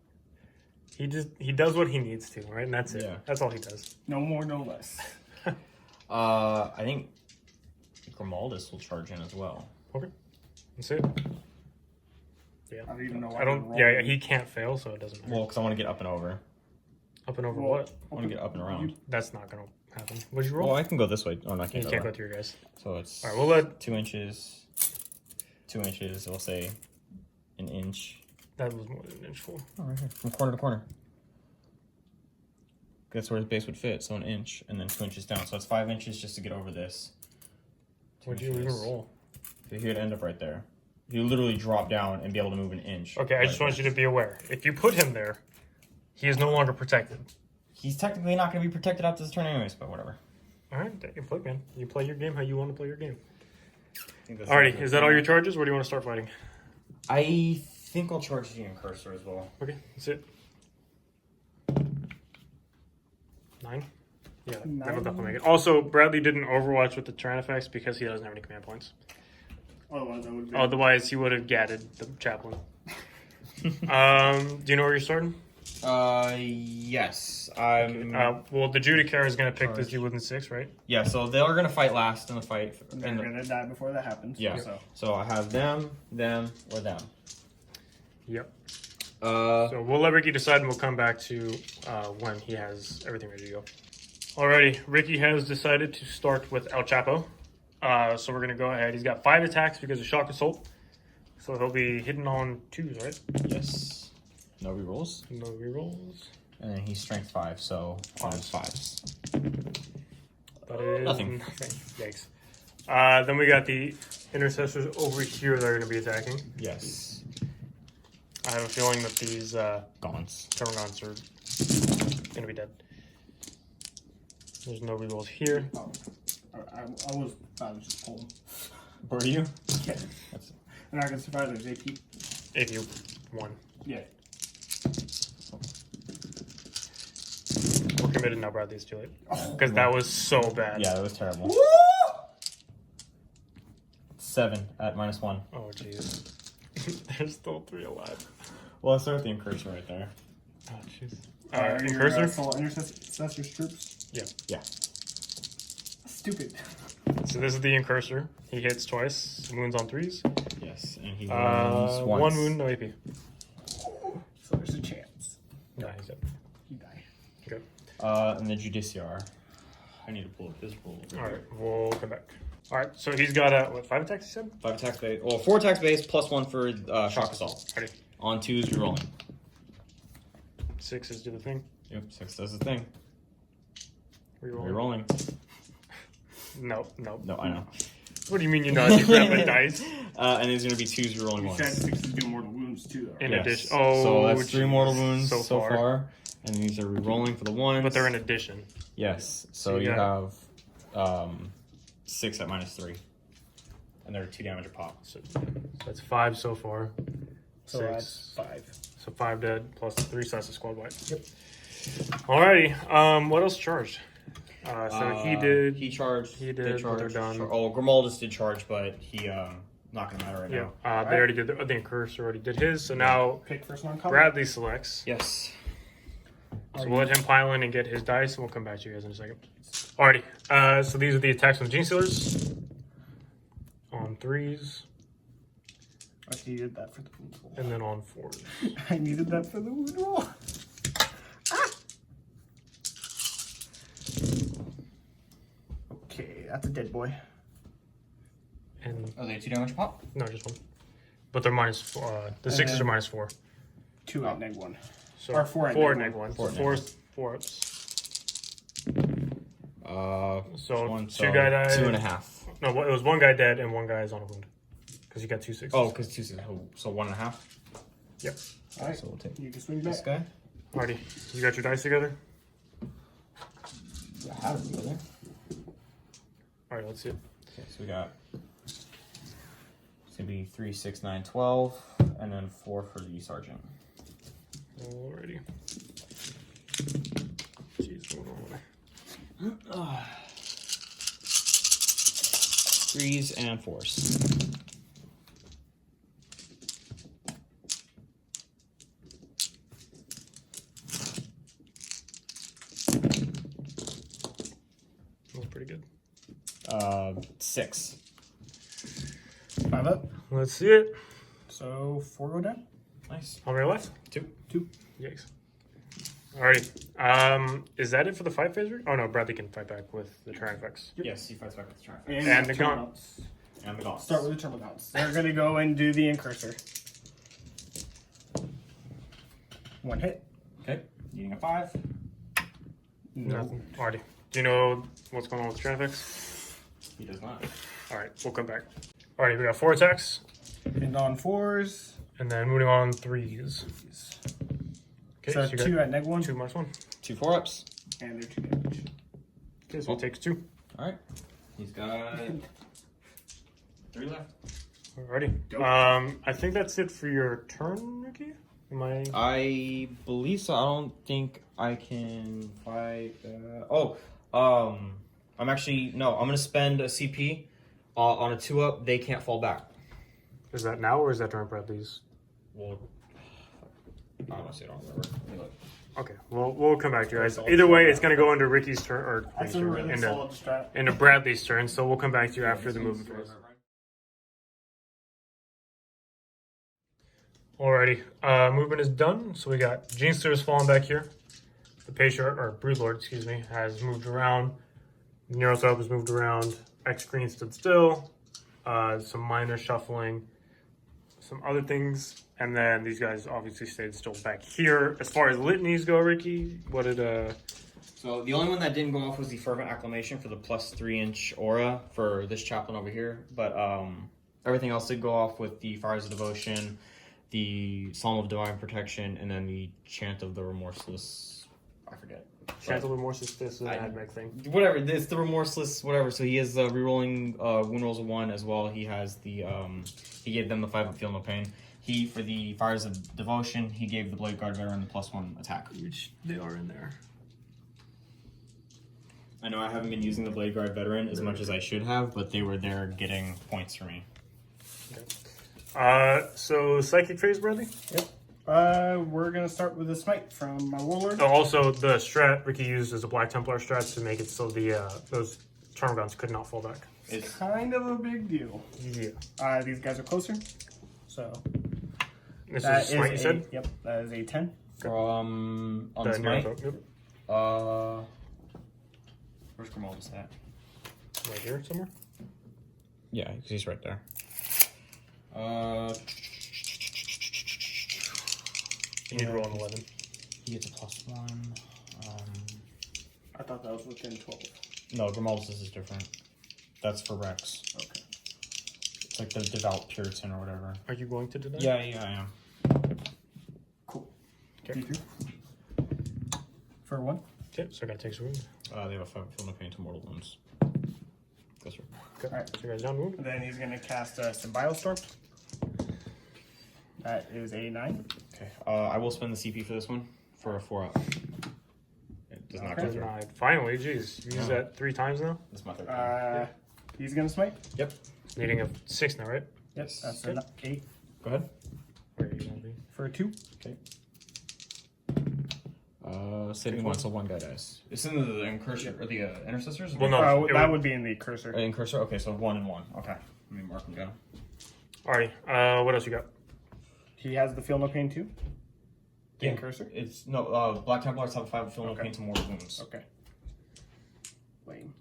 He does what he needs to, right? And that's it. Yeah. That's all he does. No more, no less. I think Grimaldus will charge in as well. Okay. That's it. Yeah. I don't even know why I don't. they're Yeah, rolling. he can't fail, so it doesn't matter. Well, because I want to get up and over. Up and over Well, what? I want to get up and around. That's not gonna happen. What'd you roll? Well, I can go this way. Oh, no, I you can't. can't go through your guys. So it's All right, we'll let. 2 inches. 2 inches. We'll say an inch. That was more than an inch full. Oh, right here, from corner to corner. That's where his base would fit. So an inch, and then 2 inches down. So it's 5 inches just to get over this. 2 What'd you even inches. roll? He would end up right there. You literally drop down and be able to move an inch. Okay, I just want you to be aware. If you put him there, he is no longer protected. He's technically not going to be protected after this turn anyways, but whatever. All right, take your play, man. You play your game how you want to play your game. Alrighty, Alrighty, is that all your charges? Where do you want to start fighting? I think I'll charge the Incursor as well. Okay, that's it. 9? Yeah, that'll definitely make it. Also, Bradley didn't Overwatch with the Tyranifex because he doesn't have any command points. Otherwise, I would. Otherwise, he would have gadded the chaplain. Do you know where you're starting? Yes. I'm. Well, the Judicar is going to pick this Charge. dude within 6, right? Yeah, so they are going to fight last in the fight. They're gonna die before that happens. Yeah. So I have them, or them. Yep. Uh, So we'll let Ricky decide, and we'll come back to when he has everything ready to go. Alrighty, Ricky has decided to start with El Chapo. So we're going to go ahead. He's got 5 attacks because of Shock Assault. So he'll be hitting on 2s, right? yes. No rerolls. No rerolls. And then he's strength 5, so on his 5s. That is Nothing. Yikes. Then we got the intercessors over here that are going to be attacking. Yes. I have a feeling that these Gaunts. Tyranids are going to be dead. There's no rerolls here. Oh, I was just pulling. Were you? Yeah. That's, They're not gonna survive those AP. If you won. Yeah. We're committed now, Bradley. It's too late. Oh, Because that was so bad. yeah, that was terrible. 7 at -1. Oh, jeez. There's still 3 alive. Well, I start with the Incursor right there. Oh, jeez. Incursor? Cursor? Intercessor's troops? Yeah. Stupid. So this is the Incursor. He hits twice. Wounds on 3s. Yes, and he wounds once. 1 wound, no AP. So there's a chance. No, he's dead. You die. Good. And the Judiciar. I need to pull up this rule. Alright, we'll come back. Alright, so he's got, 5 attacks, you said? 5 attacks base. Well, 4 attacks base plus 1 for Shock Assault. Ready. On 2s, rerolling. 6 is do the thing. Yep, 6 does the thing. Reroll. Rerolling. No. No, I know. What do you mean you know how to grab the dice? And it's going to be 2s rerolling You once. said 6 do mortal wounds too, though. In Right? addition. So Oh, that's 3 mortal jeez. wounds so So far. far. And these are rerolling for the 1s. But they're in addition. Yes. So So you you have 6 at -3. And they're 2 damage a pop. So that's 5 so far. So 6. that's 5. So 5 dead plus 3, so that's a squad wipe. Yep. Alrighty. What else charged? So he did. He charged. he did, but charge. they're done. Oh, Grimaldus did charge, but he not gonna matter right Yeah. now. They already did. The Incursor already did his. So now Pick first one coming. Bradley selects. Yes. So we'll let him pile in and get his dice, and we'll come back to you guys in a second. Alrighty. So these are the attacks from the Gene Stealers. On 3s, I needed that for the wound roll. and then on 4s. I needed that for the wound roll. Okay, that's a dead boy. And Are they 2 damage pop? no, just 1. But they're minus 4. The 6s are minus 4. 2 at -1. So Or 4 at four neg at one. neg 1. Four So at neg 4 ups. So One, 2 guy died. 2.5. No, it was 1 guy dead and 1 guy is on a wound. Because you got 2 6s. Oh, because 2 6. So 1.5. Yep. Alright, So we'll take you can swing this back. guy. Alrighty, you got your dice together? I have it together. Alright, let's see it. Okay, so we got. It's gonna be 3, 6, 9, 12, and then 4 for the sergeant. Alrighty. Jeez, hold on. 3s and 4s. That was pretty good. 6. 5 up. Let's see it. So 4 go down. Nice. On your left? 2. Yikes. Alrighty. Is that it for the fight phase? Oh no, Bradley can fight back with the Tyranids. Yes, he fights back with the triumph. And the Terminals. And the gaunts. Start with the terminals. They're gonna go and do the incursor. 1 hit. Okay, eating a 5. Nothing. Alrighty. Do you know what's going on with the Tyranids? He does not. Alright, we'll come back. Alrighty, we got 4 attacks. And on 4s. And then moving on 3s. Okay, So you got 2 at neg 1. 2 minus 1. 2 4-ups. And they're 2 damage. Okay, so he takes 2. Alright. He's got 3 left. Alrighty. Dope. I think that's it for your turn, Ricky? Am I... I believe so. I don't think I can fight. I'm actually I'm gonna spend a CP on a 2-up. They can't fall back. Is that now or is that during Bradley's? Well, honestly, I don't remember. Let me look. Okay, well, we'll come back to you guys. Either way, it's going to go into Ricky's turn, or That's a really solid strat. into Bradley's turn, so we'll come back to you after the movement phase. Alrighty, movement is done. So we got Genesters falling back here. The Patriarch, or Broodlord, excuse me, has moved around. Neurothop has moved around. X Green stood still. Some minor shuffling. Some other things. And then these guys obviously stayed still back here. As far as litanies go, Ricky, what did... So the only one that didn't go off was the Fervent Acclamation for the plus 3-inch aura for this chaplain over here. But everything else did go off with the Fires of Devotion, the Psalm of Divine Protection, and then the Chant of the Remorseless. I forget. Chant of the Remorseless, this is an AdMech thing. Whatever, it's the Remorseless, whatever. So he has rerolling wound rolls of 1 as well. He has the, he gave them the 5-up Feel No Pain. He, for the Fires of Devotion, he gave the Blade Guard Veteran the +1 attack. Which they are in there. I know I haven't been using the Blade Guard Veteran as much as I should have, but they were there getting points for me. Okay. So Psychic Phase, Bradley? Yep. We're gonna start with a smite from my Warlord. Oh, also, the strat Ricky used is a Black Templar strat to make it so the those Termagants could not fall back. It's kind of a big deal. Yeah. These guys are closer. So This that is Smite, you said? Yep, that is a 10. From on The Smite. Neurothop, yep. Where's Grimaldus at? Right here somewhere? Yeah, because he's right there. You need to roll an 11. He gets a +1. I thought that was within 12. No, Grimaldus is different. That's for Rex. Okay. It's like the devout Puritan or whatever. Are you going to deny? Yeah, I am. Cool. Okay. D3. For 1. Okay, so I gotta take some wound. They have a Feel No Pain to mortal wounds. Go through. Okay. Alright. So you guys down wound? Then he's gonna cast a Symbiostorm. That is a 9. Okay. I will spend the CP for this one for a 4-up. It does not go through. Denied. Finally, jeez. You used that 3 times now? This is my 3rd time. He's gonna smite. Yep. Needing a 6 now, right? Yes, that's an 8 Go ahead. Where are you gonna be? for a 2. Okay. Saving 1, so 1 guy dies. It's in the Incursor or the Intercessors? Well, no. it That would be in the cursor. Incursor? Okay, so 1 and 1. Okay. Let me mark them down. Alrighty. What else you got? He has the Feel No Pain too. The Yeah. Incursor. It's no Black Templars have 5 Feel No Okay. Pain to mortal wounds. Okay. Lame.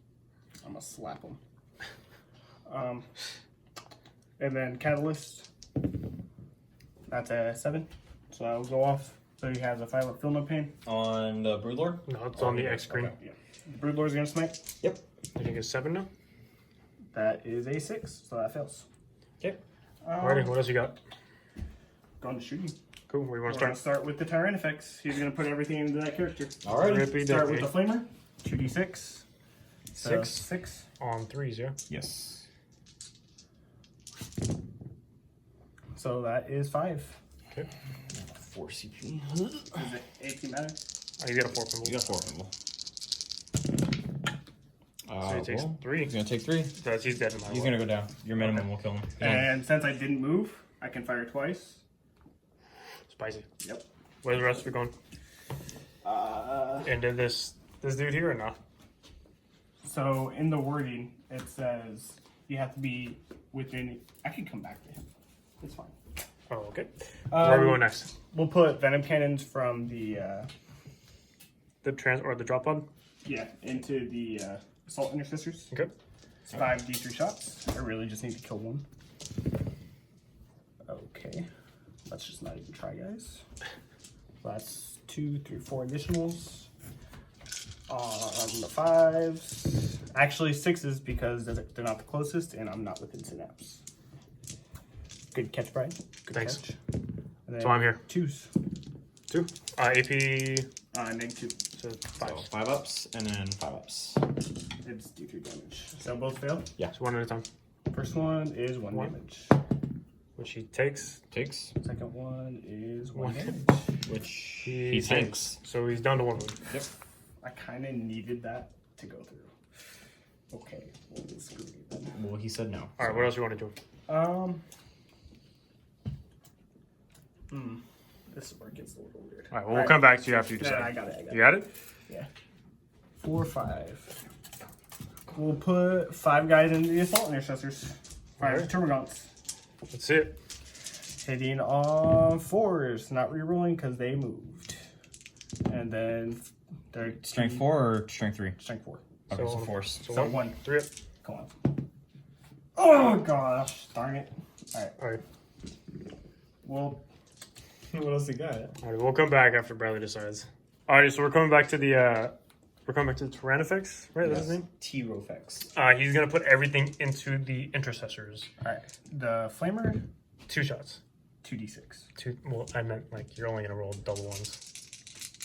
I'm gonna slap him. And then Catalyst. That's a 7. So I'll go off. So he has a 5-up Feel No Pain. On the Broodlord? No, it's on the X screen. Okay, yeah. The Broodlord's gonna smite. Yep. You think it's 7 now? That is a 6, so that fails. Okay. Alrighty, what else you got? Going to shoot you. Cool. Where you want We're to going to start? start with the Tyranifex. He's going to put everything into that character. Alrighty. Rippy Start with dippy. the Flamer. 2d6. So Six. 6. On 3s, yeah. Yes. So that is 5. 4 CP. Does it AP matter? Oh, you got a 4 pinball. You got 4 pinball. So he takes Well, 3. he's gonna take 3. So that's, he's dead no matter He's what. gonna go down. Your minimum will kill him. And since I didn't move, I can fire twice. Spicy. Yep. Where's the rest of it going? And did this dude here or not? So in the wording, it says you have to be within. I can come back to him. It's fine. Oh, okay. Where are we going next? We'll put venom cannons from the The drop pod? into the assault intercessors. Okay. It's 5 D3 shots. I really just need to kill one. Okay. Let's just not even try, guys. That's 2, 3, 4 additionals. On the 5s. Actually, 6s because they're not the closest and I'm not within synapse. Good catch, Brian. Good Thanks. catch. And then So I'm here. 2s. 2. AP. -2. So 5. So 5 ups and then 5 ups. It's D3 damage. So both fail. So 1 at a time. First one is 1 One. damage. Which he takes. Takes. Second one is 1 One. damage. Which He he takes. tanks. So he's down to 1 wound. Yep. I kind of needed that to go through. Okay, well, screw me then. Well, he said no. Alright, what else do you want to do? This is where it gets a little weird. Alright, well, we'll come back to you after you Yeah, decide. I got it. You got it? 4, 5. We'll put 5 guys into the assault intercessors. 5 Alright. termagants. Let's see it. Hitting on 4s, not rerolling because they moved. And then they're Strength 4 or strength 3? Strength 4. Okay, so So- force. So So 1. 1. 3 up. Come on. Oh gosh, darn it. Alright, Alright. well, What else he got? Alright, we'll come back after Bradley decides. Alright, so we're coming back to the Tyrannifex, right? That's his name? T-Rofex. He's gonna put everything into the intercessors. alright. The flamer, 2 shots. 2d6. 2. Well, I meant like you're only gonna roll double ones.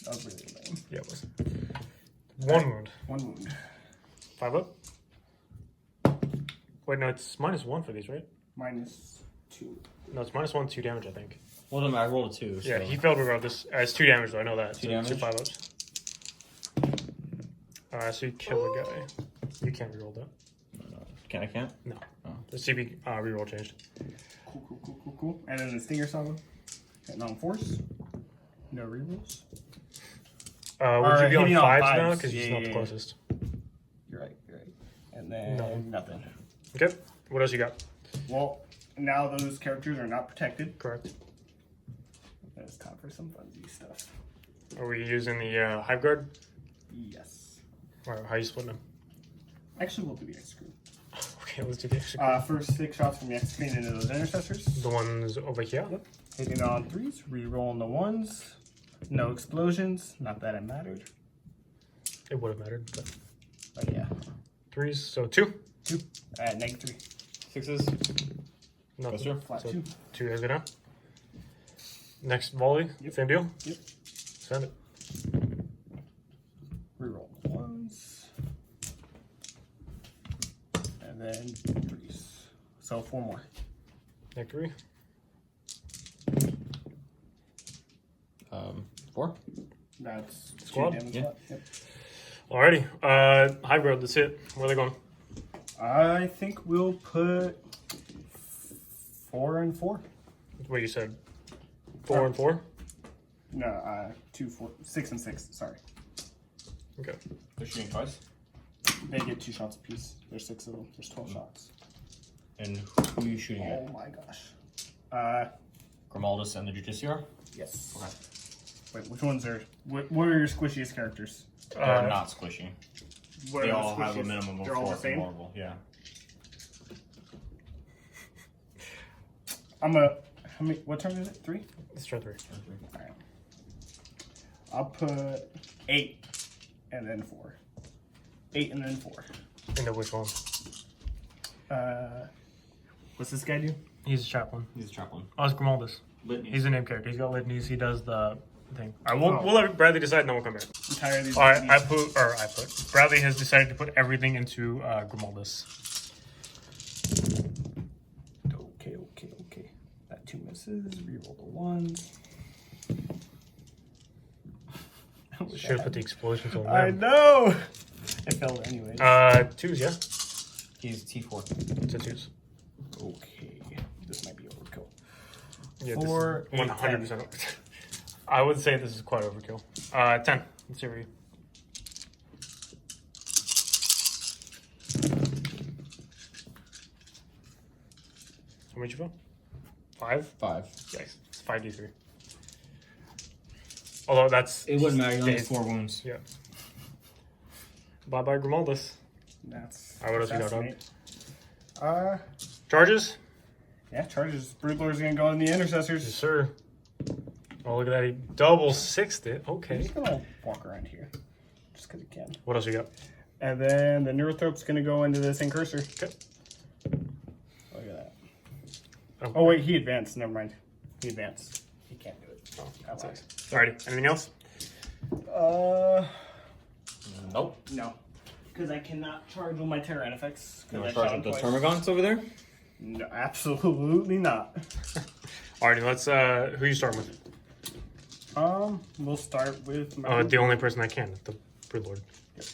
That was really lame. Yeah, it was. 1 wound. 1 wound. 5 up. Wait, no, it's -1 for these, right? -2. No, it's -1, 2 damage, I think. Well, I rolled a 2. Yeah, so. he failed regardless. It's 2 damage though, I know that. 2 So damage? 2 5 ups. So you kill a guy. You can't reroll that. I can't? The CP reroll changed. Cool. And then the Stinger Saga. Hitting on force. No rerolls. Would you be on hitting on 5s now? fives. Because he's Yeah, not the yeah. closest. You're right. And then nothing. Okay, what else you got? Well, now those characters are not protected. Correct. It's time for some funsy stuff. Are we using the Hive Guard? Yes. Or how are you splitting them? Actually, we'll do the extra group. Okay, let's do the extra. First 6 shots from the X screen into those intercessors. The ones over here? Yep. Hitting on 3s, re-rolling the 1s. No explosions. Not that it mattered. It would have mattered, but yeah. 3s, so 2. 2. -3. 6s. Nothing. Buster? Flat So 2. 2 guys go down. Next volley, same deal? Yep. Send it. Reroll the 1s. And then 3s. So 4 more. Next 3. 4. That's Squad? 2 damage Yeah. left. Yep. Alrighty. Hive Guard, that's it. Where are they going? I think we'll put 4 and 4. What you said? 4 and 4? No, 2, 4, 6 and 6. Sorry. Okay. They're shooting twice. They get 2 shots apiece. There's 6 of them. There's 12 shots. And who are you shooting Oh at? my gosh. Grimaldus and the Justiciar? Yes. Okay. Wait, which ones are? What are your squishiest characters? They're not squishy. What They are the all have a squishiest? minimum of They're all 4 the same. vulnerable. Yeah. I'm a. How many? What turn is it? 3. Let's try 3. Alright. I'll put 8 and then 4. 8 and then 4. Into which one? What's this guy do? He's a chaplain. He's a chaplain. Oh, it's Grimaldus. Litanies. He's a name character. He's got litanies. He does the thing. All right, we'll let Bradley decide, and then we'll come back. I'm tired of these. All right, Bradley has decided to put everything into Grimaldus. Okay. That 2 misses. Reroll the 1s. Should have put the explosions on I there. know! It failed anyway. 2s, yeah? He's T4. It's a 2s. Okay. This might be overkill. Yeah, 4, 8, 100%. I would say this is quite overkill. 10. Let's see where you. How much you feel? 5? 5. Yes, it's 5d3. Although that's. It wouldn't matter. He only Dave. has 4 wounds. Yeah. Bye bye, Grimaldus. That's. All right, what else you got, assassinate. Charges? Yeah, charges. Broodlord's gonna go on the intercessors. Yes, sir. Oh, look at that. He double 6'd it. I'm Okay. just gonna walk around here. Just because he can. What else you got? And then the Neurothrope's gonna go into this Incursor. Okay. Look at that. Oh. Oh, wait, he advanced. Never mind. He advanced. He can't do it. Oh, I lied. Alrighty. Anything else? Nope. No. Because I cannot charge all my Tyranifex. You want to charge up the Termagants over there? No, absolutely not. Alrighty, let's who you starting with? We'll start with my The only person that can, the Broodlord. Yep.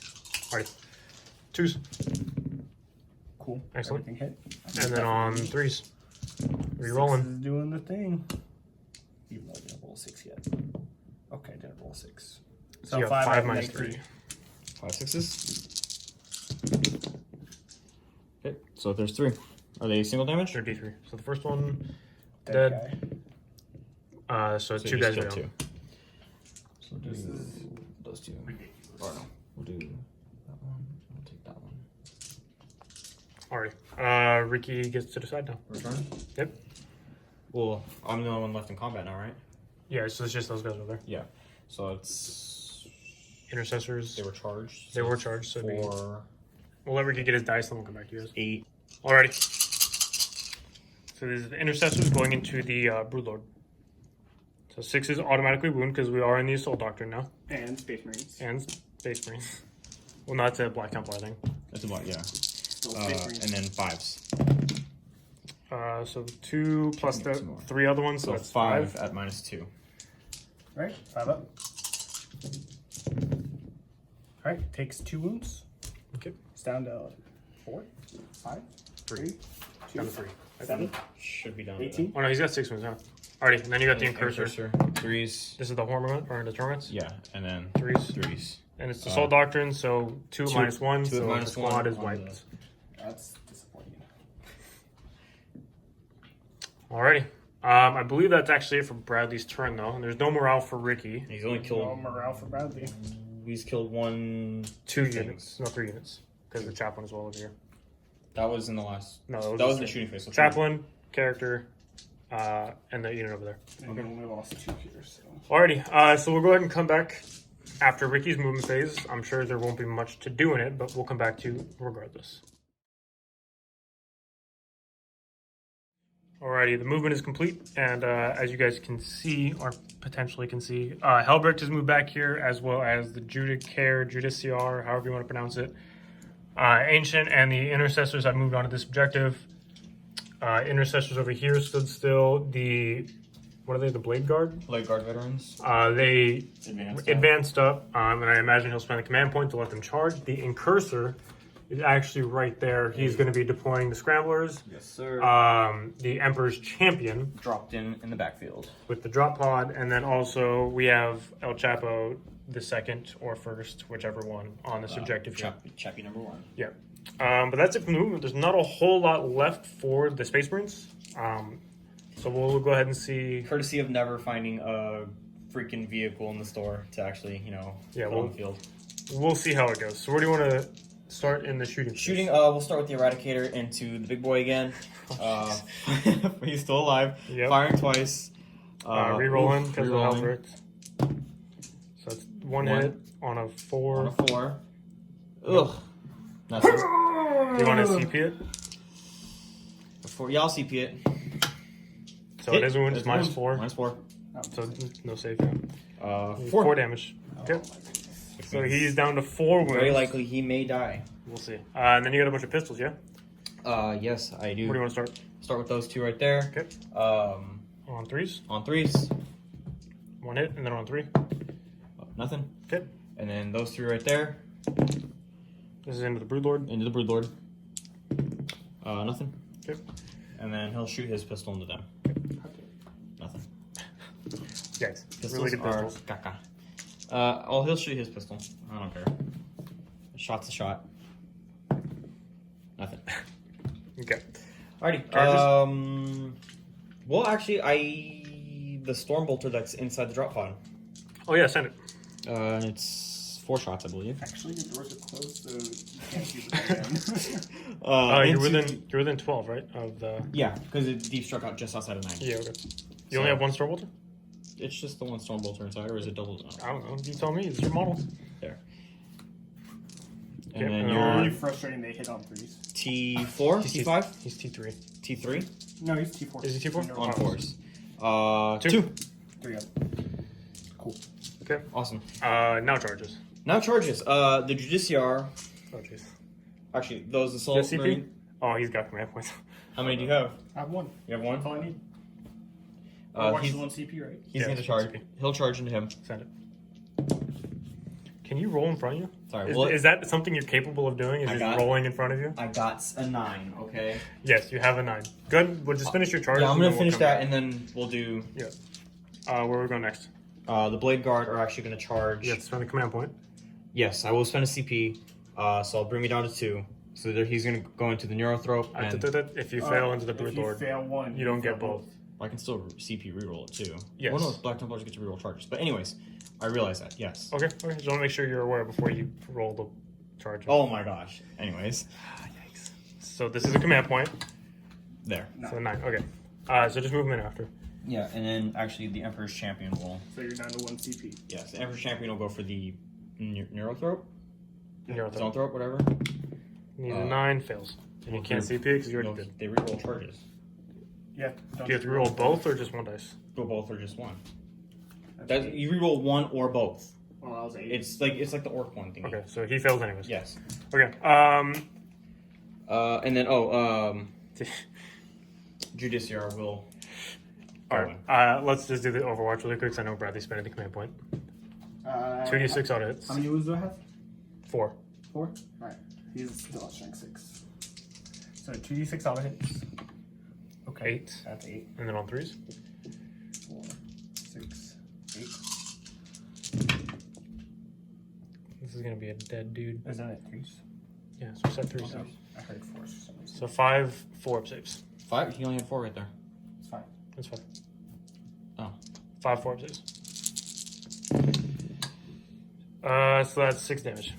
Alrighty. 2s. Cool. Excellent. Everything hit. And then on 3s. Six Re-rolling. is doing the thing. Even though I didn't roll 6 yet. Okay, I didn't roll 6. So you got 5 I minus make 3. 5 6s. Okay, so there's 3. Are they single damage? Or D3. So the first one, Dead dead. guy. So So 2 you guys just are killed down. 2. So we'll This do is those 2. Or no, we'll do that one. We'll take that one. Alrighty. Ricky gets to decide now. Return? Yep. Well, I'm the only one left in combat now, right? Yeah, so it's just those guys over there. Yeah. So it's... Intercessors. They were charged. They were charged, so it'd be- 4, We'll let Ricky get his dice, then we'll come back to you guys. 8. Alrighty. So these are the intercessors going into the Broodlord. So 6 is automatically wound because we are in the Assault Doctrine now. And Space Marines. And Space Marines. Well, not the Black Templar thing. That's about, yeah. Still Space Marines. And then 5s. So 2 plus the 3 other ones, so So that's 5 5. at -2. Right? 5 up. Alright, takes 2 wounds. Okay. It's down to 4, 5, 3, 2, Down to 3. 7, Should be down 18. Oh no, he's got 6 wounds, huh? Alrighty, and then you got the Incursor. 3s. This is the Hormigant, or the Torments? Yeah, and then 3s. 3s. And it's the Assault Doctrine, so 2 2 minus 1, 2 so minus the squad 1 is on wiped. That's disappointing. Alrighty. I believe that's actually it for Bradley's turn, though. And there's no morale for Ricky. He's only No killed. morale for Bradley. He's killed 1. 2 things. units. No, 3 units. Because the Chaplain as well over here. That was in the last. No, that was just in the three. shooting phase. So Chaplain, character, and the unit over there. And we only lost 2 here, so. Alrighty. So we'll go ahead and come back after Ricky's movement phase. I'm sure there won't be much to do in it, but we'll come back to regardless. Alrighty, the movement is complete, and as you guys can see, or potentially can see, Helbrecht has moved back here, as well as the Judiciar, however you want to pronounce it. Ancient and the Intercessors have moved on to this objective. Intercessors over here stood still. What are they, the Blade Guard? Blade Guard veterans. They Advanced. advanced up, and I imagine he'll spend a command point to let them charge. The Incursor is actually right there. He's going to be deploying the Scramblers. Yes, sir. The Emperor's Champion Dropped in the backfield. with the drop pod, and then also we have El Chapo, the second or first, whichever one, on this objective here. Chappie number 1. Yeah. But that's it from the movement. There's not a whole lot left for the Space Marines. So we'll go ahead and see. Courtesy of never finding a freaking vehicle in the store to actually, Yeah, put well- on the field. We'll see how it goes. So where do you want to start in the shooting? phase? Shooting, we'll start with the Eradicator into the big boy again. He's still alive. Yep. Firing twice. Rerolling because of rerolling. Albert. So that's one One. hit on a 4. On a 4. Ugh. That's it. Do you want to CP it? Yeah, I'll CP it. So So it is a wound, just minus 4. Minus 4. So no save. 4. 4 damage. Okay. So he's down to 4 wounds. Very likely he may die. We'll see. And then you got a bunch of pistols, yeah? Yes, I do. Where do you want to start? Start with those 2 right there. Okay. On 3s. On 3s. 1 hit, and then on 3. Nothing. Okay. And then those 3 right there. This is into the Broodlord. Into the Broodlord. Nothing. Okay. And then he'll shoot his pistol into them. Nothing. Yes. Pistols Really good are pistols. caca. He'll shoot his pistol. I don't care. A shot's a shot. Nothing. Okay. Alrighty. Charges? Well, actually, the Stormbolter that's inside the drop pod. Oh yeah, send it. And it's 4 shots, I believe. Actually, the doors are closed, so you can't shoot it again. You're within 12, right? Of the. Yeah, because it deep struck out just outside of 9. Yeah. Okay. You only have 1 Stormbolter? It's just the one Stormbolter inside, or is it double? I don't know. You tell me. It's your model. There. Okay, And then and It's really your frustrating they hit on 3s. T4, T5, He's T3. T3 No, he's T4. Is he T4? on 4s. 2. 3 up. Cool. Okay. Awesome. Now charges. Now charges. The Judiciar. Oh jeez. Actually, those assault Just CP? marine. Oh, he's got command points. How many do you have? I have 1. You have 1. That's all I need. He's, Watch 1 CP, right? he's Yeah, going to it's charge. CP. He'll charge into him. Send it. Can you roll in front of you? Sorry. Is that something you're capable of doing? Is I just got- rolling in front of you? I got a 9. Okay. Yes, you have a 9. Good. We'll just finish your charge. Yeah, I'm and going then to we'll finish come that, back. and then we'll do. Where are we going next? The Blade Guard are actually going to charge. You have to spend a command point. Yes, I will spend a CP. So I'll bring me down to 2. So that he's going to go into the Neurothrope, and If you fail into the If you Broodlord, fail 1, you don't fail get both. I can still CP reroll it too. Yes. Well, no, Black Templars get to reroll charges. But anyways, I realize that. Yes. Okay. Just want to make sure you're aware before you roll the charge. Oh my gosh. Anyways, Yikes. So this is a command point. there. So 9. Okay. So just move him in after. Yeah, and then actually the Emperor's Champion will. So you're down to 1 CP. Yes, the Emperor's Champion will go for the Neurothrope, Neurothrope. Zonethrope, whatever. Needs a 9, fails. And you can't CP because you already No, did. they reroll charges. Yeah. Do you have to roll both or just 1 dice? Go both or just 1. That's That, eight. you reroll 1 or both. Well, that was 8. It's like the orc one thing. Okay. So he fails anyways. Yes. Okay. And then Judiciar will. All right. Let's just do the Overwatch really quick because I know Bradley's spending the command point. 2d6 auto hits. How many wounds do I have? 4. 4? Alright. He's still at strength 6. So 2d6 auto hits. Okay. 8. That's 8. And then on 3s. 4, 6, 8. This is gonna be a dead dude. Is that at 3s? Yeah. So set 3 Okay. saves. I heard 4 for some reason. So 5 4 up saves. 5. He only had 4 right there. It's fine. That's fine. Oh. 5 4 up saves. So that's 6 damage.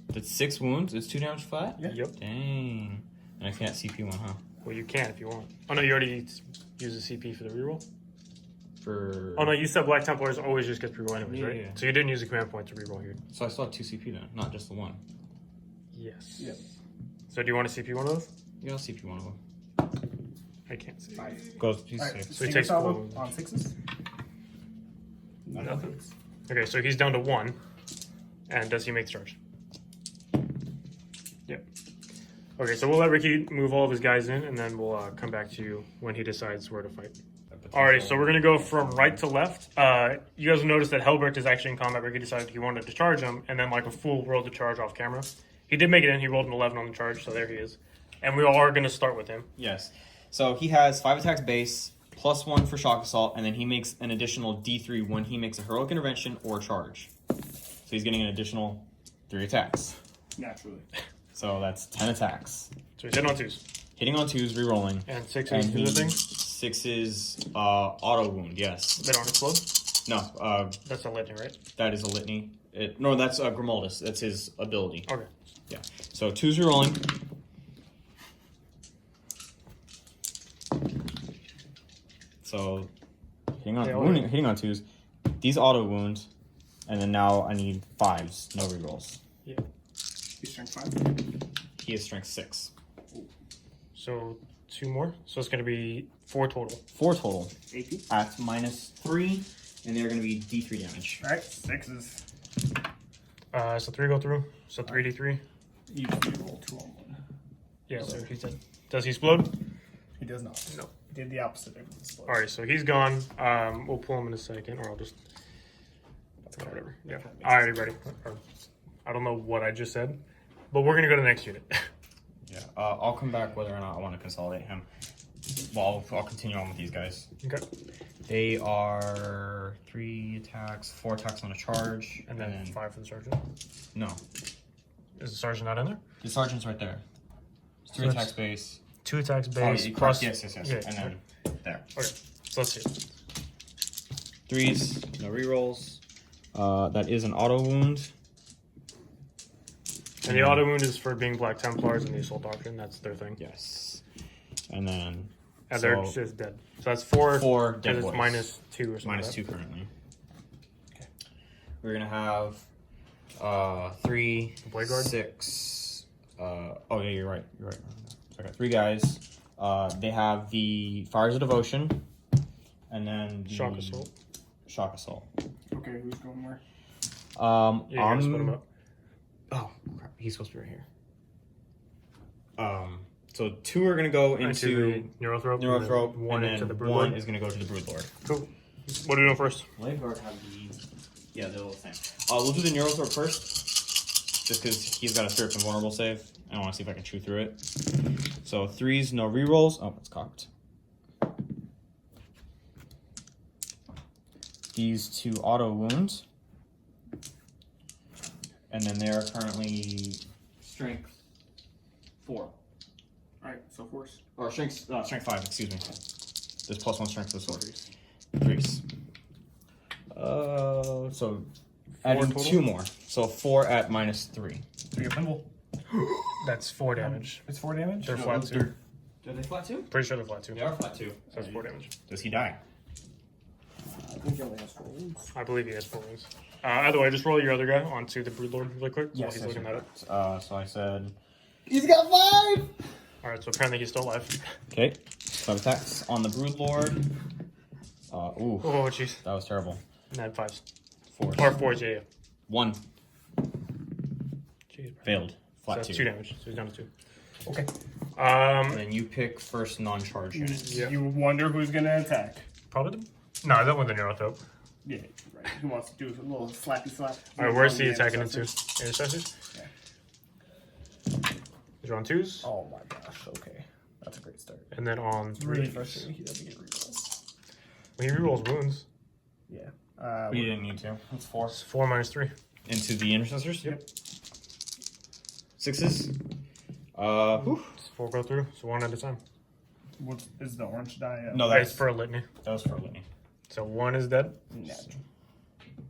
That's 6 wounds. It's 2 damage flat. Yeah. Yep. Dang. And I can't CP 1, huh? Well, you can if you want. Oh no, you already used a CP for the reroll. For. Oh no, you said Black Templars always just gets reroll anyways, right? Yeah. So you didn't use a command point to reroll here. So I still have 2 CP then, not just the 1. Yes. Yep. So do you want to CP one of those? Yeah, I'll CP 1 of them. I can't see. 5. Goes. He's Alright. safe. So he Stinger takes salvo 4 wounds. on 6s? Nothing. Okay, so he's down to 1. And does he make the charge? Yep. Okay, so we'll let Ricky move all of his guys in, and then we'll come back to you when he decides where to fight. Alrighty, so we're going to go from right to left. You guys will notice that Helbert is actually in combat. Ricky decided he wanted to charge him, and then like a fool rolled the charge off camera. He did make it in. He rolled an 11 on the charge, so there he is. And we are going to start with him. Yes. So he has 5 attacks base, +1 for shock assault, and then he makes an additional D3 when he makes a heroic intervention or charge. So he's getting an additional 3 attacks. Naturally. So that's 10 attacks. So he's hitting on 2s. Hitting on 2s, rerolling. And 6 And is the thing. 6 is auto wound, yes. They don't explode. No, That's a litany, right? that is a litany. No, that's Grimaldus. That's his ability. Okay. Yeah. So 2's rerolling. So hitting on They all wounding, hitting on 2's. These auto wounds, and then now I need 5s, no rerolls. He's strength 5. He is strength 6. So 2 more. So it's going to be 4 total. 4 total AP. at -3, and they're going to be D3 damage. All right, 6s. So 3 go through. So 3d3. You can roll 2 on 1. Yeah, so he's dead. Does he explode? He does not. No. He did the opposite of this. Alright, so he's gone. We'll pull him in a second, or I'll just. Whatever. Yeah. Alrighty, ready. I don't know what I just said, but we're going to go to the next unit. Yeah, I'll come back whether or not I want to consolidate him. Well, I'll continue on with these guys. Okay. They are 3 attacks, 4 attacks on a charge, And then 5 for the sergeant. No, Is the sergeant not in there? the sergeant's right there. It's 3 So attacks base. 2 attacks Oh, base you- plus. yes, Yeah, and then there. Okay, so let's see. 3s, no rerolls. That is an auto wound. And the auto wound is for being Black Templars and the Assault Doctrine. That's their thing. Yes. And then And they're so just dead. So that's 4. 4 Because dead it's boys. -2 or something. Minus like 2 currently. Okay. We're gonna have 3, Blade guard? 6. Oh yeah, you're right. You're right. So I got 3 guys. They have the Fires of Devotion, and then the Shock Assault. Shock Assault. Okay, who's going where? Yeah, you gotta split them up. Oh crap! He's supposed to be right here. So 2 are gonna go into the Neurothrope. Neurothrope, and one and into then the 1 Broodlord. is gonna go to the Broodlord. Cool. What are we doing first? Blade Guard have the they're the same. We'll do the Neurothrope first, just because he's got a Spirit Invulnerable save. I want to see if I can chew through it. So 3s, no rerolls. Oh, it's cocked. These 2 auto wounds, and then they are currently strength 4 All right, so force. or strength 5. Excuse me. There's +1 strength to the sword. 3s. So adding total? 2 more. So 4 at -3. 3 of thimble. That's 4 damage. It's 4 damage? They're flat 2. Are they flat 2? Pretty sure they're flat 2. They are flat 2. So that's 4 damage. Does he die? I think he only has 4 wounds. I believe he has 4 wounds. Either way, just roll your other guy onto the Broodlord really quick while he's looking at it. So I said. He's got 5! Alright, so apparently he's still alive. Okay. 5 attacks on the Broodlord. Ooh, Oh, jeez. that was terrible. And then 5s. 4. Or 4s, yeah. 1 Jeez, bro. failed. So Flat that's 2. 2 damage. So he's down to 2. Okay. And then you pick first non-charge unit. Yeah. You wonder who's going to attack. Probably the... No, that one's the Neurothrope. Yeah, right. Who wants to do a little slappy slap? Alright, where's he The attacking into? intercessor. Intercessors? Yeah. He's on 2s. Oh my gosh, okay. That's a great start. And then on It's really 3s. frustrating. He doesn't get rerolls. Well, he rerolls wounds. Yeah. But you didn't need to. It's 4. It's 4 minus 3. Into the intercessors? Yep. 6s. Whew. It's 4 go through, so 1 at a time. What is the orange die? No, That's that's for a litany. that was for Litany. So 1 is dead.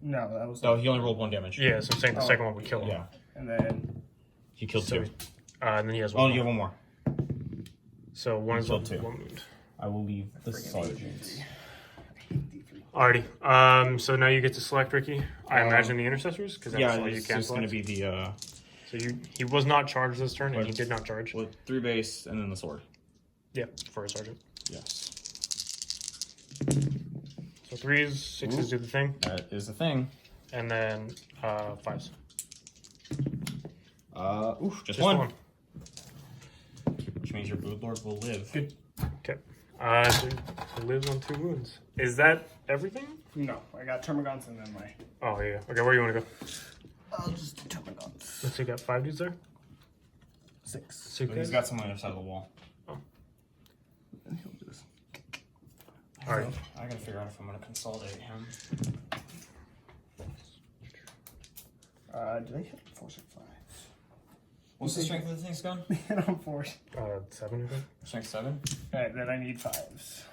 No, that was. No, he only rolled 1 damage. Yeah, so I'm saying the Oh, second one would kill him. Yeah. And then He killed So 2. And then he has Oh, 1 you have more. 1 more. So 1 is killed one 2. wound. I will leave the friggin' sergeant. D3. Alrighty. So now you get to select Ricky. I imagine the intercessors, because that's Yeah, all you it's can just going to select. be the So he was not charged this turn, and What? he did not charge. with 3 base and then the sword. Yeah, for a sergeant. Yes. So 3s, 6s do the thing, That is the thing. and then 5s. Just Just one. 1. Which means your Broodlord will live. Good. Okay. So he lives on 2 wounds. Is that everything? No, I got Termagants and then my. Oh, yeah. Okay, where do you want to go? I'll just do Termagants. Let's see, you got 5 dudes there? 6. 6 But he's guys? got some on the other side of the wall. And he'll just. Alright. I gotta figure out if I'm gonna consolidate him. Do they hit 4s or 5s? What's the strength of the thing's gun? Hit on 4s. 7, I think. Strength 7? Alright, then I need 5s.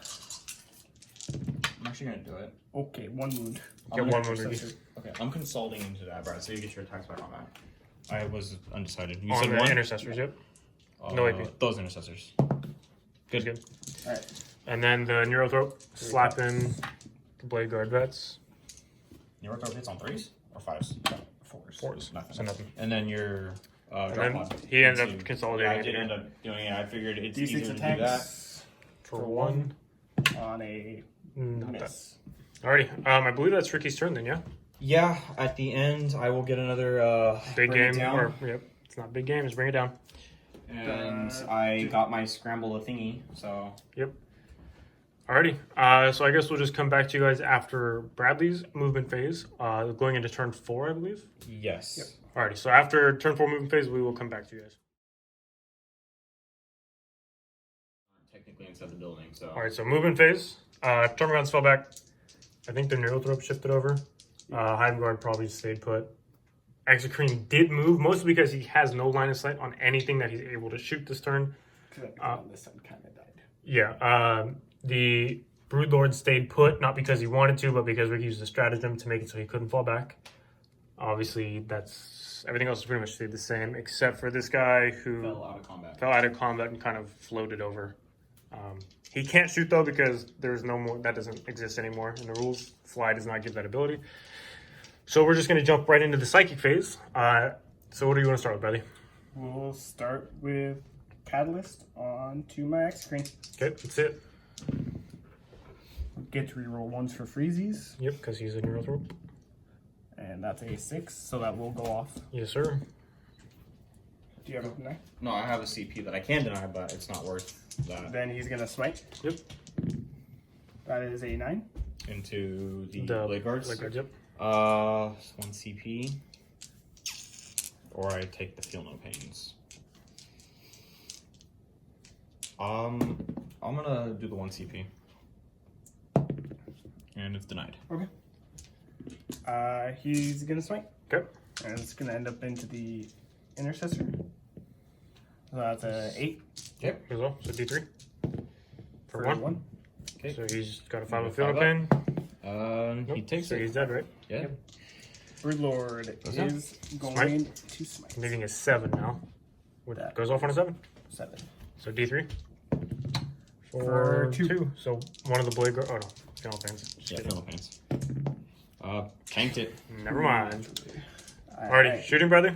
I'm actually gonna do it. Okay, 1 wound. Get 1 wound, Ricky. Okay, I'm consolidating into that, Brad, so you get your attacks back on that. I was undecided. You On said the 1? intercessors, yep. No AP. Those intercessors. Good, good. Alright. And then the Neurothrope, slapping the Blade Guard vets. Your throw hits on 3s or 5s? 4s. 4s. Nothing. So nothing. And then your And drop then pod. he ended up into- consolidating. Yeah, I did end up doing it. I figured it's D6 easier to do that. attacks for one. on a Not that. miss. Alrighty. I believe that's Ricky's turn then, yeah? Yeah, at the end, I will get another Big bring it game. down. Or, yep. It's not a big game, just bring it down. And I got my scramble a thingy, so Alrighty. So I guess we'll just come back to you guys after Bradley's movement phase, going into turn 4, I believe. yes. Yep. Alrighty. So after turn 4 movement phase, we will come back to you guys. Technically inside the building, so. Alright, so movement phase. Termagants fell back. I think the Neurothrope shifted over. Guard probably stayed put. Exocrine did move, mostly because he has no line of sight on anything that he's able to shoot this turn. This one kind of died. Yeah, the Broodlord stayed put, not because he wanted to, but because Rick used a stratagem to make it so he couldn't fall back. Obviously, that's everything else pretty much stayed the same, except for this guy who Fell out of combat. fell out of combat and kind of floated over. He can't shoot though because there's no more. That doesn't exist anymore in the rules. Fly does not give that ability. So we're just going to jump right into the psychic phase. So what do you want to start with, Bradley? We'll start with Catalyst on to my X screen. Okay, that's it. Get to reroll ones for freezies, Yep, because he's a Neurothrope. and that's a 6, so that will go off. Yes, sir. Do you have a deny? No, I have a CP that I can deny, but it's not worth that. Then he's gonna smite. Yep. That is a 9. Into the The Blade Guards. Blade Guards, yep. 1 CP. Or I take the Feel No Pains. I'm gonna do the 1 CP. And it's denied. He's gonna smite. Okay. And it's gonna end up into the Intercessor. So that's a 8 As well. So D3. For one. Okay. So he's got a 5 of Five field up. pain. He takes so it. he's dead, right? Yeah. Broodlord Goes down. is going to smite. Needing a 7 now. That Goes off on a 7. 7. So D3. For 2. 2. So one of the Blade Guard. Oh no. Feel No pains. Just Yeah, kidding. Feel No Pains. Tanked it. Never mind. Alrighty. Alright, Shooting, brother.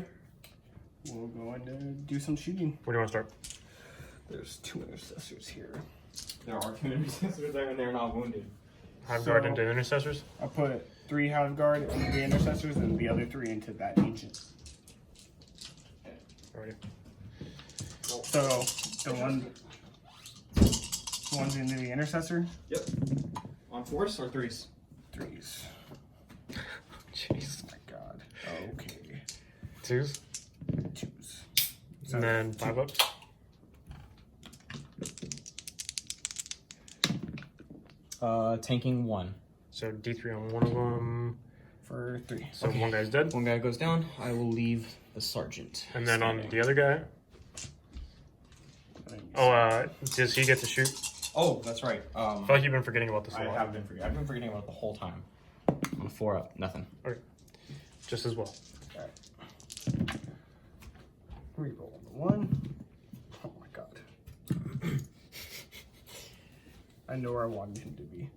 we'll go into do some shooting. Where do you want to start? There's 2 Intercessors here. There are 2 intercessors there and they're not wounded. Hive Guard So- into Intercessors. I'll put 3 Hive Guard into the Intercessors and the other 3 into that Ancient. Alrighty. So the one's into the Intercessor. Yep. On 4s or 3s? 3s. Jeez. Oh my god. Okay. 2s. 2s. And then 5 ups. Tanking 1. So D3 on one of them. For 3. So one guy's dead. One guy goes down. I will leave the sergeant. And then on standing. the other guy. Oh, does he get to shoot? Oh, that's right. I feel like you've been forgetting about this a I lot. have been forgetting. I've been forgetting about it the whole time. On a 4 up, nothing. Just as well. Reroll on the 1. Oh my god. I know where I wanted him to be.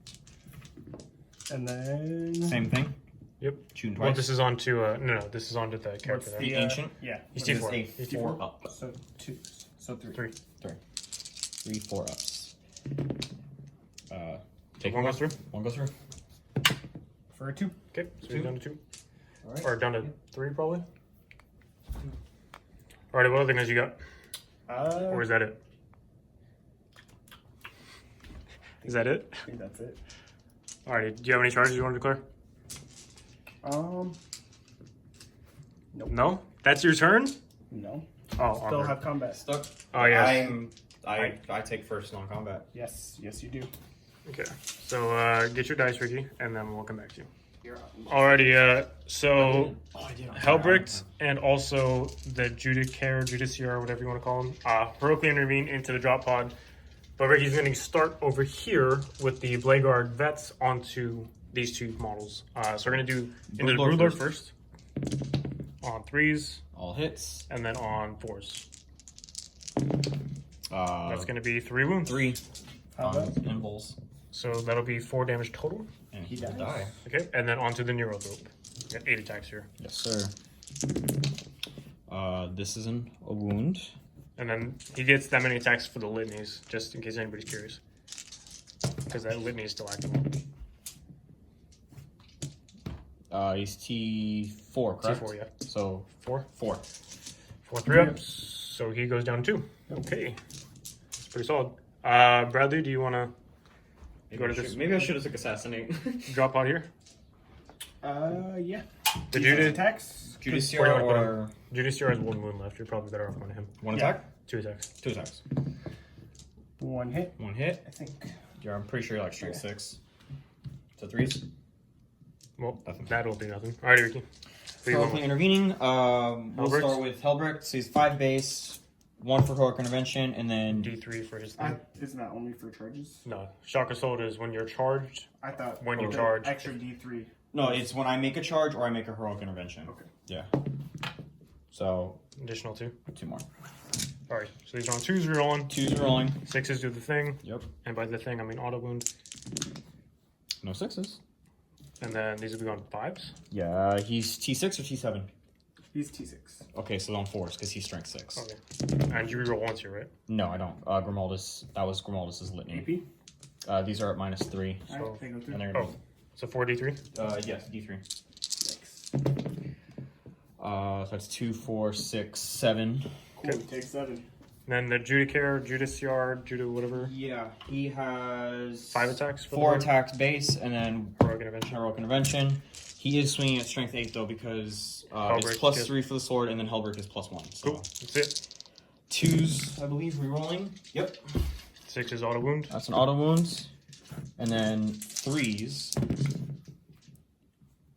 And then Same thing. Yep. Shooting twice. Well, this is on to no, this is on to the character. What's there. the ancient. Yeah. He's This is T4. a He's 4 T4. up. So 2s. So 3. 3. 3 4 ups. Take One goes through. One goes through. For a 2. Okay, so he's down to 2. All right. Or down to 3 probably. Alrighty, what other things you got? Or is that it? Is that it? I think that's it. Alrighty, do you have any charges you want to declare? Nope. No? That's your turn? No. Oh, Still armor. have combat. Stuck. Oh, yes. I take first non-combat. Yes. Yes, you do. Okay, so get your dice, Ricky, and then we'll come back to you. You're up. Alrighty, so Oh, I did. Hellbricked and also the Judiciar, whatever you want to call him, heroically intervene into the drop pod. But Ricky's going to start over here with the Blade Guard vets onto these 2 models. So we're going to do into the Broodlord Broodlord first. On 3s, All hits. and then on 4s. That's That's going to be 3 wounds. 3 How about? invols. So that'll be 4 damage total. And He he will dies. die. Okay, and then onto the Neurothrope. Got 8 attacks here. Yes, sir. This isn't a wound. And then he gets that many attacks for the litanies, just in case anybody's curious. Because that litany is still active. He's T4, correct? T4, yeah. So 4? 4. 3 ups. So he goes down 2. Okay. That's pretty solid. Bradley, do you want to go to this? Maybe I should have took assassinate. Drop out here? Yeah. Did you do attacks? Judiciar or Judiciar has 1 wound left. You're probably better off going to him. 1 attack? 2 attacks. 2 attacks. 1 hit, 1 hit. I think. Yeah, I'm pretty sure you're like strength 6. So 3s. Well, Nothing. that'll be nothing. Alright, Ricky. So hopefully intervening. We'll Helbrecht. start with Helbrecht. So he's 5 base, 1 for heroic intervention, and then D3 for his thing. Isn't that only for charges? No. Shock Assault is when you're charged. I thought When you the charge. extra D3. no, it's when I make a charge or I make a heroic intervention. Okay. Yeah. So Additional 2. 2 more. Alright, so these are on 2s rerolling. 2s rolling. 6s do the thing. Yep. And by the thing, I mean auto wound. No 6s. And then these will be on 5s. Yeah, he's T6 or T7. He's T6. Okay, so on 4s because he's strength 6. Okay. And you reroll once here, right? No, I don't. Grimaldus. That was Grimaldus's litany. AP? These are at -3. Alright, they go through. And they're gonna Oh. So 4D3? yes, D3. Yikes. So that's 2, 4, 6, 7. Cool, take 7. Then the Judiciar, whatever. Yeah, he has 5 attacks for 4 the attacks base, and then heroic intervention. heroic intervention. He is swinging at strength 8 though because it's Helbrecht, +3 for the sword, and then Helbrecht is +1. So Cool. That's it. 2s, I believe, rerolling. Yep. 6 is auto wound. That's an auto wound, and then 3s.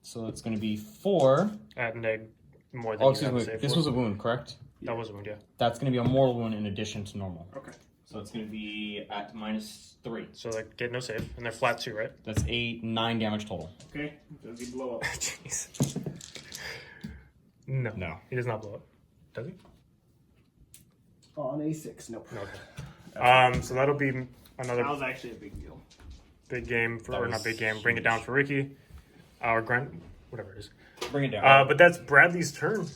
So it's going to be 4. At neg more than Oh, you excuse have to me. save This for. was a wound, correct? That was a wound, yeah. That's going to be a mortal wound in addition to normal. Okay. So it's going to be at -3. So like get no save. And they're flat 2, right? That's 8, 9 damage total. Okay. Does he blow up? Jeez. No. No. He does not blow up. Does he? On A6, nope. No. Okay. So that'll be another That was actually a big deal. big game for, That or not was big game. Bring it down for Ricky. Or Grant, whatever it is. Bring it down. But that's Bradley's turn.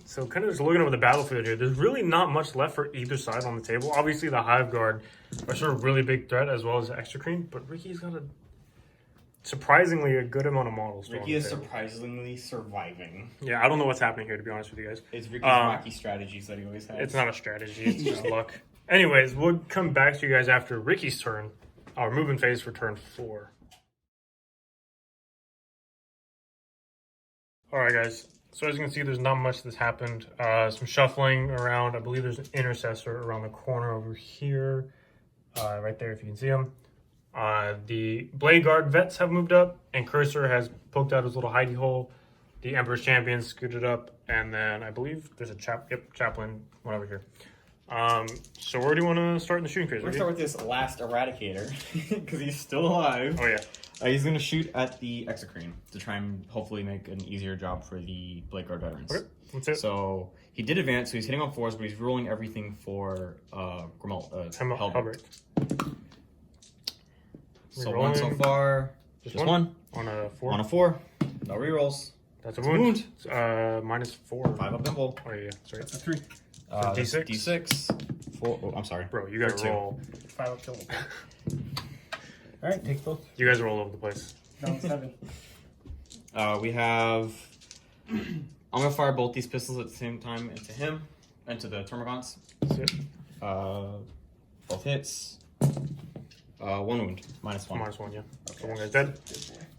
So kind of just looking over the battlefield here, there's really not much left for either side on the table. Obviously, the Hive Guard are sort of really big threat as well as the Extra Cream, but Ricky's got a surprisingly a good amount of models. still on Ricky the is table. surprisingly surviving. Yeah, I don't know what's happening here, to be honest with you guys. It's Ricky's wacky strategies that he always has. It's not a strategy, it's just luck. Anyways, we'll come back to you guys after Ricky's turn, our movement phase for turn 4. Alright guys, so as you can see there's not much that's happened. Some shuffling around. I believe there's an intercessor around the corner over here. Right there if you can see him. The Blade Guard vets have moved up and Cursor has poked out his little hidey hole. The Emperor's Champion scooted up, and then I believe there's a chaplain went over here. So where do you want to start in the shooting phase? We're going to start with this last Eradicator because he's still alive. Oh yeah. He's going to shoot at the Exocrine to try and hopefully make an easier job for the Blade Guard veterans. Okay, that's it. So he did advance, so he's hitting on 4s, but he's rolling everything for Helbrecht. So 1 so far. Just one. On a 4. On a 4. No rerolls. That's a It's a wound. -4. 5 up nimble. Oh yeah, sorry. That's a 3. So D6? D6. 4. Oh, I'm sorry. Bro, you gotta For 2. roll. 5 up kill. Alright, take both. You guys are all over the place. Down 7. We have. I'm gonna fire both these pistols at the same time into him, into the Termagants. That's it. Both hits. 1 wound. -1. -1, yeah. So Okay. one guy's dead.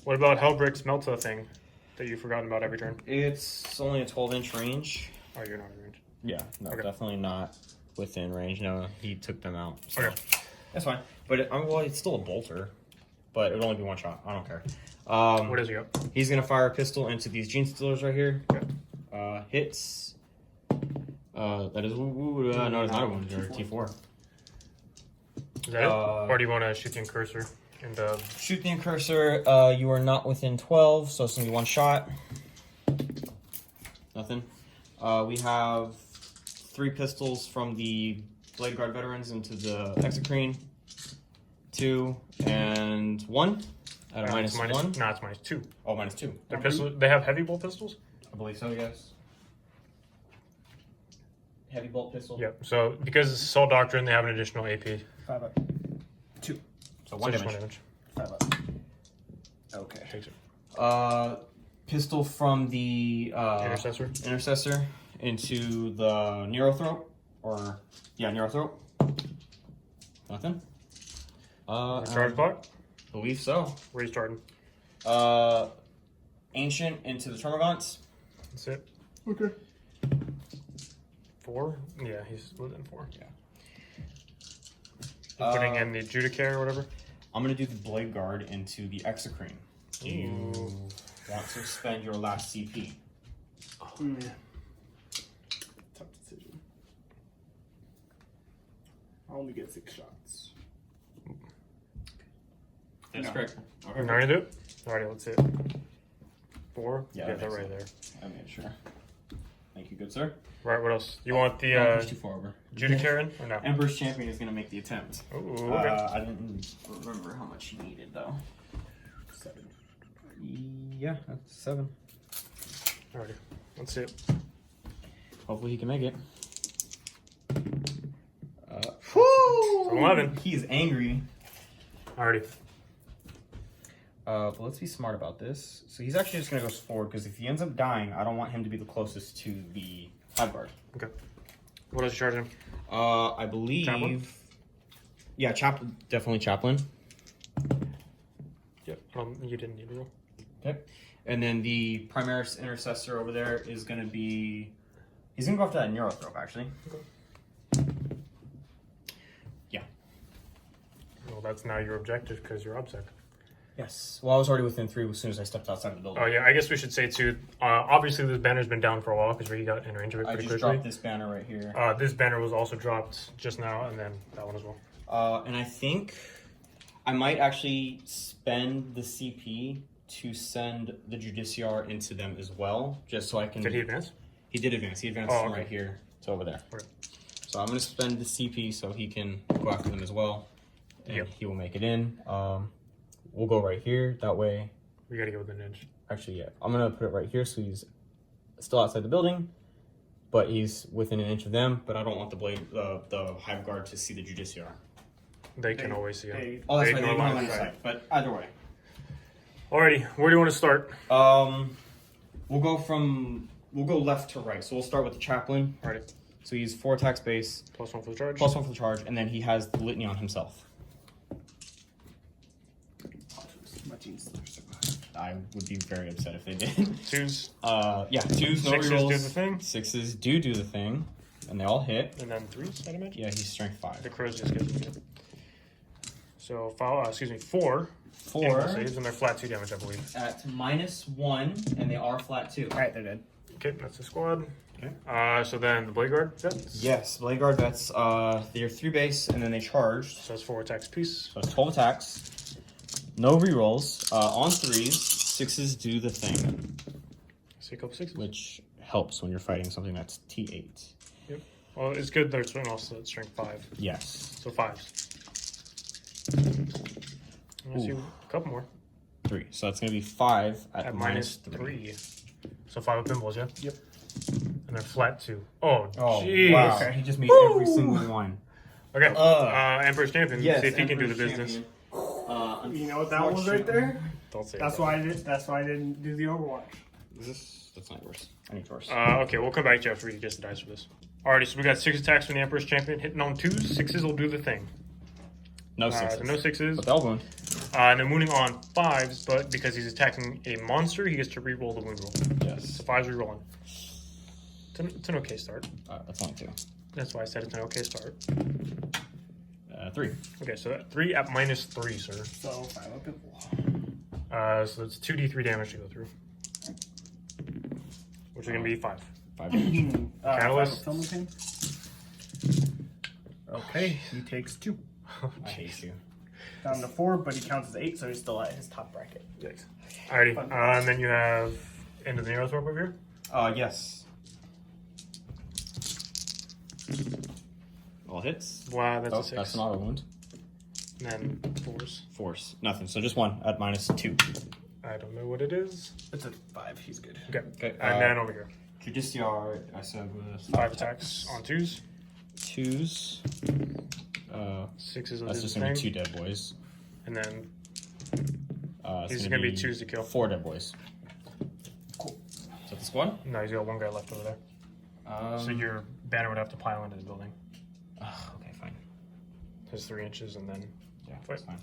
What about Helbrecht's Melta thing that you've forgotten about every turn? It's only a 12-inch range. Oh, you're not in range. Yeah, no, Okay. definitely not within range. No, he took them out. So. Okay. That's fine. But well, it's still a bolter, but it would only be 1 shot. I don't care. What is he up? He's gonna fire a pistol into these Gene Stealers right here. Okay. Hits. That is no, it's not a wound. Or T4. Is that it? Or do you want to shoot the Cursor? And Shoot the Incursor. You are not within 12, so it's gonna be 1 shot. Nothing. We have 3 pistols from the Blade Guard veterans into the Exocrine. 2 and 1 at a -1. No, it's -2. Oh, -2. Their pistol. They have heavy bolt pistols. I believe so. Yes. heavy bolt pistol. Yep. So because it's Soul Doctrine, they have an additional AP. 5 up. 2. So one just damage. 5 up. Okay. Takes it. Pistol from the intercessor into the Nero throat, or Nero throat. Nothing. Charge block. Believe so. Where are you starting? Ancient into the Termagants. That's it. Okay. 4. Yeah, he's within 4. Yeah. Putting in the Judicaire or whatever. I'm gonna do the Blade Guard into the Exocrine. Do you Ooh. want to spend your last CP? Tough decision. I only get 6 shots. That's No. correct. You ready to do it? Alrighty, let's see it. 4? Yeah, Get that that makes right there. I made sure. Thank you, good sir. Right, what else? You want the Push too far over. Judicaire in or no? Emperor's Champion is gonna make the attempt. Ooh, okay. I didn't remember how much he needed though. 7. Yeah, that's 7. Alrighty, let's see it. Hopefully he can make it. So 11. He's angry. Alrighty. But let's be smart about this. So he's actually just gonna go forward because if he ends up dying, I don't want him to be the closest to the Hive Guard. Okay. What else you charging? I believe. Chaplain? Yeah, definitely Chaplain. Yep. You didn't need to roll. Okay. And then the Primaris Intercessor over there is gonna be. He's gonna go after that Neurothrope actually. Okay. Well, that's now your objective because you're obsec. Yes. Well, I was already within 3 as soon as I stepped outside the building. Oh yeah, I guess we should say too. Obviously, this banner's been down for a while because we got in range of it I pretty just quickly. dropped this banner right here. This banner was also dropped just now, and then that one as well. And I think I might actually spend the CP to send the Judiciar into them as well, just so I can. Did he advance? He did advance. He advanced from okay. right here to over there. Okay. So I'm going to spend the CP so he can go after them as well, and Yep. he will make it in. We'll go right here. That way, We gotta go within an inch. actually, yeah, I'm going to put it right here so he's still outside the building, but he's within an inch of them. But I don't want the Hive Guard to see the Judiciar. They can always see him. Oh, that's They right. They ignore ignore line line of of sight. sight. But either way. Alrighty, where do you want to start? We'll go left to right. So we'll start with the Chaplain. Alrighty, So he's 4 attack space, +1 for the charge. +1 for the charge, and then he has the Litany on himself. My team's still survived. I would be very upset if they did. 2s, Yeah, 2s, no Sixes rerolls. do the thing. 6s do the thing, and they all hit. and then 3s, I'd imagine. Yeah, he's strength 5. The crows just get them. So, 4. 4 Impulse saves, and they're flat 2 damage, I believe. at -1, and they are flat 2. Alright, they're dead. Okay, that's the squad. Okay. So then the Blade Guard vets. Yes, Blade Guard, that's they're 3 base, and then they charged. So that's 4 attacks piece. So it's 12 attacks. No rerolls. On 3s, 6s do the thing, See a couple 6s. which helps when you're fighting something that's T8. Well, it's good they're also at strength 5. Yes. So 5s. Let's see a couple more. 3. So that's going to be 5 at -3. So 5 up pinballs, yeah? Yep. And they're flat 2. Oh, Oh, jeez. wow. Okay. He just made every single one. Okay, Emperor's Champion. See if he can do the business. You know what that was right there? Don't say That's that. why I did. That's why I didn't do the Overwatch. That's not yours. I need yours. Okay, we'll come back to you after he gets the dice for this. Alrighty, so we got 6 attacks from the Emperor's Champion. Hitting on 2s. 6s will do the thing. No 6s. So no 6s. But they'll wound. And then wounding on 5s, but because he's attacking a monster, he gets to re-roll the wound roll. Yes. So 5s re-rolling. It's an okay start. That's only 2. That's why I said it's an okay start. 3. Okay, so that 3 at -3, sir. So 5 up pinball. So it's 2d3 damage to go through. Which is going to be 5. 5 damage. Catalyst. Film with him. Okay, he takes 2. I hate you. Down to 4, but he counts as 8, so he's still at his top bracket. Yikes. Alrighty, and then you have End of the Neurothorpe over here. Yes. All hits. Wow, that's Oh, a 6. that's an auto wound. And then 4s. Force. Nothing. So just 1 at -2. I don't know what it is. It's a 5. He's good. Okay. Okay. And then over here. Judiciar, I said was 5 attacks on 2s. 2s. 6s will That's do just the gonna be thing. 2 dead boys. And then It's these are gonna be 2s to kill. 4 dead boys. Cool. Is that the squad? No, he's got one guy left over there. So your banner would have to pile into the building. Okay, fine. His 3 inches and then. Yeah, Wait. that's fine.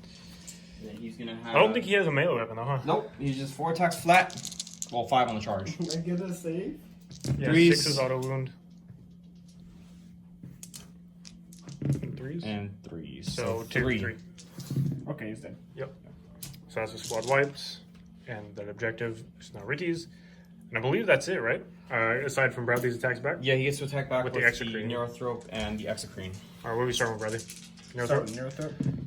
Then he's gonna have. I don't think he has a melee weapon though, huh? Nope, he's just 4 attacks flat. Well, 5 on the charge. I get a save? Yeah, 3s. 6 is auto wound. And 3s. And 3s. So 2, 3. Okay, he's dead. So that's the squad wipes. And that objective is now Ricky's. And I believe that's it, right? Aside from Bradley's attacks back? Yeah, he gets to attack back With with, the the Exocrine. Neurothrope and the Exocrine. Alright, what are we starting with, Bradley? You know, Start with Neurothrope.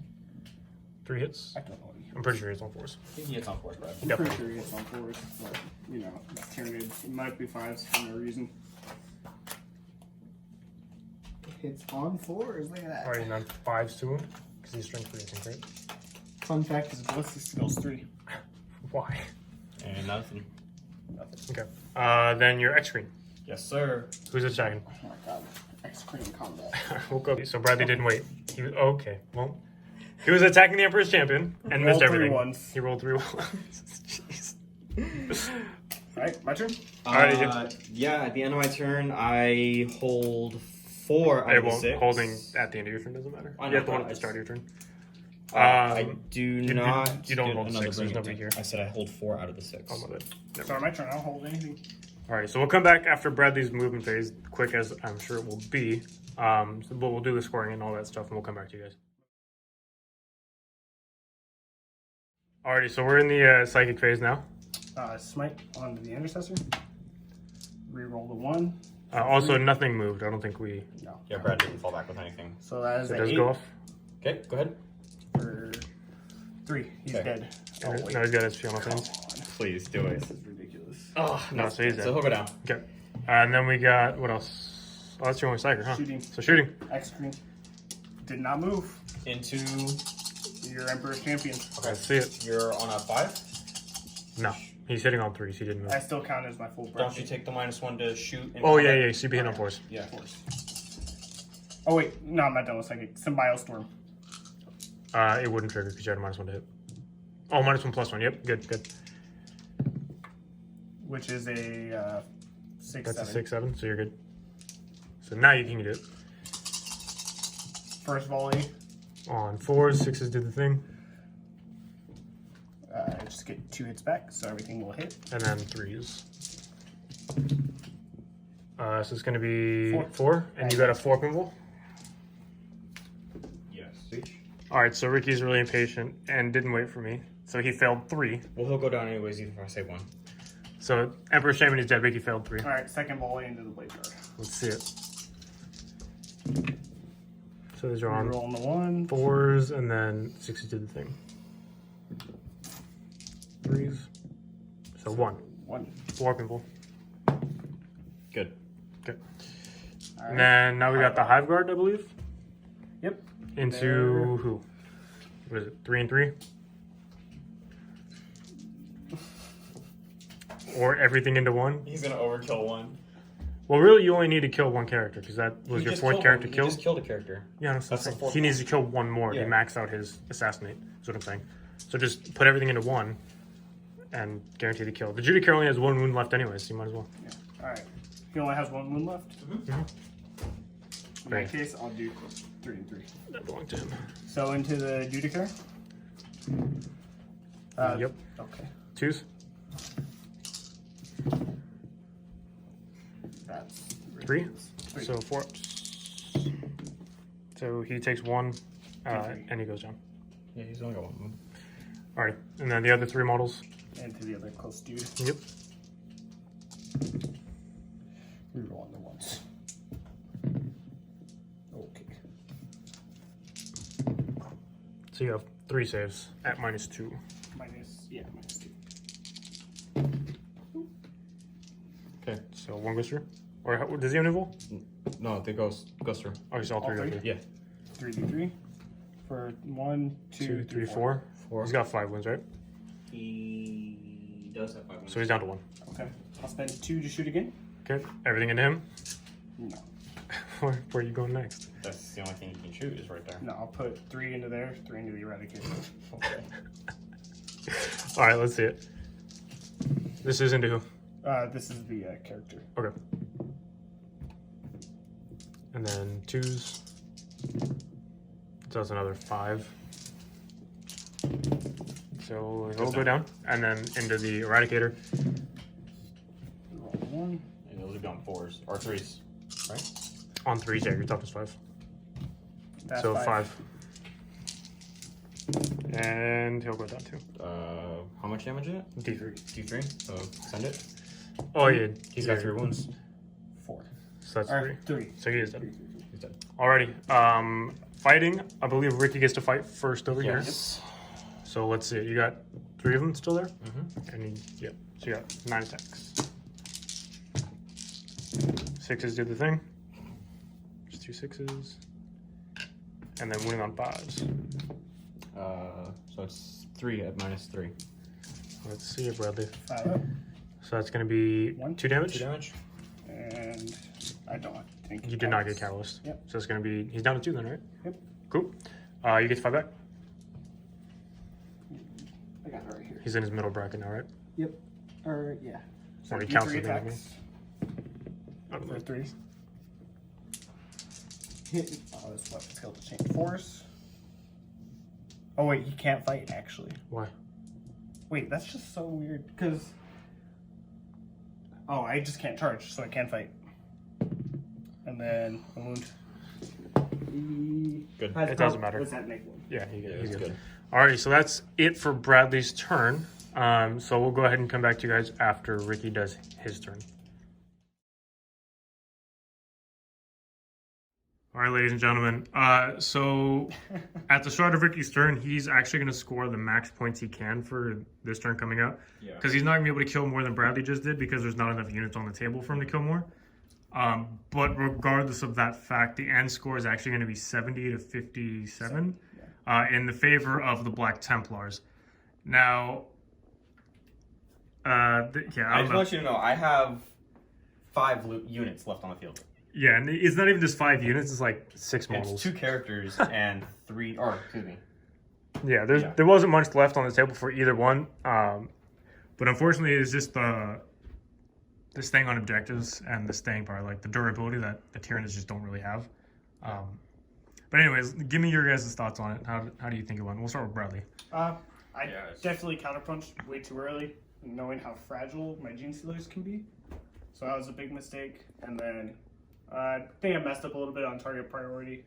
3 hits? I don't know. I'm pretty sure it's on 4s. I think he hits on 4s, Brad. I'm Yep. pretty sure it's on 4s. But, you know, Tyranids. It might be 5s for no reason. It's on 4s. Look at that. Alright, and then 5s to him. Because he's strength 3, I think, right? Fun fact is ballistic skills 3. Why? And nothing. Okay. Then your X screen. Yes, sir. Who's attacking? Oh my god. Extreme combat. Woke up. So Bradley didn't wait. Okay. Well, he was attacking the Emperor's champion and missed Rolled 3 everything. ones. He rolled 3 ones. Jeez. Alright, my turn? Alright, yeah, at the end of my turn, I hold 4 out It of the won't. 6. Holding at the end of your turn doesn't matter. I know, You have to hold but at the I start of your turn. I do you not. don't get hold another 6, there's bring nobody attack. here. I said I hold 4 out of the 6. Oh, my bad. Never Sorry, my turn. I don't hold anything. Alright, so we'll come back after Bradley's movement phase, quick as I'm sure it will be. But we'll do the scoring and all that stuff, and we'll come back to you guys. Alrighty, so we're in the psychic phase now. Smite onto the intercessor. Reroll the 1. Also, nothing moved. I don't think we. No. Yeah, Brad didn't fall back with anything. So that is So it an does 8 go off. Okay, go ahead. for 3. He's Okay. dead. Oh, wait. No, he's got SP on Come offense. on. Please do it. This is ridiculous. Oh, No, so he's So dead. he'll go down. Okay. And then we got, what else? Oh, that's your only psychic, huh? Shooting. So shooting. X-Screen. Did not move. Into. Your Emperor's champion. Let's see it. You're on a 5. No. He's hitting on 3s. He didn't move. I still count as my full Don't breath. you take the -1 to shoot? In Oh, yeah, combat? yeah. So you'd be hitting on 4s. Yeah. Oh, wait. No, I'm not done with psychic. Symbiostorm. It wouldn't trigger because you had a -1 to hit. Oh, -1/+1. Yep, good, good. Which is a 6, That's 7. a 6/7, so you're good. So now you can do it. First volley. On 4s, 6s did the thing, Just get 2 hits back, so everything will hit. and then 3s. So it's going to be 4. 4, and you got a 4 pinball. Yes. Alright, so Ricky's really impatient and didn't wait for me. So he failed 3. Well, he'll go down anyways, even if I say 1. So Emperor's Champion is dead. Ricky failed 3. Alright, second volley into the blade guard. Let's see it. So these are on Rolling the 1. 4s, and then 6s did the thing. 3s. So 1. 1. 4 pinball. Good. Okay. Alright. And then now we got the Hive Guard, I believe. Yep. Into There. who? What is it? 3 and 3? Or everything into 1? He's gonna overkill 1. Well, really, you only need to kill 1 character because that was He your just 4th killed character one. kill. He just killed a character. Yeah, That's the saying. 4th He needs to kill 1 more Yeah. to max out his assassinate. That's what I'm saying. So just put everything into 1 and guarantee the kill. The Judicator only has 1 wound left, anyways, so you might as well. Alright. He only has 1 wound left. In Great. that case, I'll do 3 and 3. That belonged to him. So into the Judicator. Yep. Okay. 2s, That's 3. 3. So 4 ups. So he takes 1, and he goes down. Yeah, he's only got 1 move. Alright, and then the other 3 models. And to the other close dude. Yep. Reroll on the ones. Okay. So you have 3 saves at -2. Minus 2. Okay. So 1 goes through. Or does he have an invul? No, they goes through. Oh, he's all 3 go 3? through. Yeah. 3d3 for 1, 2, 3, 4. 4. He's got 5 wounds, right? He does have 5 wounds. So he's down to 1. Okay. I'll spend 2 to shoot again. Okay. Everything into him. No. Where are you going next? That's the only thing you can shoot is right there. No, I'll put 3 into there, 3 into the eradicator. Okay. All right, let's see it. This is into who? This is the character. Okay. And then 2s. So that's another 5. So it'll go down, and then into the eradicator. Roll 1. And those would be on 4s or 3s, right? On 3s, yeah, your toughness 5. That's So 5. And he'll go down too. How much damage is it? D3. D3. So send it. Oh yeah, He's got 3 wounds. 4. So that's Or 3. 3. So he is dead. He's dead. Alrighty. Fighting. I believe Ricky gets to fight first over here. Yes. So let's see. You got 3 of them still there? Mm-hmm. And yep. So you got 9 attacks. 6s do the thing. Just 2 6s. And then winning on 5s. So it's 3 at -3. Let's see it, Bradley. 5 up. So that's going to be 1. 2 damage. 2 damage. And I don't think You did not get catalyst. Yep. So it's going to be, he's down to 2 then, right? Yep. Cool. You get to 5 back. I got it right here. He's in his middle bracket now, right? Yep. Or yeah. Or he D3 counts with me. attacks for 3. Hit. Oh, this weapon failed to change force. Oh wait, he can't fight actually. Why? Wait, that's just so weird. Because I just can't charge, so I can't fight. And then a wound. Good. It doesn't matter. What's that make one? Yeah, he's good. good. Alrighty, so that's it for Bradley's turn. So we'll go ahead and come back to you guys after Ricky does his turn. All right, ladies and gentlemen. So at the start of Ricky's turn, he's actually going to score the max points he can for this turn coming up. Yeah. Because he's not going to be able to kill more than Bradley just did because there's not enough units on the table for him to kill more. But regardless of that fact, the end score is actually going to be 70 to 57 in the favor of the Black Templars. Now, I just want you to know I have 5 units left on the field. Yeah, and it's not even just 5 units; it's like 6 models. It's 2 characters and 3. Or excuse me. Yeah, there wasn't much left on the table for either one, but unfortunately, it's just the staying on objectives and the staying power, like the durability that the Tyranids just don't really have. But anyways, give me your guys' thoughts on it. How do you think it went? We'll start with Bradley. I definitely counterpunched way too early, knowing how fragile my gene stealers can be. So that was a big mistake. And then I think I messed up a little bit on target priority.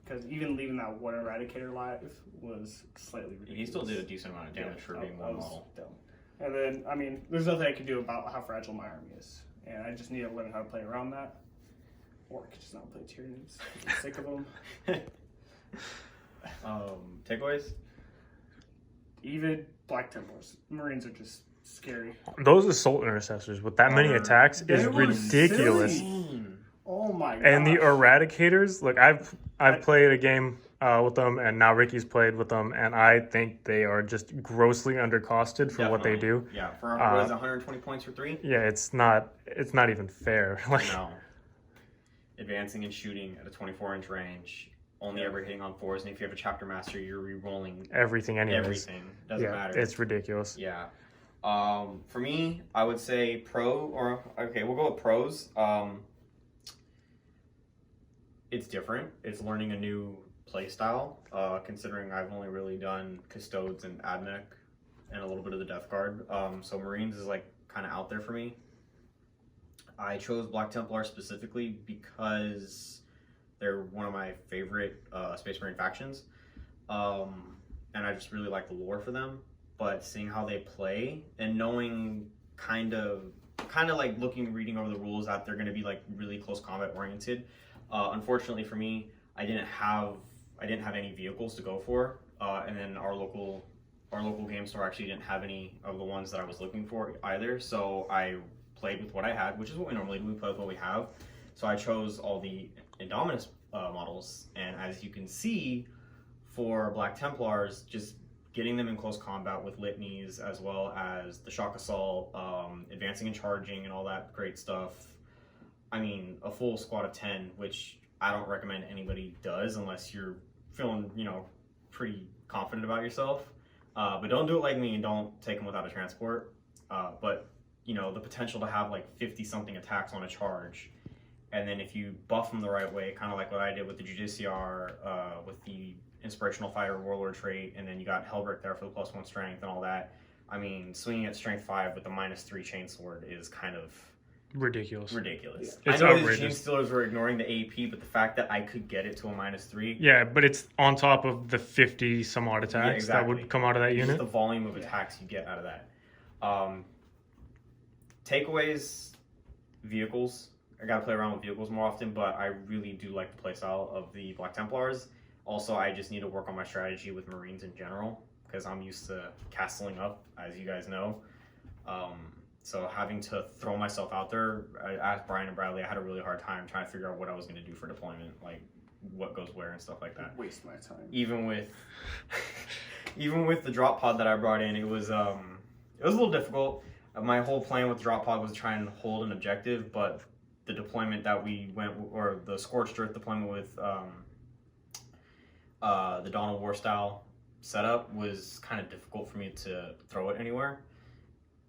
Because even leaving that one eradicator live was slightly ridiculous. He still did a decent amount of damage for being one model. Dumb. And then, I mean, there's nothing I can do about how fragile my army is. And I just need to learn how to play around that. Or I could just not play Tyranids. I'm sick of them. Takeaways? Even Black Templars. Marines are just scary. Those assault intercessors with that many attacks is They were ridiculous. silly. Oh my god. And the eradicators, like I've played a game with them, and now Ricky's played with them, and I think they are just grossly undercosted for what they do. Yeah, for what is it, 120 points for 3? Yeah, it's not even fair. Like, No. Advancing and shooting at a 24-inch range, only ever hitting on 4s, and if you have a chapter master, you're re-rolling everything anyways. everything. Doesn't matter. It's ridiculous. Yeah. For me, I would say we'll go with pros. It's different. It's learning a new play style, considering I've only really done Custodes and Admech and a little bit of the Death Guard. So Marines is like kind of out there for me. I chose Black Templar specifically because they're one of my favorite Space Marine factions. And I just really like the lore for them. But seeing how they play and knowing kind of like reading over the rules that they're going to be like really close combat oriented. Unfortunately for me, I didn't have any vehicles to go for, and then our local game store actually didn't have any of the ones that I was looking for either. So I played with what I had, which is what we normally do. We play with what we have. So I chose all the Indominus models, and as you can see, for Black Templars, just getting them in close combat with litanies, as well as the shock assault, advancing and charging, and all that great stuff. I mean, a full squad of 10, which I don't recommend anybody does unless you're feeling, pretty confident about yourself. But don't do it like me and don't take them without a transport. But, the potential to have like 50-something attacks on a charge. And then if you buff them the right way, kind of like what I did with the Judiciar, with the Inspirational Fighter Warlord trait, and then you got Helbrick there for the +1 strength and all that. I mean, swinging at strength 5 with the -3 chainsword is kind of ridiculous. Yeah. It's I know outrageous. the Chainstealers were ignoring the AP, but the fact that I could get it to a -3. Yeah, but it's on top of the 50 some odd attacks that exactly. would come out of that Just unit. the volume of attacks you get out of that. Takeaways, vehicles. I gotta play around with vehicles more often, but I really do like the playstyle of the Black Templars. Also, I just need to work on my strategy with Marines in general, because I'm used to castling up, as you guys know. So having to throw myself out there, I asked Brian and Bradley, I had a really hard time trying to figure out what I was going to do for deployment, like what goes where and stuff like that. Waste my time. Even with the drop pod that I brought in, it was a little difficult. My whole plan with the drop pod was to try and hold an objective, but the deployment that we went, or the Scorched Earth deployment with the Dawn of War style setup was kind of difficult for me to throw it anywhere.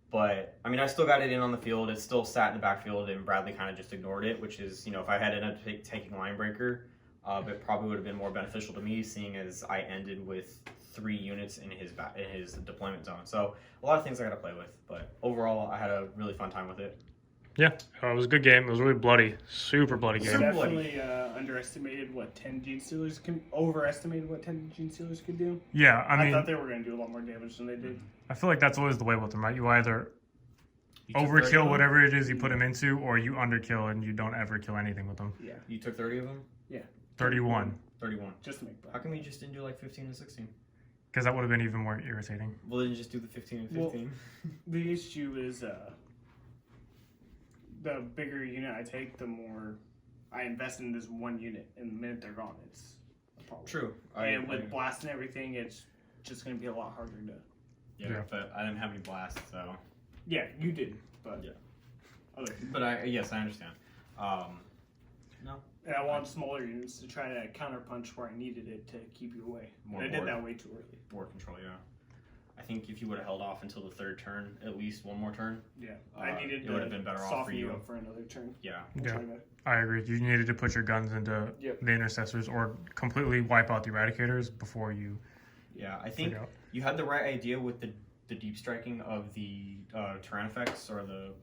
But, I mean, I still got it in on the field. It still sat in the backfield, and Bradley kind of just ignored it, which is, if I had ended up taking Linebreaker, it probably would have been more beneficial to me, seeing as I ended with 3 units in his deployment zone. So, a lot of things I got to play with. But, overall, I had a really fun time with it. Yeah, it was a good game. It was really bloody. Super bloody game. Super Definitely underestimated what 10 Gene Stealers can... Overestimated what 10 Gene Stealers could do. Yeah, I mean, thought they were going to do a lot more damage than they did. I feel like that's always the way with them, right? You either You took 30 of overkill them? whatever it is you put them into, or you underkill and you don't ever kill anything with them. Yeah, You took 30 of them? 31. 31. just to make How that. come you just didn't do like 15 and 16? Because that would have been even more irritating. Well, then you just do the 15 and 15. The issue is the bigger unit I take, the more I invest in this one unit, and the minute they're gone, it's a problem. True. And with blast and everything, it's just going to be a lot harder to... Yeah. But I didn't have any blasts, so... Yeah, you did, but... Yeah. Other people. But yes, I understand. No. And I wanted smaller units to try to counterpunch where I needed it to keep you away. More And I board. did that way too early. Board control, yeah. I think if you would have held off until the 3rd turn, at least one more turn. Yeah, I needed it to would have been better off for soften you you. up for another turn. Yeah. Yeah. Try to- I agree. You needed to put your guns into Yep. the intercessors or completely wipe out the eradicators before you Yeah, I think figure out. you had the right idea with the deep striking of the Tyrannifex or the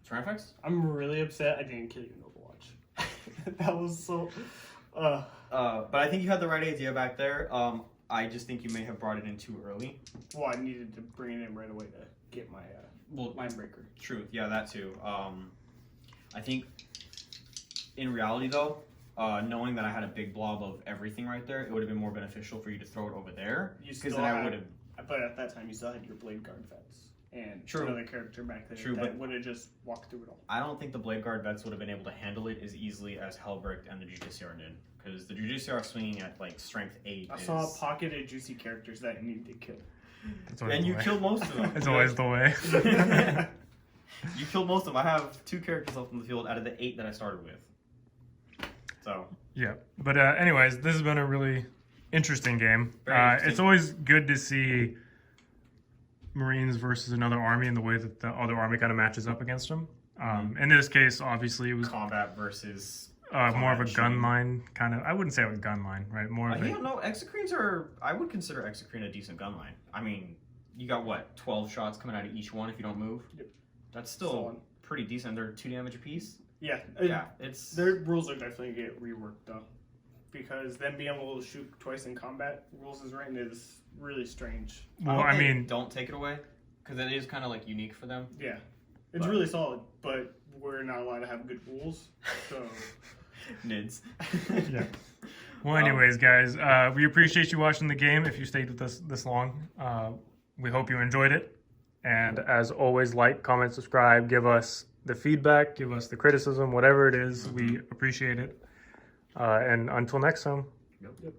Tyrannifex? I'm really upset I didn't kill you in Overwatch. That was so... But I think you had the right idea back there. I just think you may have brought it in too early. Well, I needed to bring it in right away to get my line breaker. Truth, yeah, that too. I think in reality, though, knowing that I had a big blob of everything right there, it would have been more beneficial for you to throw it over there. You Because still then I had- would have. But at that time, you still had your Blade Guard vets and True. another character back there True, that but- would have just walked through it all. I don't think the Blade Guard vets would have been able to handle it as easily as Helbrick and the Judiciar did. Because the Judiciar swinging at like strength 8 I is... saw pocketed juicy characters that you needed to kill. That's always And the you way. killed most of them. It's always the way. You killed most of them. I have 2 characters left on the field out of the 8 that I started with. So, Yeah. But anyways, this has been a really interesting game. Very interesting. It's always good to see Marines versus another army and the way that the other army kind of matches up against them. In this case, obviously, it was combat versus... more of a shooting. gun line kind of. I wouldn't say it was gun line, right? More of Yeah, a. no, Exocrines are... I would consider Exocrine a decent gun line. I mean, you got, what, 12 shots coming out of each one if you don't move? Yep. That's still Solid. pretty decent. They're 2 damage apiece. Yeah, Yeah, it's... their rules are definitely get reworked though, because them being able to shoot twice in combat rules is written is really strange. Well, hope I they mean, don't take it away, because it is kind of, like, unique for them. Yeah, it's But- really solid, but we're not allowed to have good rules, so Nids. yeah. Well, anyways, guys, we appreciate you watching the game. If you stayed with us this long, we hope you enjoyed it. And as always, like, comment, subscribe, give us the feedback, give us the criticism, whatever it is. We appreciate it. And until next time. Yep.